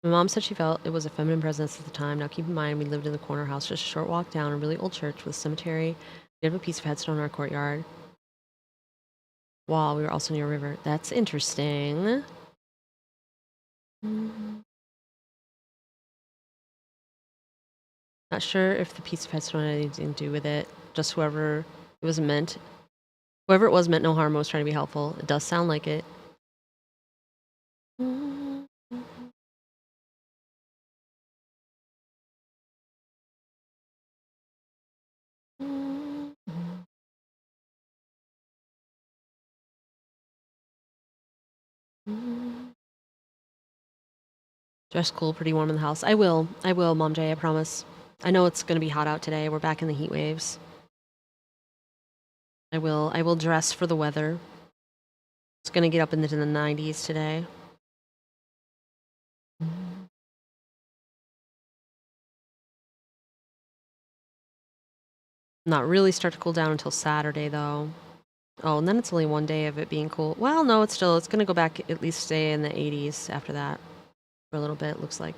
My mom said she felt it was a feminine presence at the time. Now keep in mind, we lived in the corner house, just a short walk down, a really old church with a cemetery. We have a piece of headstone in our courtyard. While we were also near a river. That's interesting. Not sure if the piece of headstone had anything to do with it. Just whoever it was meant. Whoever it was meant no harm, was trying to be helpful. It does sound like it. Dress cool, pretty warm in the house. I will, Mom J, I promise. I know it's gonna be hot out today. We're back in the heat waves. I will dress for the weather. It's gonna get up into the 90s today. Not really start to cool down until Saturday though. Oh, and then it's only one day of it being cool. Well, no, it's gonna go back, at least stay in the 80s after that for a little bit, it looks like.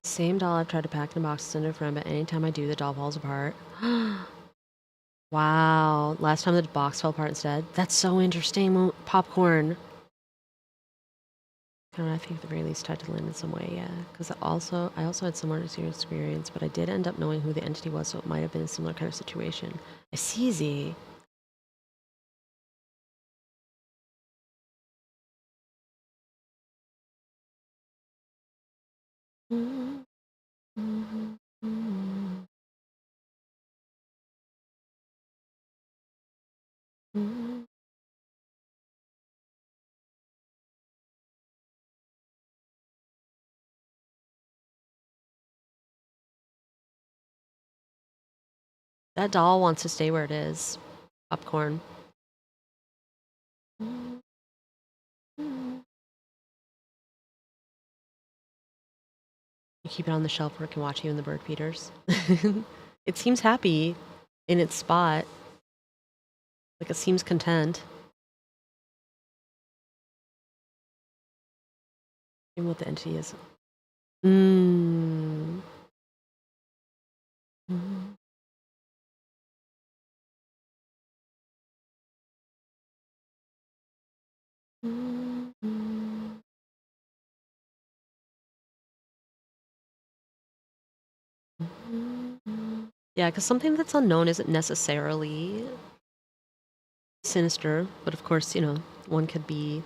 Same doll I've tried to pack in a box to send to a friend, but anytime I do, the doll falls apart. Wow. Last time the box fell apart instead. That's so interesting. Popcorn. Kind of, I think at the very least tried to land in some way, yeah. Because I also had similar experience, but I did end up knowing who the entity was, so it might have been a similar kind of situation. I see Z. That doll wants to stay where it is. Popcorn. You keep it on the shelf where it can watch you and the bird feeders. It seems happy in its spot. Like it seems content. And what the entity is. Mm. Mm. Mm. Yeah, because something that's unknown isn't necessarily sinister, but of course, you know, one could be.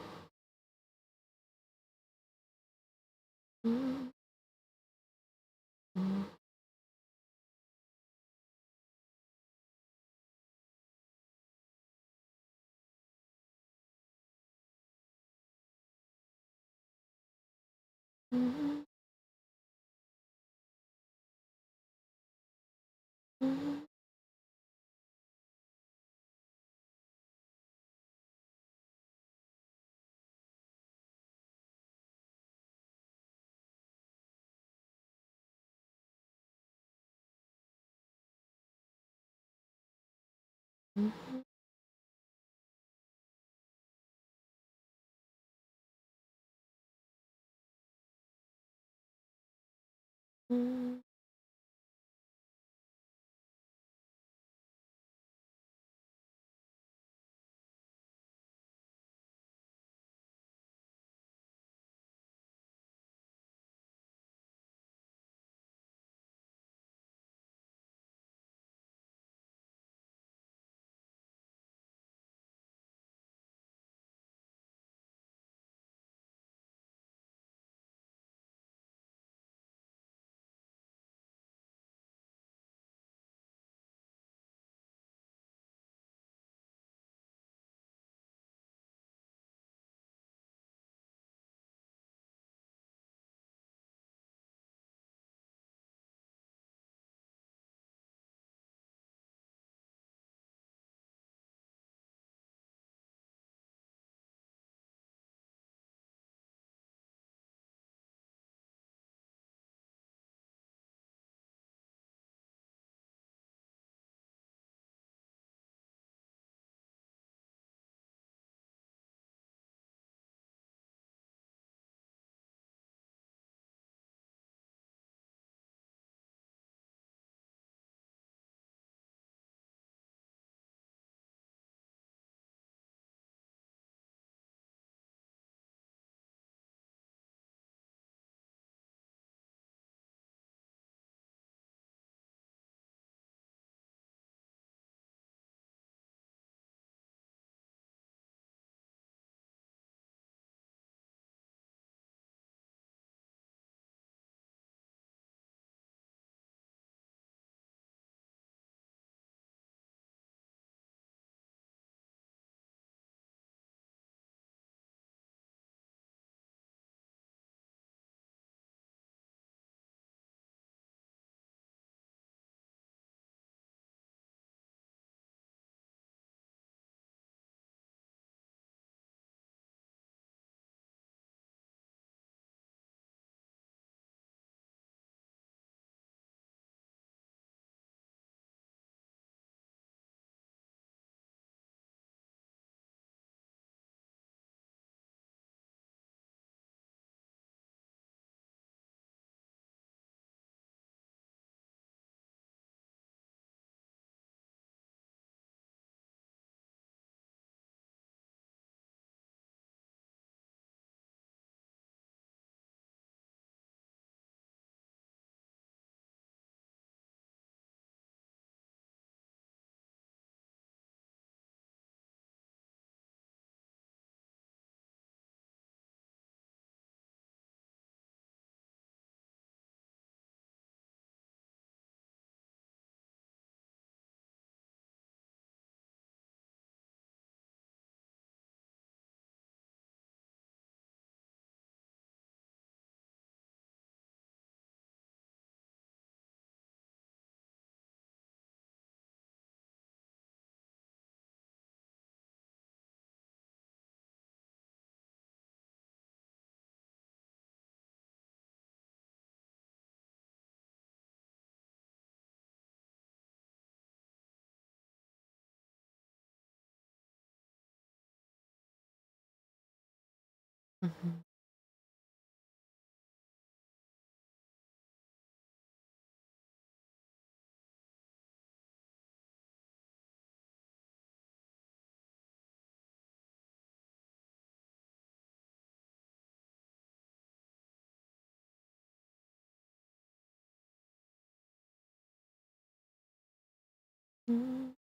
Mhm. Mhm.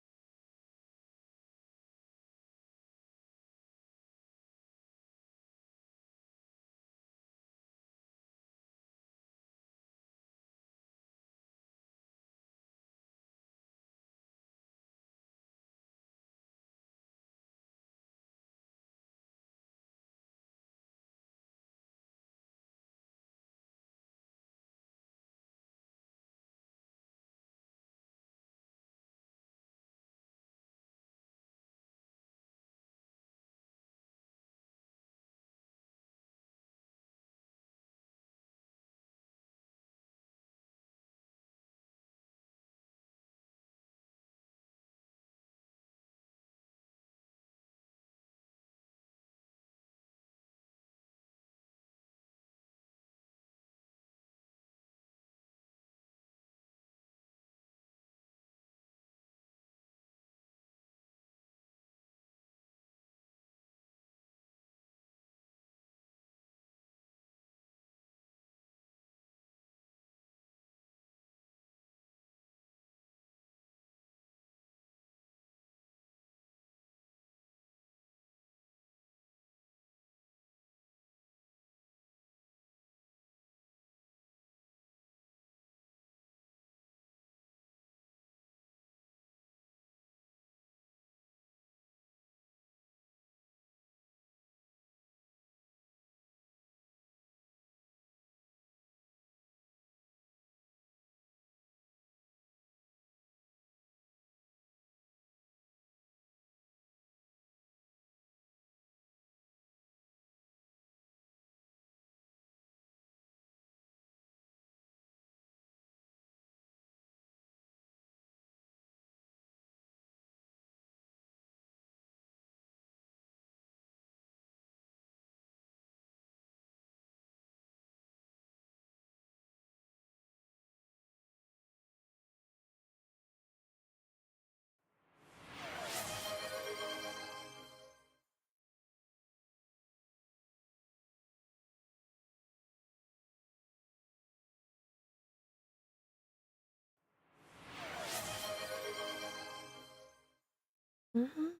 Mhm.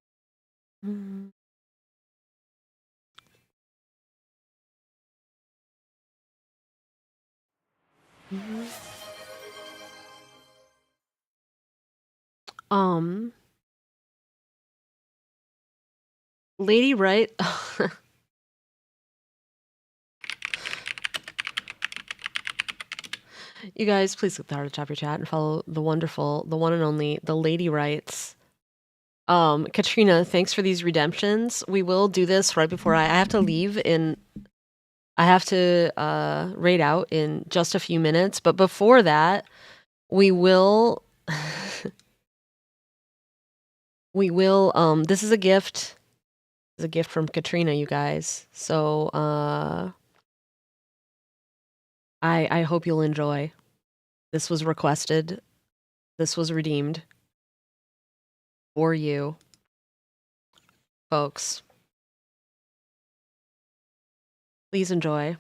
Mhm. Mhm. Um, Lady Right. You guys, please click the heart at the top of your chat and follow the wonderful, the one and only, the Lady Writes. Katrina, thanks for these redemptions. We will do this right before I have to leave in. I have to raid out in just a few minutes, but before that, we will. we will. This is a gift. It's a gift from Katrina, you guys. So I hope you'll enjoy. This was requested. This was redeemed for you, folks. Please enjoy.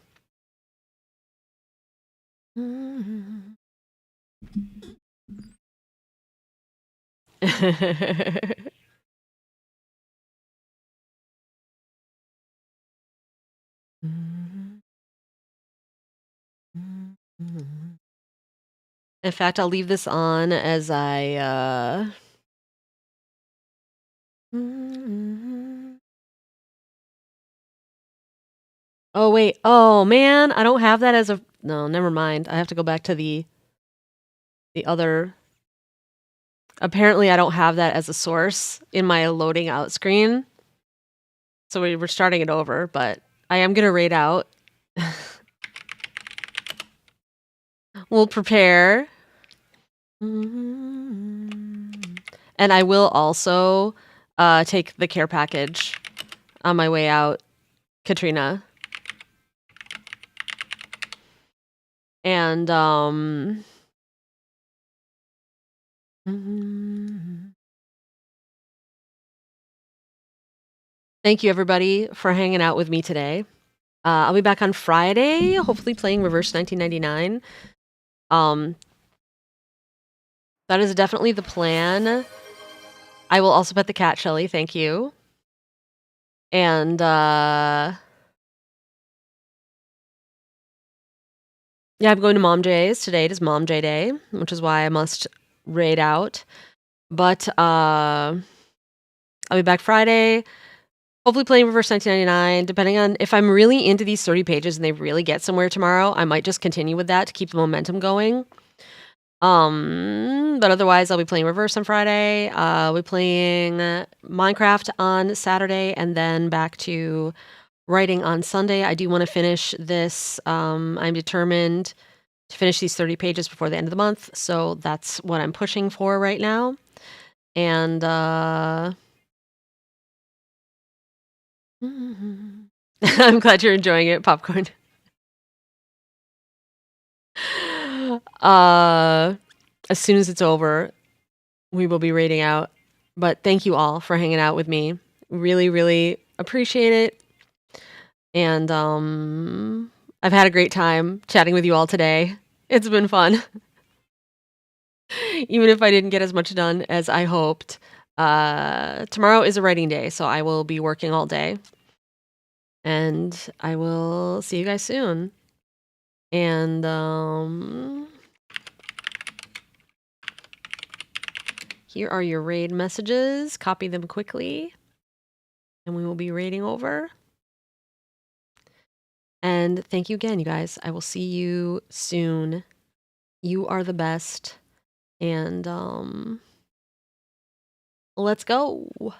In fact, I'll leave this on as I Oh wait. Oh man, I don't have that as a no, never mind. I have to go back to the other. Apparently I don't have that as a source in my loading out screen. So we're starting it over, but I am going to raid out. We'll prepare. And I will also take the care package on my way out, Katrina. And thank you everybody for hanging out with me today. I'll be back on Friday, hopefully playing Reverse 1999. That is definitely the plan. I will also pet the cat, Shelly. Thank you. And yeah, I'm going to Mom J's today. It is Mom J Day, which is why I must raid out. But I'll be back Friday. Hopefully playing Reverse 1999, depending on if I'm really into these 30 pages and they really get somewhere tomorrow, I might just continue with that to keep the momentum going. But otherwise I'll be playing Reverse on Friday. I'll be playing Minecraft on Saturday and then back to writing on Sunday. I do want to finish this. I'm determined to finish these 30 pages before the end of the month. So that's what I'm pushing for right now. And I'm glad you're enjoying it, Popcorn. As soon as it's over, we will be raiding out. But thank you all for hanging out with me. Really, really appreciate it. And I've had a great time chatting with you all today. It's been fun. Even if I didn't get as much done as I hoped. Tomorrow is a writing day, so I will be working all day. And I will see you guys soon. And here are your raid messages. Copy them quickly. And we will be raiding over. And thank you again, you guys. I will see you soon. You are the best. And let's go.